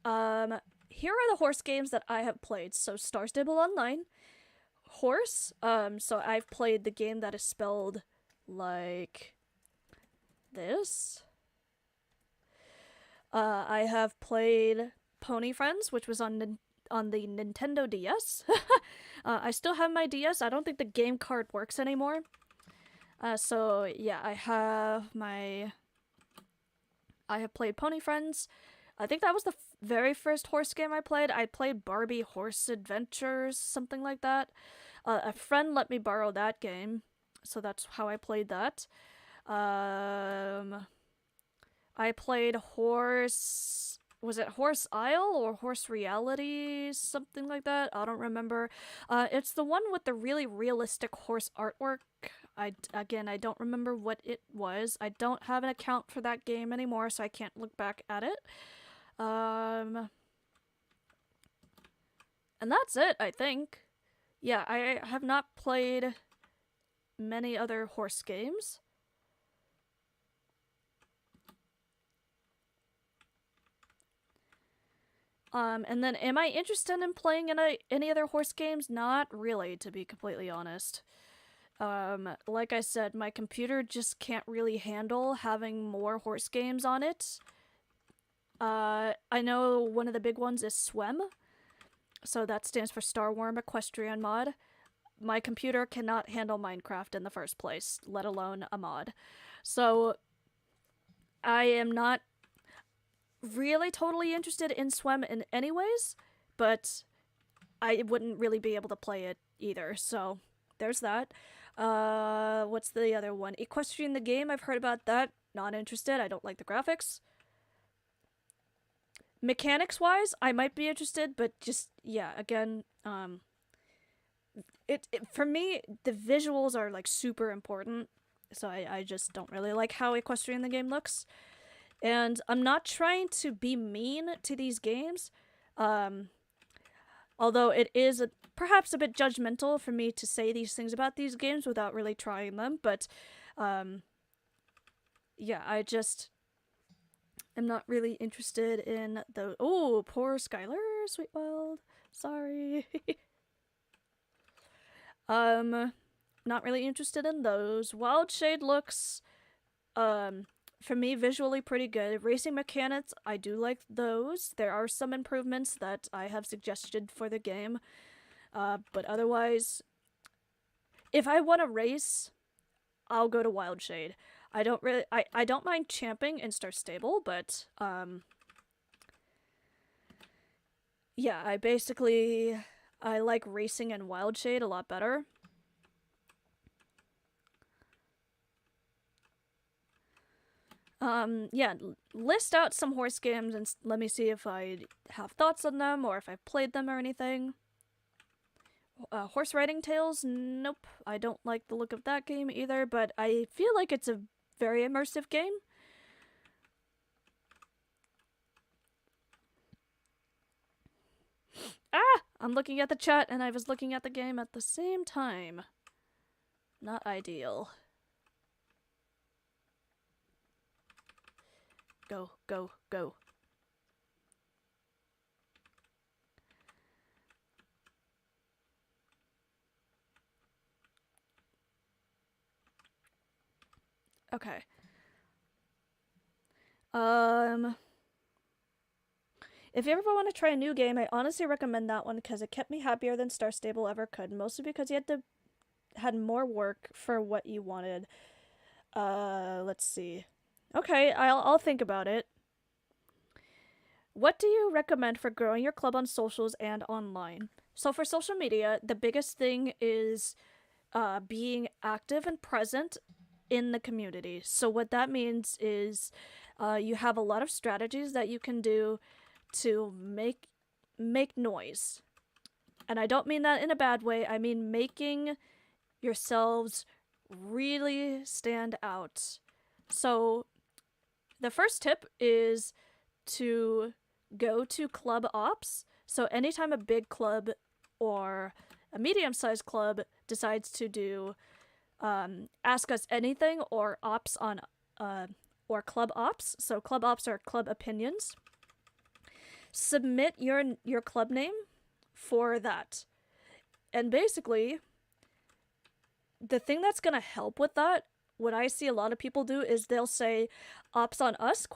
Here are the horse games that I have played. So Star Stable Online, Horse, so I've played the game that is spelled like this. I have played Pony Friends, which was on the Nintendo DS. I still have my DS. I don't think the game card works anymore. So yeah, I have played Pony Friends. I think that was the very first horse game I played. I played Barbie Horse Adventures, something like that. A friend let me borrow that game, so that's how I played that. I played Horse... Was it Horse Isle or Horse Reality? Something like that. I don't remember. It's the one with the really realistic horse artwork. Again, I don't remember what it was. I don't have an account for that game anymore, so I can't look back at it. And that's it, I think. Yeah, I have not played many other horse games. And then am I interested in playing any other horse games? Not really, to be completely honest. Like I said, my computer just can't really handle having more horse games on it. I know one of the big ones is SWEM. So that stands for Starworm Equestrian Mod. My computer cannot handle Minecraft in the first place, let alone a mod. So I am not really totally interested in SWEM in any ways, but I wouldn't really be able to play it either, so there's that. What's the other one? Equestrian the Game, I've heard about that. Not interested, I don't like the graphics. Mechanics-wise, I might be interested, but just, yeah, again, for me, the visuals are, like, super important, so I just don't really like how Equestrian the Game looks. And I'm not trying to be mean to these games, although it is perhaps a bit judgmental for me to say these things about these games without really trying them, but yeah, I just am not really interested in the— oh, poor Skylar, Sweet Wild, sorry. Not really interested in those. Wild Shade looks, for me, visually pretty good. Racing mechanics, I do like those. There are some improvements that I have suggested for the game. But otherwise, if I want to race, I'll go to Wild Shade. I don't mind champing in Star Stable, but, yeah, I like racing in Wild Shade a lot better. Yeah, list out some horse games and let me see if I have thoughts on them or if I've played them or anything. Horse Riding Tales? Nope. I don't like the look of that game either, but I feel like it's a very immersive game. Ah! I'm looking at the chat and I was looking at the game at the same time. Not ideal. Go, go, go. Okay. If you ever want to try a new game, I honestly recommend that one because it kept me happier than Star Stable ever could, mostly because you had more work for what you wanted. Let's see. Okay, I'll think about it. What do you recommend for growing your club on socials and online? So for social media, the biggest thing is being active and present in the community. So what that means is you have a lot of strategies that you can do to make noise. And I don't mean that in a bad way. I mean making yourselves really stand out. So the first tip is to go to club ops. So anytime a big club or a medium-sized club decides to do Ask Us Anything or ops on or club ops, so club ops are club opinions, submit your club name for that. And basically, the thing that's gonna help with that what I see a lot of people do is they'll say ops on us ?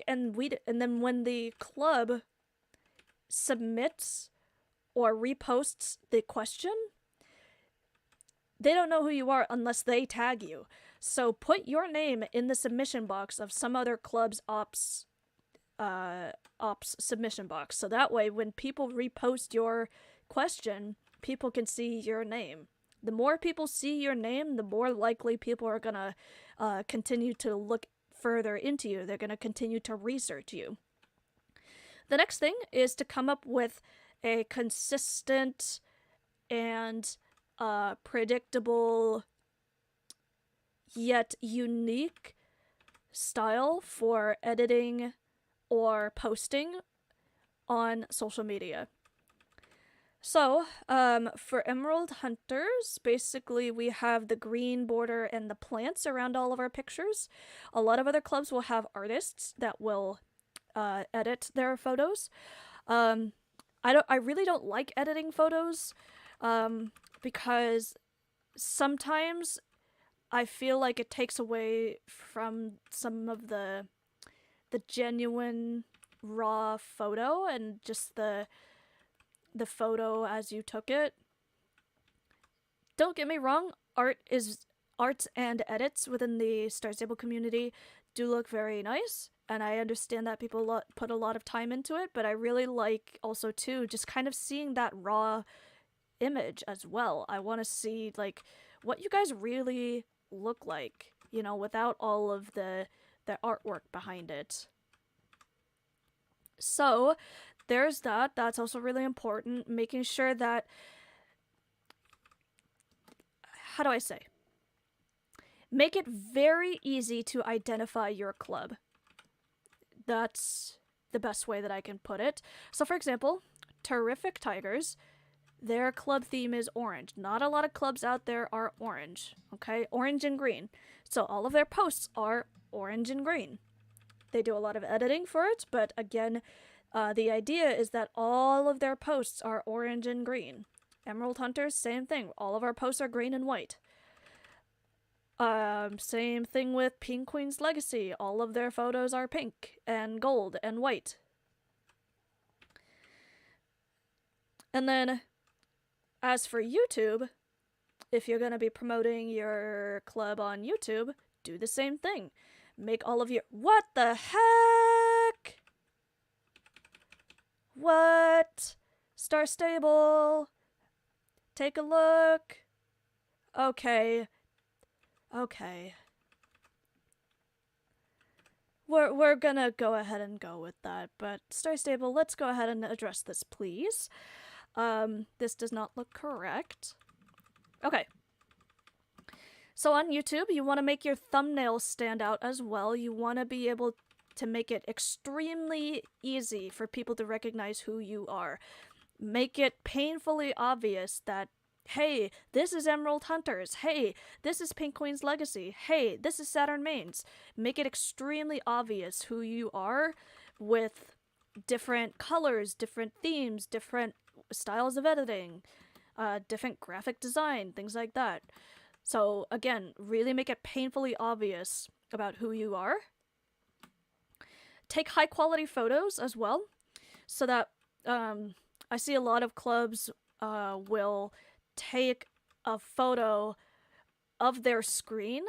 And then when the club submits or reposts the question, they don't know who you are unless they tag you. So put your name in the submission box of some other club's ops submission box. So that way when people repost your question, people can see your name. The more people see your name, the more likely people are gonna continue to look further into you. They're gonna continue to research you. The next thing is to come up with a consistent and predictable yet unique style for editing or posting on social media. So, for Emerald Hunters, basically we have the green border and the plants around all of our pictures. A lot of other clubs will have artists that will edit their photos. I really don't like editing photos because sometimes I feel like it takes away from some of the genuine raw photo and just the photo as you took it. Don't get me wrong, arts and edits within the Star Stable community do look very nice, and I understand that people put a lot of time into it, but I really like also too just kind of seeing that raw image as well. I want to see like what you guys really look like, you know, without all of the artwork behind it. So there's that. That's also really important. Making sure that, how do I say? Make it very easy to identify your club. That's the best way that I can put it. So for example, Terrific Tigers, their club theme is orange. Not a lot of clubs out there are orange, okay? Orange and green. So all of their posts are orange and green. They do a lot of editing for it, but again, the idea is that all of their posts are orange and green. Emerald Hunters, same thing. All of our posts are green and white. Same thing with Pink Queen's Legacy. All of their photos are pink and gold and white. And then, as for YouTube, if you're going to be promoting your club on YouTube, do the same thing. Make all of your... What the heck? What? Star Stable. Take a look. Okay. Okay. We're gonna go ahead and go with that, but Star Stable, let's go ahead and address this, please. This does not look correct. Okay. So on YouTube, you want to make your thumbnails stand out as well. You want to be able to make it extremely easy for people to recognize who you are. Make it painfully obvious that, hey, this is Emerald Hunters. Hey, this is Pink Queen's Legacy. Hey, this is Saturn Mains. Make it extremely obvious who you are with different colors, different themes, different styles of editing, different graphic design, things like that. So again, really make it painfully obvious about who you are. Take high quality photos as well, so that I see a lot of clubs will take a photo of their screen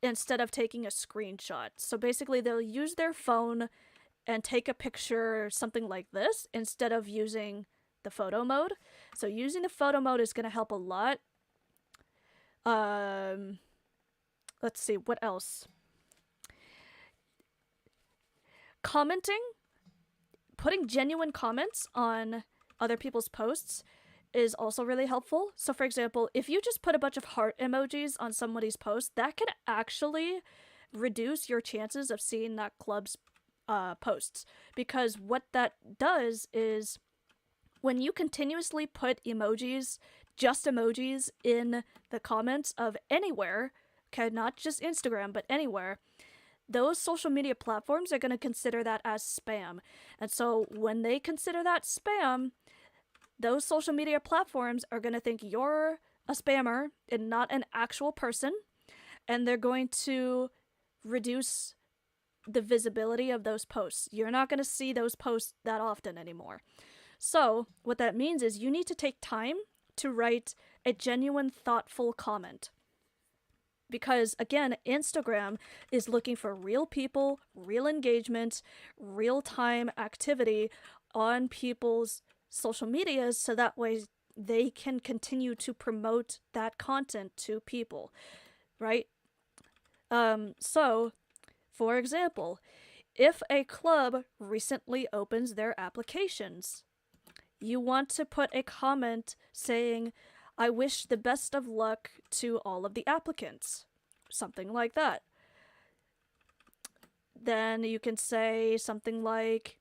instead of taking a screenshot. So basically they'll use their phone and take a picture, something like this, instead of using the photo mode. So using the photo mode is going to help a lot. Let's see, what else? Commenting, putting genuine comments on other people's posts is also really helpful. So for example, if you just put a bunch of heart emojis on somebody's post, that can actually reduce your chances of seeing that club's posts. Because what that does is when you continuously put emojis, just emojis in the comments of anywhere, okay, not just Instagram, but anywhere, those social media platforms are going to consider that as spam. And so when they consider that spam, those social media platforms are going to think you're a spammer and not an actual person. and they're going to reduce the visibility of those posts. You're not going to see those posts that often anymore. So what that means is you need to take time to write a genuine, thoughtful comment. Because again, Instagram is looking for real people, real engagement, real-time activity on people's social medias, so that way they can continue to promote that content to people, right? So, for example, if a club recently opens their applications, you want to put a comment saying, "I wish the best of luck to all of the applicants." Something like that. Then you can say something like,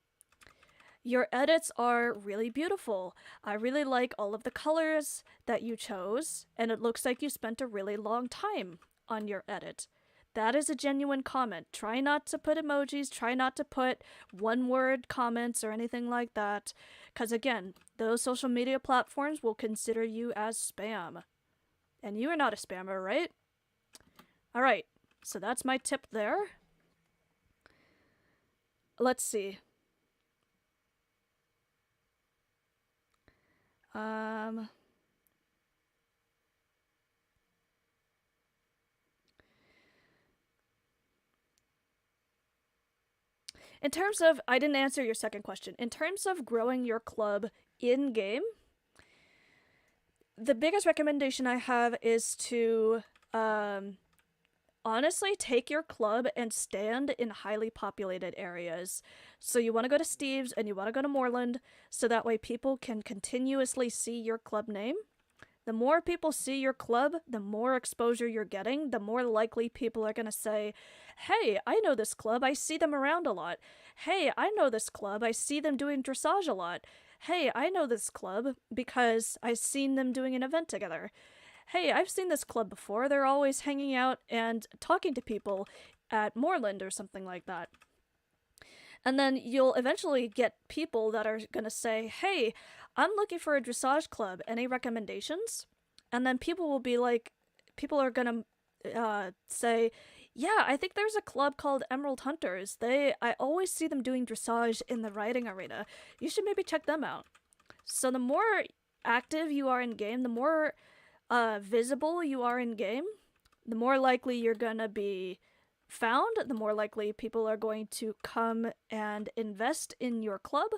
"Your edits are really beautiful. I really like all of the colors that you chose, and it looks like you spent a really long time on your edit." That is a genuine comment. Try not to put emojis, try not to put one-word comments or anything like that, because again, those social media platforms will consider you as spam. And you are not a spammer, right? Alright, so that's my tip there. Let's see. In terms of, I didn't answer your second question. In terms of growing your club in-game, the biggest recommendation I have is to honestly take your club and stand in highly populated areas. So you want to go to Steve's and you want to go to Moreland, so that way people can continuously see your club name. The more people see your club, the more exposure you're getting, the more likely people are going to say, "Hey, I know this club, I see them around a lot. Hey, I know this club, I see them doing dressage a lot. Hey, I know this club because I've seen them doing an event together. Hey, I've seen this club before, they're always hanging out and talking to people at Moreland," or something like that. And then you'll eventually get people that are going to say, "Hey, I'm looking for a dressage club. Any recommendations?" And then people will be like, people are going to say, "Yeah, I think there's a club called Emerald Hunters. I always see them doing dressage in the riding arena. You should maybe check them out." So the more active you are in game, the more visible you are in game, the more likely you're going to be found, the more likely people are going to come and invest in your club,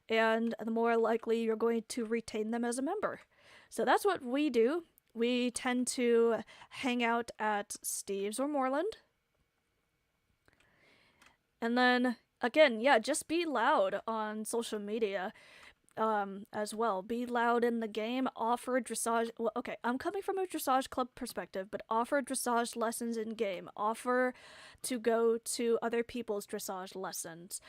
and the more likely you're going to retain them as a member. So that's what we do. We tend to hang out at Steve's or Moreland. And then, again, yeah, just be loud on social media as well. Be loud in the game, offer dressage. Well, okay, I'm coming from a dressage club perspective, but offer dressage lessons in game. Offer to go to other people's dressage lessons.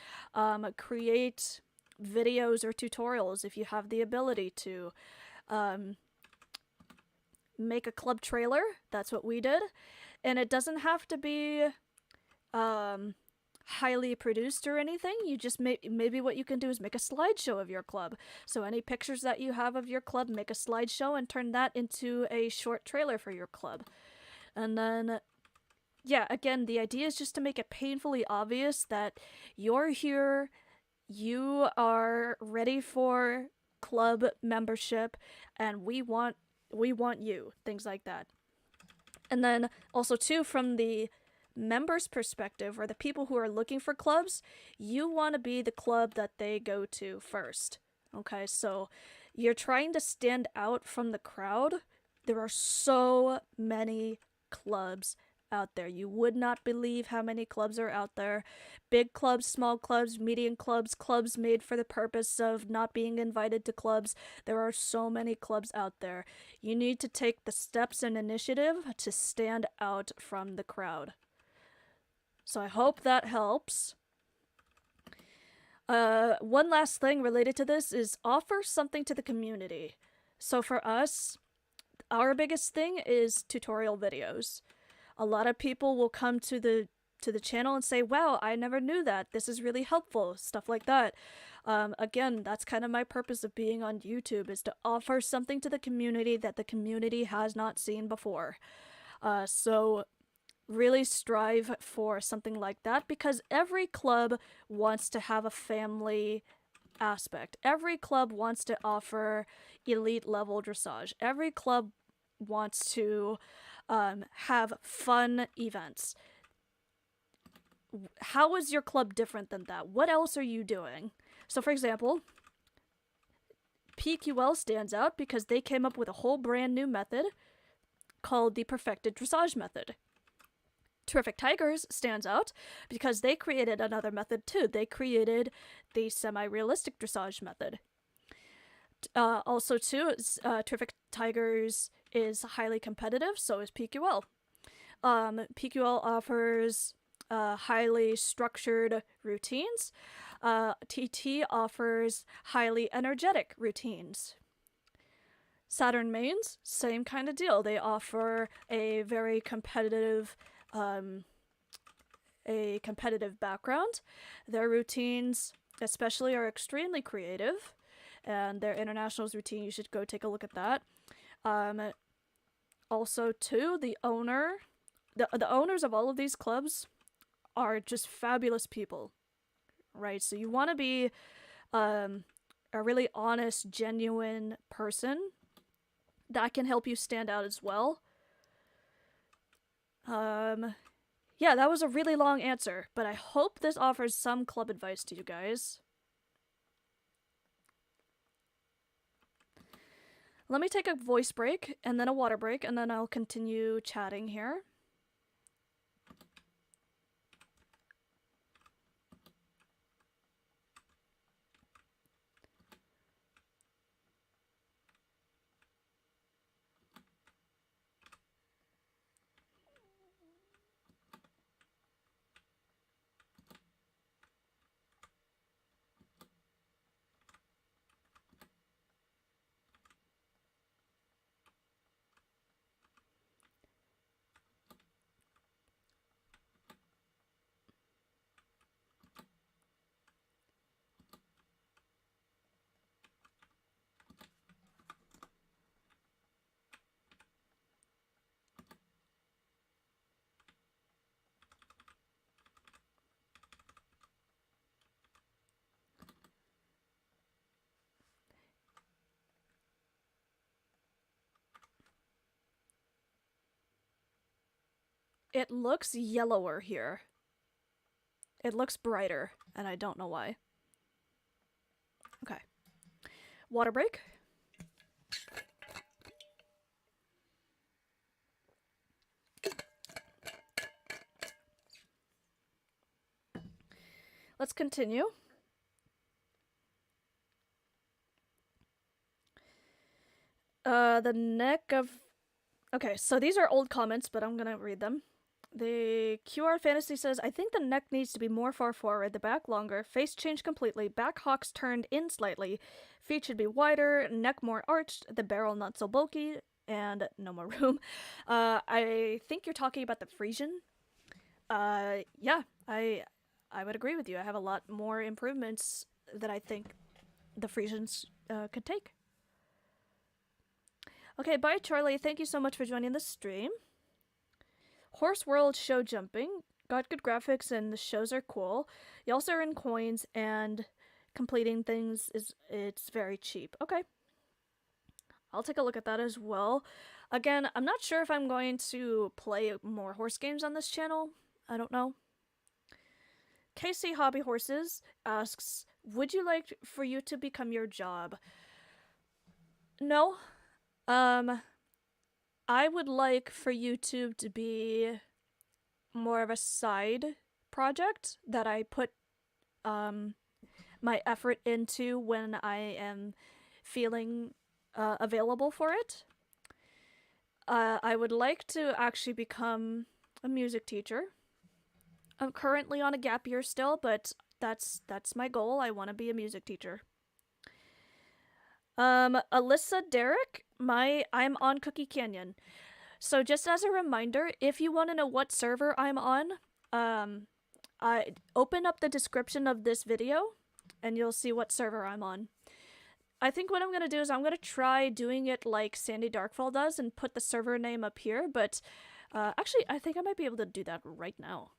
Create videos or tutorials if you have the ability to. Make a club trailer. That's what we did. And it doesn't have to be highly produced or anything. You just maybe what you can do is make a slideshow of your club. So any pictures that you have of your club, make a slideshow and turn that into a short trailer for your club. And then, yeah, again, the idea is just to make it painfully obvious that you're here, you are ready for club membership, and we want you, things like that. And then also too, from the members' perspective, or the people who are looking for clubs, you want to be the club that they go to first. Okay, so you're trying to stand out from the crowd. There are so many clubs out there. You would not believe how many clubs are out there. Big clubs, small clubs, medium clubs, clubs made for the purpose of not being invited to clubs. There are so many clubs out there. You need to take the steps and initiative to stand out from the crowd. So I hope that helps. One last thing related to this is offer something to the community. So for us, our biggest thing is tutorial videos. A lot of people will come to the channel and say, "Wow, I never knew that. This is really helpful," stuff like that. Again, that's kind of my purpose of being on YouTube, is to offer something to the community that the community has not seen before. So really strive for something like that, because every club wants to have a family aspect. Every club wants to offer elite level dressage. Every club wants to have fun events. How is your club different than that? What else are you doing? So, for example, PQL stands out because they came up with a whole brand new method called the Perfected Dressage Method. Terrific Tigers stands out because they created another method too. They created the semi-realistic dressage method. Also too, Terrific Tigers is highly competitive, so is PQL. PQL offers highly structured routines. TT offers highly energetic routines. Saturn Mains, same kind of deal. They offer a very competitive background. Their routines especially are extremely creative, and their internationals routine, you should go take a look at that. Also too, the owners of all of these clubs are just fabulous people, right? So you want to be a really honest, genuine person. That can help you stand out as well. Yeah, that was a really long answer, but I hope this offers some club advice to you guys. Let me take a voice break, and then a water break, and then I'll continue chatting here. It looks yellower here. It looks brighter, and I don't know why. Okay. Water break. Let's continue. The neck of... Okay, so these are old comments, but I'm gonna read them. The QR Fantasy says, I think the neck needs to be more far forward, the back longer, face changed completely, back hocks turned in slightly, feet should be wider, neck more arched, the barrel not so bulky, and no more room. I think you're talking about the Frisian. Yeah, I would agree with you. I have a lot more improvements that I think the Frisians could take. Okay, bye Charlie. Thank you so much for joining the stream. Horse World show jumping. Got good graphics and the shows are cool. You also earn coins and completing things it's very cheap. Okay. I'll take a look at that as well. Again, I'm not sure if I'm going to play more horse games on this channel. I don't know. KC Hobby Horses asks, would you like for you to become your job? No. I would like for YouTube to be more of a side project that I put my effort into when I am feeling available for it. I would like to actually become a music teacher. I'm currently on a gap year still, but that's my goal. I want to be a music teacher. Alyssa Derek, I'm on Cookie Canyon. So just as a reminder, if you want to know what server I'm on, I open up the description of this video and you'll see what server I'm on. I think what I'm going to do is I'm going to try doing it like Sandy Darkfall does and put the server name up here, but Actually, I think I might be able to do that right now.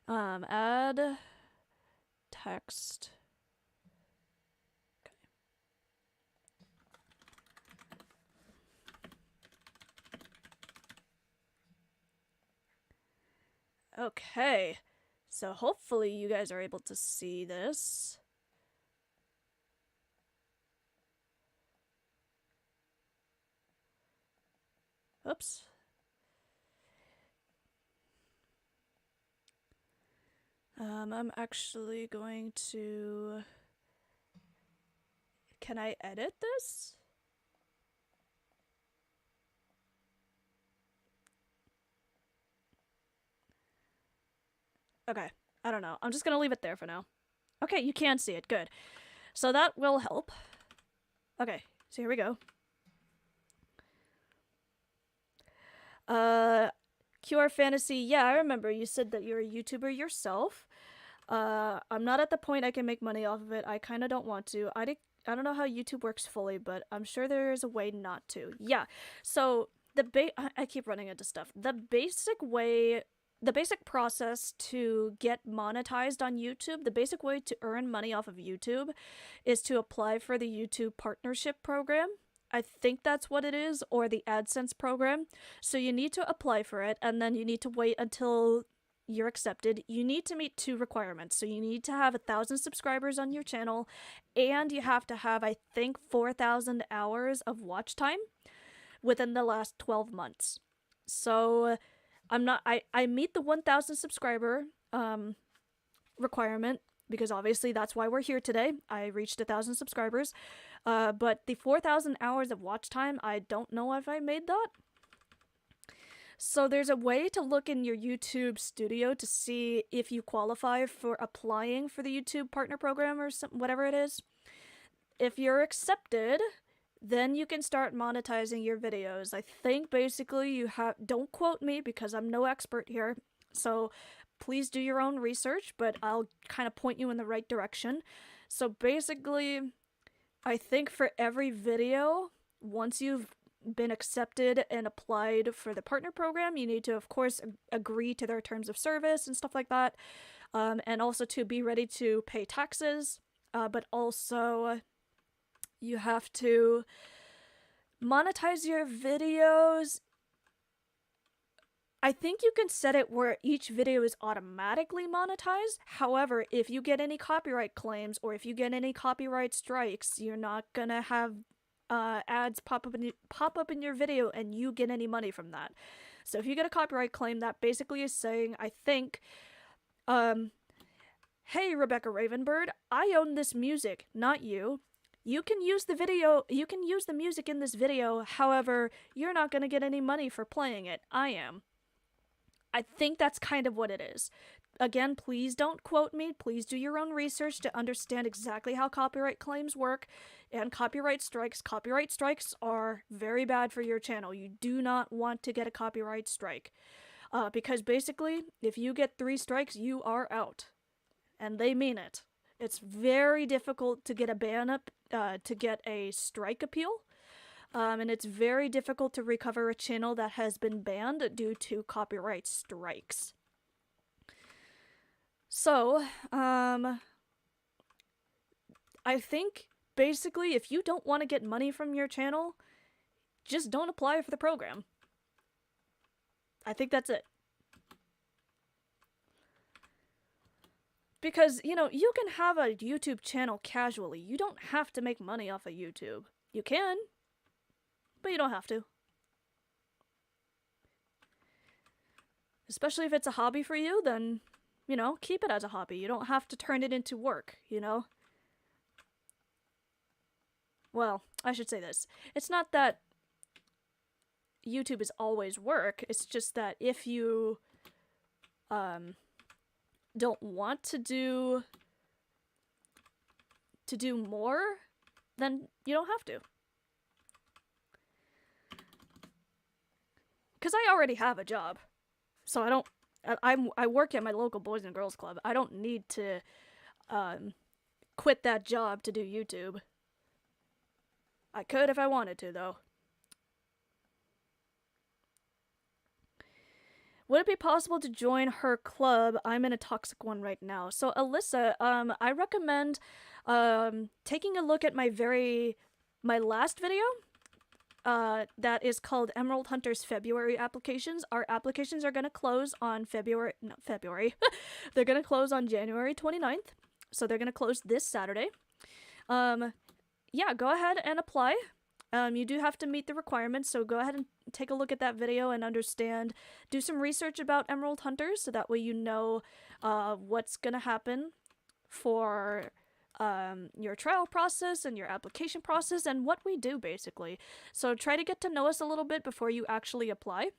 Add text. Okay, so hopefully you guys are able to see this. Oops. I'm actually going to... Can I edit this? Okay, I don't know. I'm just gonna leave it there for now. Okay, you can see it. Good. So that will help. Okay, so here we go. QR Fantasy, yeah, I remember you said that you're a YouTuber yourself. I'm not at the point I can make money off of it. I kind of don't want to. I don't know how YouTube works fully, but I'm sure there's a way not to. Yeah, so I keep running into stuff. The basic process to get monetized on YouTube, the basic way to earn money off of YouTube is to apply for the YouTube Partnership Program. I think that's what it is, or the AdSense program. So you need to apply for it, and then you need to wait until you're accepted. You need to meet 2 requirements. So you need to have 1,000 subscribers on your channel, and you have to have, I think, 4,000 hours of watch time within the last 12 months. So I meet the 1,000 subscriber requirement, because obviously that's why we're here today. I reached 1,000 subscribers. But the 4,000 hours of watch time, I don't know if I made that. So there's a way to look in your YouTube Studio to see if you qualify for applying for the YouTube Partner Program or whatever it is. If you're accepted, then you can start monetizing your videos. I think basically you have, don't quote me because I'm no expert here, so please do your own research, but I'll kind of point you in the right direction. So basically, I think for every video, once you've been accepted and applied for the partner program, you need to, of course, agree to their terms of service and stuff like that, and also to be ready to pay taxes, but also you have to monetize your videos. I think you can set it where each video is automatically monetized. However, if you get any copyright claims or if you get any copyright strikes, you're not gonna have ads pop up in your video and you get any money from that. So if you get a copyright claim, that basically is saying, I think, hey, Rebecca Ravenbird, I own this music, not you. You can use the music in this video, however, you're not gonna get any money for playing it. I am. I think that's kind of what it is. Again, please don't quote me. Please do your own research to understand exactly how copyright claims work and copyright strikes. Copyright strikes are very bad for your channel. You do not want to get a copyright strike. Because basically, if you get 3 strikes, you are out. And they mean it. It's very difficult to get a ban up, to get a strike appeal. And it's very difficult to recover a channel that has been banned due to copyright strikes. So, I think, basically, if you don't want to get money from your channel, just don't apply for the program. I think that's it. Because, you know, you can have a YouTube channel casually. You don't have to make money off of YouTube. You can, but you don't have to. Especially if it's a hobby for you, then, you know, keep it as a hobby. You don't have to turn it into work, you know? Well, I should say this. It's not that YouTube is always work. It's just that if you, don't want to do more, then you don't have to. Because I already have a job. So I work at my local Boys and Girls Club. I don't need to quit that job to do YouTube. I could if I wanted to, though. Would it be possible to join her club? I'm in a toxic one right now. So Alyssa, I recommend taking a look at my last video. That is called Emerald Hunters February applications. Our applications are gonna close on February. They're gonna close on January 29th. So they're gonna close this Saturday. Yeah, go ahead and apply. You do have to meet the requirements, so go ahead and take a look at that video and understand. Do some research about Emerald Hunters, so that way you know what's gonna happen for your trial process and your application process and what we do, basically. So try to get to know us a little bit before you actually apply.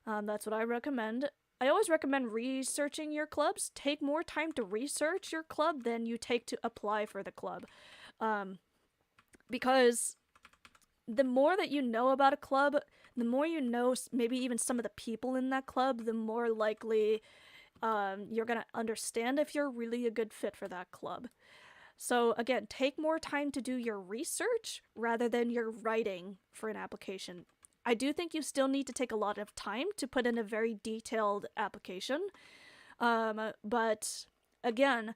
That's what I recommend. I always recommend researching your clubs. Take more time to research your club than you take to apply for the club. Because the more that you know about a club, the more you know maybe even some of the people in that club, the more likely you're gonna understand if you're really a good fit for that club. So again, take more time to do your research rather than your writing for an application. I do think you still need to take a lot of time to put in a very detailed application. But again,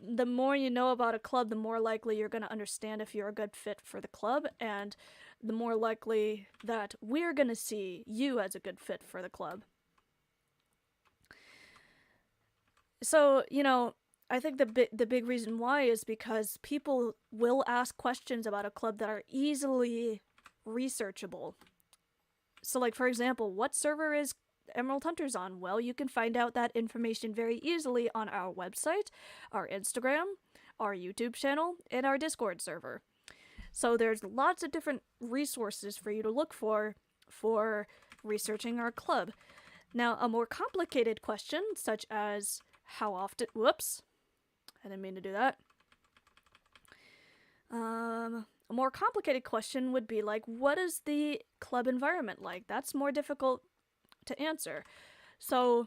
the more you know about a club, the more likely you're going to understand if you're a good fit for the club, and the more likely that we're going to see you as a good fit for the club. So, you know, I think the big reason why is because people will ask questions about a club that are easily researchable. So, like, for example, what server is Emerald Hunters on? Well, you can find out that information very easily on our website, our Instagram, our YouTube channel, and our Discord server. So there's lots of different resources for you to look for researching our club. Now, a more complicated question, such as how often... Whoops. I didn't mean to do that. A more complicated question would be like, what is the club environment like? That's more difficult to answer. So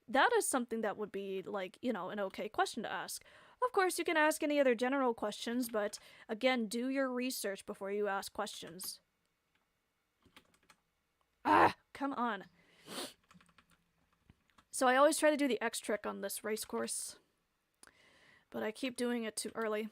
that is something that would be like, you know, an okay question to ask. Of course, you can ask any other general questions, but again, do your research before you ask questions. Ah, come on. So I always try to do the X trick on this race course, but I keep doing it too early.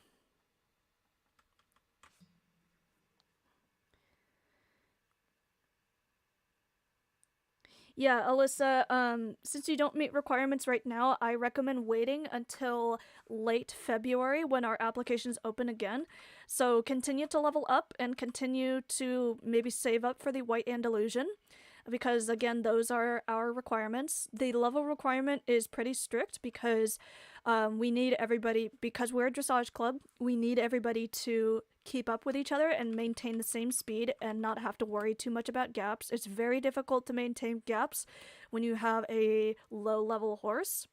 Yeah, Alyssa, since you don't meet requirements right now, I recommend waiting until late February when our applications open again. So continue to level up and continue to maybe save up for the White Andalusian, because again, those are our requirements. The level requirement is pretty strict because we need everybody, because we're a dressage club, we need everybody to keep up with each other and maintain the same speed and not have to worry too much about gaps. It's very difficult to maintain gaps when you have a low level horse.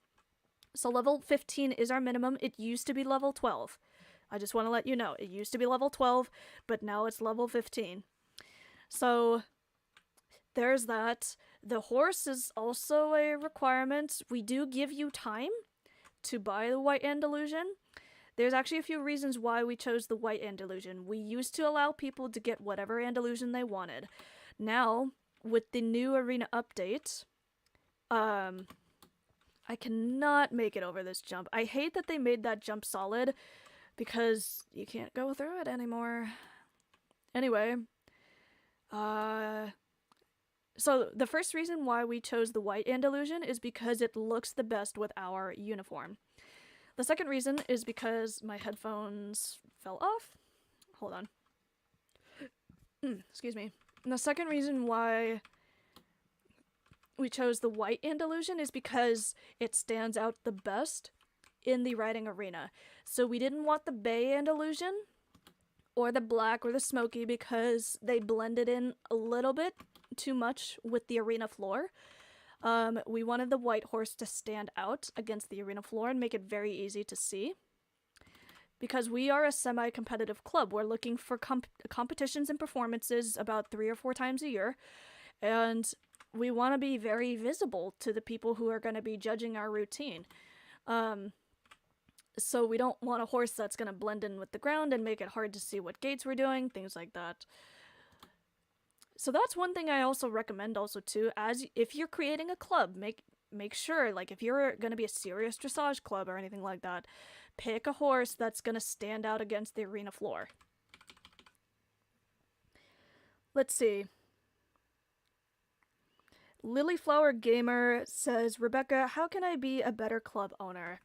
So level 15 is our minimum. It used to be level 12. I just want to let you know, it used to be level 12, but now it's level 15. So there's that. The horse is also a requirement. We do give you time to buy the White Andalusian. There's actually a few reasons why we chose the White Andalusian. We used to allow people to get whatever Andalusian they wanted. Now, with the new arena update, I cannot make it over this jump. I hate that they made that jump solid, because you can't go through it anymore. Anyway, so the first reason why we chose the White Andalusian is because it looks the best with our uniform. The second reason is because my headphones fell off. Hold on. Excuse me. And the second reason why we chose the White Andalusian is because it stands out the best in the riding arena. So we didn't want the Bay Andalusian or the black or the smoky because they blended in a little bit too much with the arena floor. We wanted the white horse to stand out against the arena floor and make it very easy to see. Because we are a semi-competitive club, we're looking for competitions and performances about 3 or 4 times a year, and we want to be very visible to the people who are going to be judging our routine. So we don't want a horse that's going to blend in with the ground and make it hard to see what gates we're doing, things like that. So that's one thing I also recommend also too, as if you're creating a club, make sure, like, if you're gonna be a serious dressage club or anything like that, pick a horse that's gonna stand out against the arena floor. Let's see. Lilyflower Gamer says, Rebecca, how can I be a better club owner?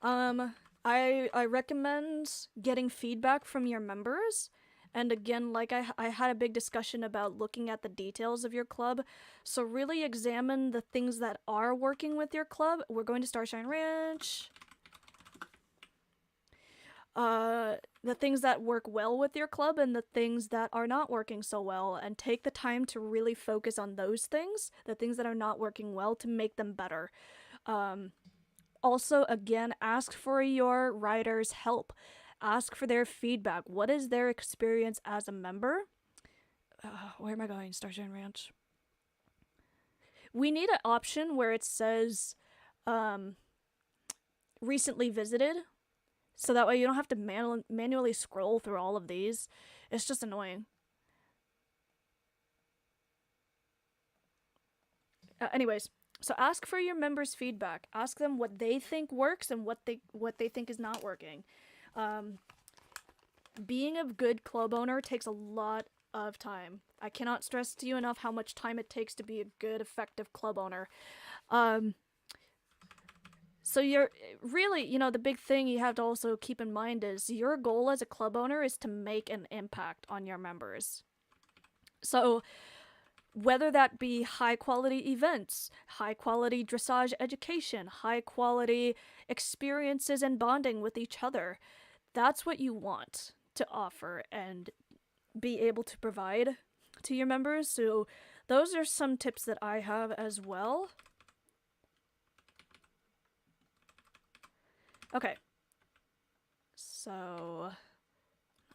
I recommend getting feedback from your members. And again, like I had a big discussion about looking at the details of your club. So really examine the things that are working with your club. We're going to Starshine Ranch. The things that work well with your club and the things that are not working so well, and take the time to really focus on those things, the things that are not working well, to make them better. Also, again, ask for your riders' help. Ask for their feedback. What is their experience as a member? Where am I going? Starshine Ranch. We need an option where it says recently visited, so that way you don't have to manually scroll through all of these. It's just annoying. Anyways, so ask for your members' feedback. Ask them what they think works and what they think is not working. Being a good club owner takes a lot of time. I cannot stress to you enough how much time it takes to be a good, effective club owner. So you're really, you know, the big thing you have to also keep in mind is your goal as a club owner is to make an impact on your members. So whether that be high quality events, high quality dressage education, high quality experiences and bonding with each other, that's what you want to offer and be able to provide to your members. So those are some tips that I have as well. Okay. So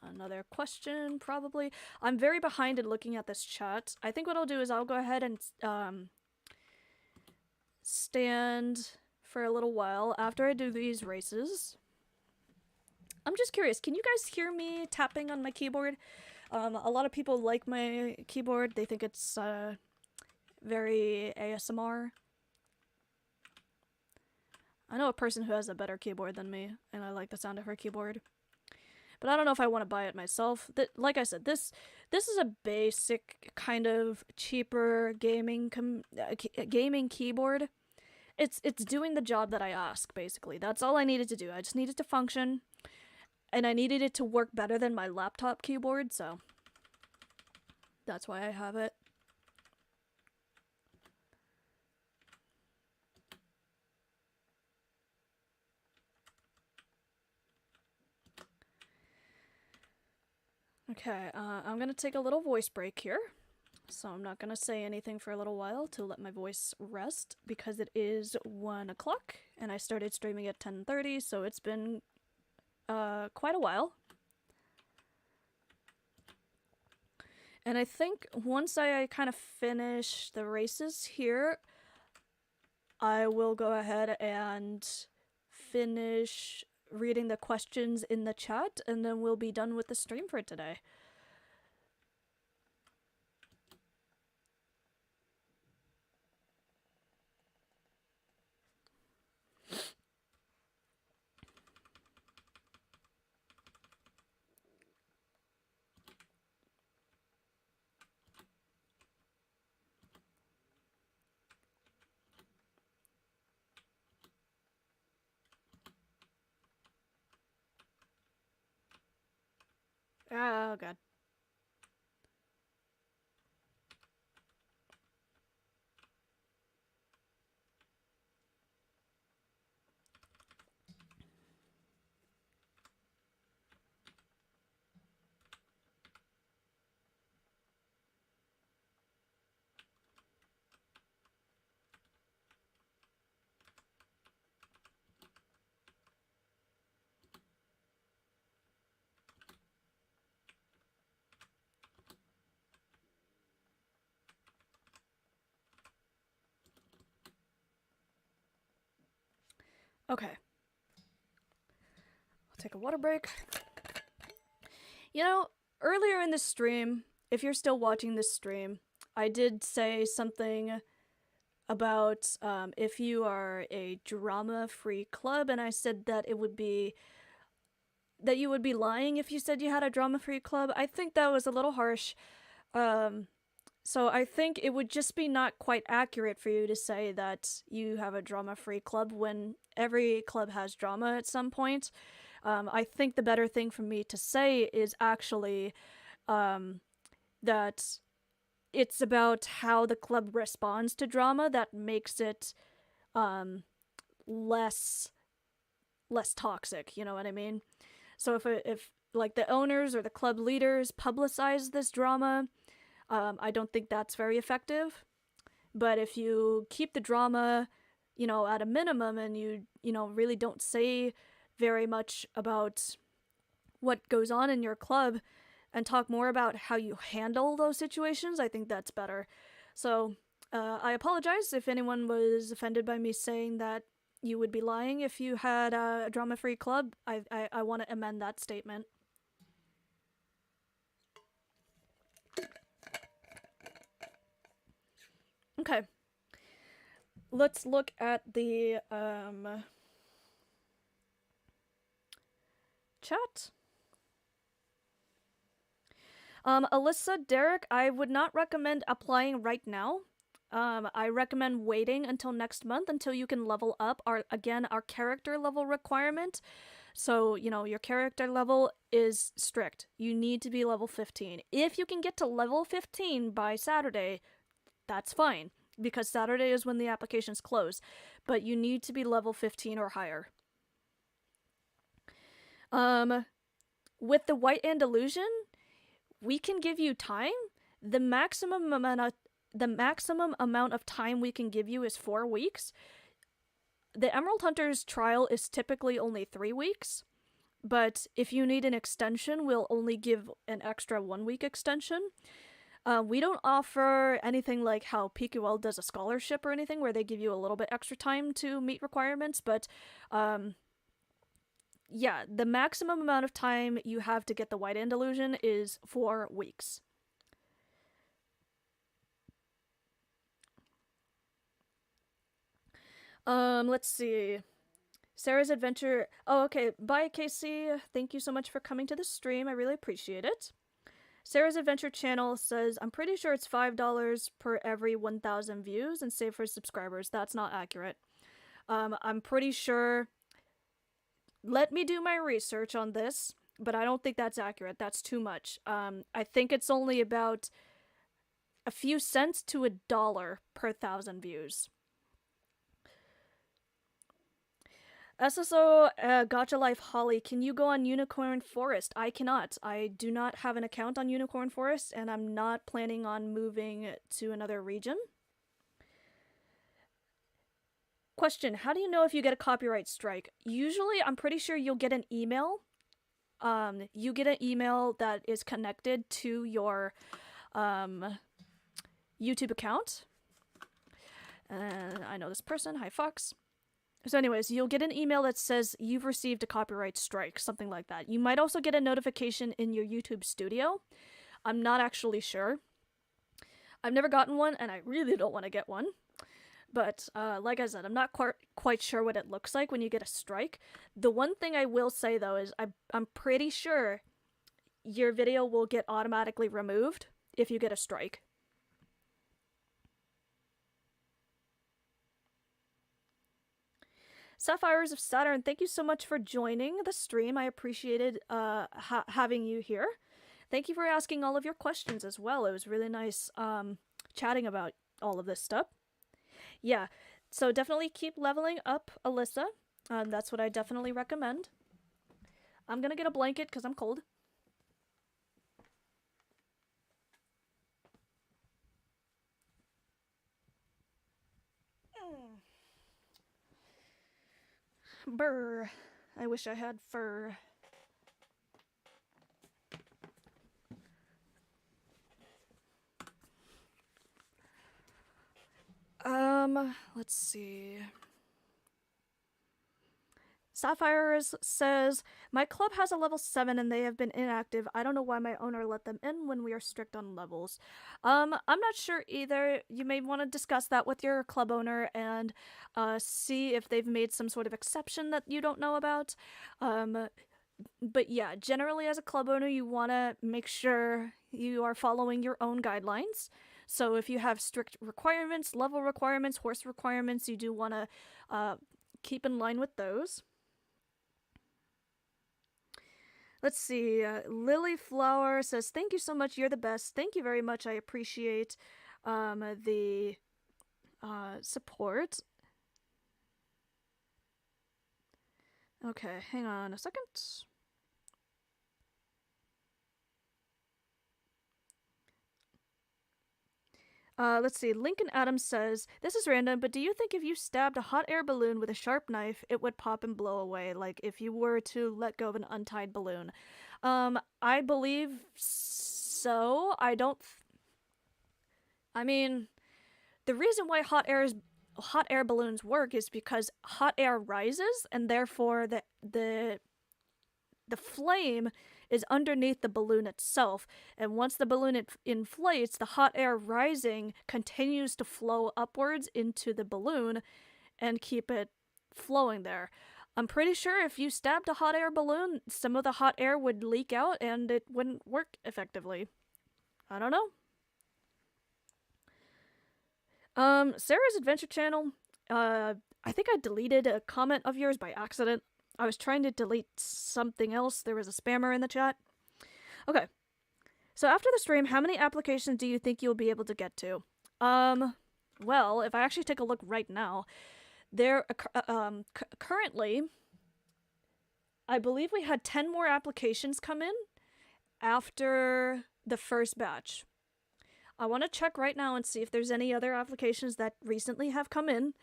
another question, probably. I'm very behind in looking at this chat. I think what I'll do is I'll go ahead and stand for a little while after I do these races. I'm just curious, can you guys hear me tapping on my keyboard? A lot of people like my keyboard. They think it's very ASMR. I know a person who has a better keyboard than me, and I like the sound of her keyboard. But I don't know if I want to buy it myself. Like I said, this is a basic kind of cheaper gaming keyboard. It's doing the job that I ask, basically. That's all I needed to do. I just needed to function, and I needed it to work better than my laptop keyboard, so that's why I have it. Okay, I'm gonna take a little voice break here. So I'm not gonna say anything for a little while to let my voice rest, because it is 1 o'clock and I started streaming at 10:30, so it's been quite a while. And I think once I kind of finish the races here, I will go ahead and finish reading the questions in the chat, and then we'll be done with the stream for today. Oh god. Okay. I'll take a water break. You know, earlier in the stream, if you're still watching this stream, I did say something about if you are a drama-free club, and I said that it would be that you would be lying if you said you had a drama-free club. I think that was a little harsh. So I think it would just be not quite accurate for you to say that you have a drama-free club when every club has drama at some point. I think the better thing for me to say is actually that it's about how the club responds to drama that makes it less toxic, you know what I mean? So if like the owners or the club leaders publicize this drama, I don't think that's very effective. But if you keep the drama, you know, at a minimum, and you know, really don't say very much about what goes on in your club and talk more about how you handle those situations, I think that's better. So I apologize if anyone was offended by me saying that you would be lying if you had a drama-free club. I want to amend that statement. Okay. Let's look at the chat. Alyssa, Derek, I would not recommend applying right now. I recommend waiting until next month until you can level up our character level requirement. So, you know, your character level is strict. You need to be level 15. If you can get to level 15 by Saturday, that's fine, because Saturday is when the applications close. But you need to be level 15 or higher. With the White Andalusian, we can give you time. The maximum amount of time we can give you is 4 weeks. The Emerald Hunter's trial is typically only 3 weeks, but if you need an extension, we'll only give an extra 1 week extension. We don't offer anything like how PQL does a scholarship or anything where they give you a little bit extra time to meet requirements, but yeah, the maximum amount of time you have to get the White Andalusian is 4 weeks. Let's see. Sarah's Adventure. Oh, okay. Bye, Casey. Thank you so much for coming to the stream. I really appreciate it. Sarah's Adventure channel says, I'm pretty sure it's $5 per every 1,000 views and save for subscribers. That's not accurate. I'm pretty sure... Let me do my research on this, but I don't think that's accurate. That's too much. I think it's only about a few cents to $1 per 1,000 views. SSO Gacha Life Holly, can you go on Unicorn Forest? I cannot. I do not have an account on Unicorn Forest, and I'm not planning on moving to another region. Question, how do you know if you get a copyright strike? Usually, I'm pretty sure you'll get an email. You get an email that is connected to your YouTube account. And I know this person. Hi, Fox. So anyways, you'll get an email that says you've received a copyright strike, something like that. You might also get a notification in your YouTube Studio. I'm not actually sure. I've never gotten one, and I really don't want to get one. But, like I said, I'm not quite sure what it looks like when you get a strike. The one thing I will say, though, is I'm pretty sure your video will get automatically removed if you get a strike. Sapphires of Saturn, thank you so much for joining the stream. I appreciated having you here. Thank you for asking all of your questions as well. It was really nice chatting about all of this stuff. Yeah, so definitely keep leveling up, Alyssa. That's what I definitely recommend. I'm gonna get a blanket because I'm cold. Brr. I wish I had fur. Let's see. Sapphires says, my club has a level 7 and they have been inactive. I don't know why my owner let them in when we are strict on levels. I'm not sure either. You may want to discuss that with your club owner and see if they've made some sort of exception that you don't know about. But yeah, generally as a club owner, you want to make sure you are following your own guidelines. So if you have strict requirements, level requirements, horse requirements, you do want to keep in line with those. Let's see, Lily Flower says, thank you so much, you're the best. Thank you very much, I appreciate the support. Okay, hang on a second. Let's see, Lincoln Adams says, this is random, but do you think if you stabbed a hot air balloon with a sharp knife, it would pop and blow away, like if you were to let go of an untied balloon? I believe so. I mean, the reason why hot air balloons work is because hot air rises, and therefore the flame is underneath the balloon itself, and once the balloon inflates, the hot air rising continues to flow upwards into the balloon and keep it flowing there. I'm pretty sure if you stabbed a hot air balloon, some of the hot air would leak out and it wouldn't work effectively. I don't know. Sarah's Adventure Channel, I think I deleted a comment of yours by accident. I was trying to delete something else. There was a spammer in the chat. Okay. So after the stream, how many applications do you think you'll be able to get to? Well, if I actually take a look right now, there currently, I believe we had 10 more applications come in after the first batch. I want to check right now and see if there's any other applications that recently have come in,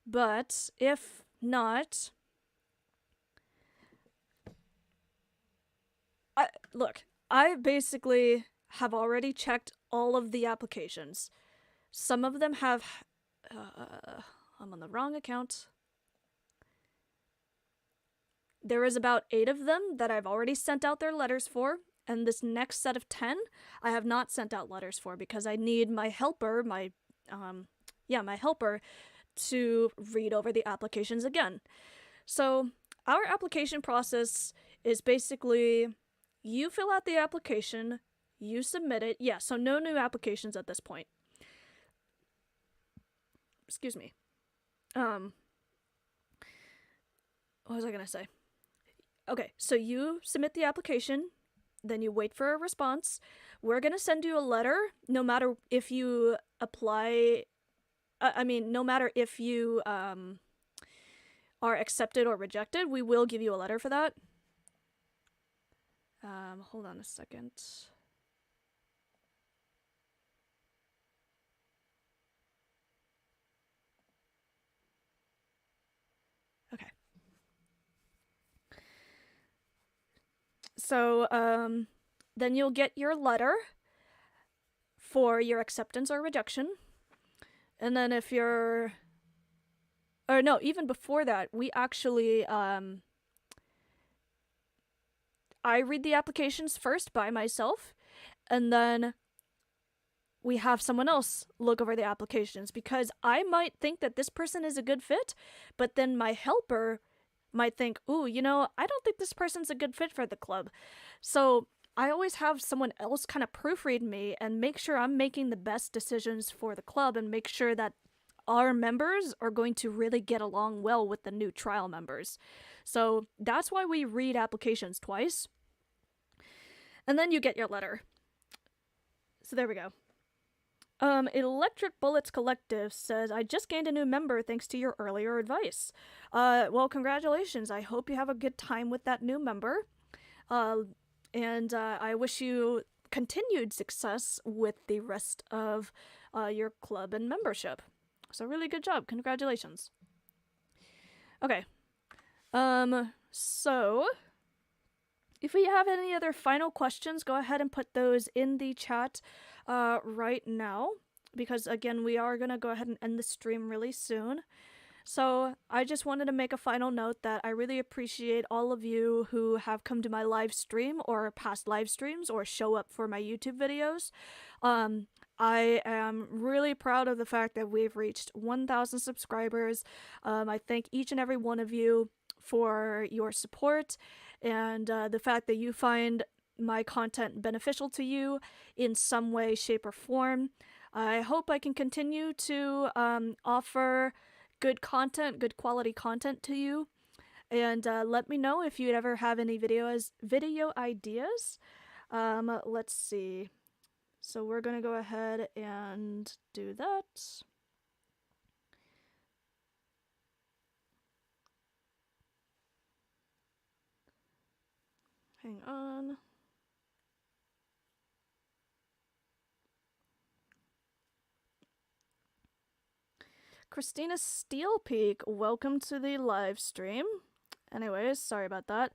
but if not, look, I basically have already checked all of the applications. Some of them have, I'm on the wrong account. There is about 8 of them that I've already sent out their letters for, and this next set of 10 I have not sent out letters for because I need my helper, my helper, to read over the applications again. So our application process is basically, you fill out the application, you submit it. Yeah, so no new applications at this point. Excuse me. What was I gonna say? Okay, so you submit the application, then you wait for a response. We're gonna send you a letter, no matter if you apply, no matter if you are accepted or rejected, we will give you a letter for that. Hold on a second. Okay. So, then you'll get your letter for your acceptance or rejection. And then if you're, or no, even before that, we actually, I read the applications first by myself, and then we have someone else look over the applications, because I might think that this person is a good fit, but then my helper might think, ooh, you know, I don't think this person's a good fit for the club. So I always have someone else kind of proofread me and make sure I'm making the best decisions for the club and make sure that our members are going to really get along well with the new trial members. So that's why we read applications twice. And then you get your letter. So there we go. Electric Bullets Collective says, I just gained a new member thanks to your earlier advice. Well, congratulations. I hope you have a good time with that new member. And I wish you continued success with the rest of your club and membership. So really good job. Congratulations. Okay. So if we have any other final questions, go ahead and put those in the chat right now, because again, we are going to go ahead and end the stream really soon. So I just wanted to make a final note that I really appreciate all of you who have come to my live stream or past live streams or show up for my YouTube videos. I am really proud of the fact that we've reached 1,000 subscribers. I thank each and every one of you for your support and the fact that you find my content beneficial to you in some way, shape, or form. I hope I can continue to offer good content, good quality content to you. And let me know if you'd ever have any video ideas. Let's see. So we're gonna go ahead and do that. Hang on. Christina Steelpeak, welcome to the live stream. Anyways, sorry about that.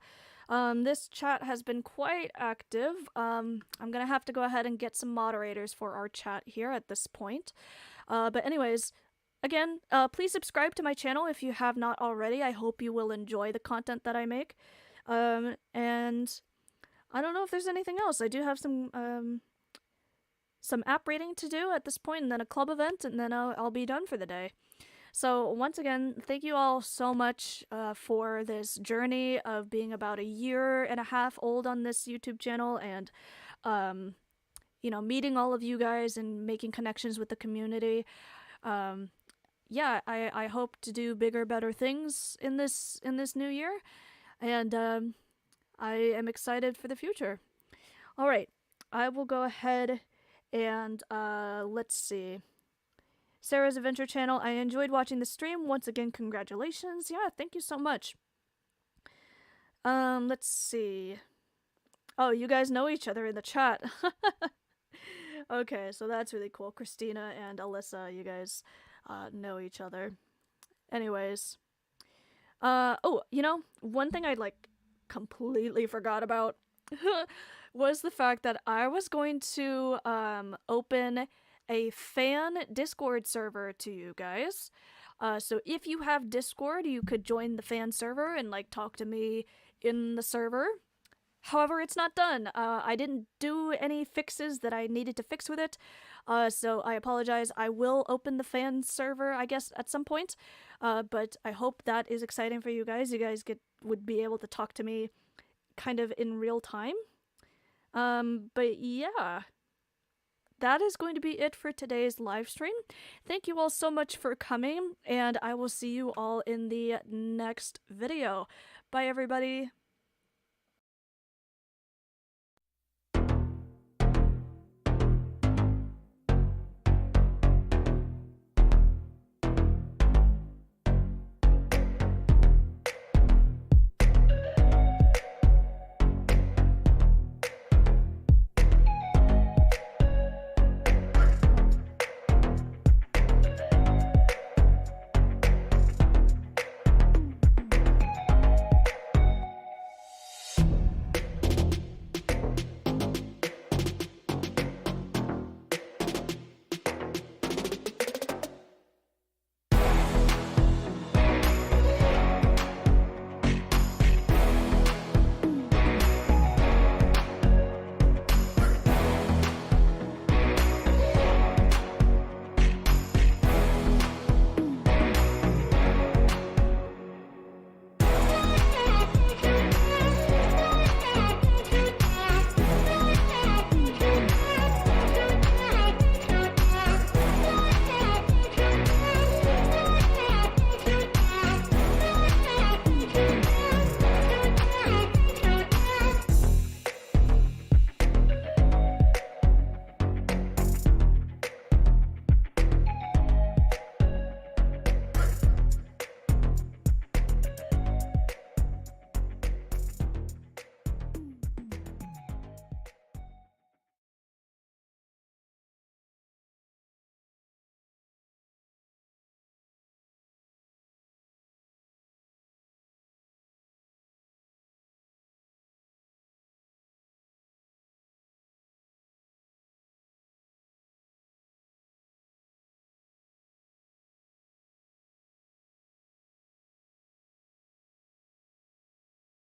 This chat has been quite active. I'm gonna have to go ahead and get some moderators for our chat here at this point. But anyways, again, please subscribe to my channel if you have not already. I hope you will enjoy the content that I make. And I don't know if there's anything else. I do have some app rating to do at this point, and then a club event, and then I'll be done for the day. So once again, thank you all so much for this journey of being about 1.5 years old on this YouTube channel, and you know, meeting all of you guys and making connections with the community. Yeah, I hope to do bigger, better things in this new year, and I am excited for the future. All right, I will go ahead and let's see. Sarah's Adventure Channel, I enjoyed watching the stream. Once again, congratulations. Yeah, thank you so much. Let's see. Oh, you guys know each other in the chat. Okay, so that's really cool. Christina and Alyssa, you guys know each other. Anyways. Oh, you know, one thing I completely forgot about was the fact that I was going to open a fan Discord server to you guys. So if you have Discord, you could join the fan server and talk to me in the server. However, it's not done. I didn't do any fixes that I needed to fix with it. So I apologize. I will open the fan server, I guess, at some point. But I hope that is exciting for you guys. You guys would be able to talk to me kind of in real time. But yeah, that is going to be it for today's live stream. Thank you all so much for coming, and I will see you all in the next video. Bye, everybody.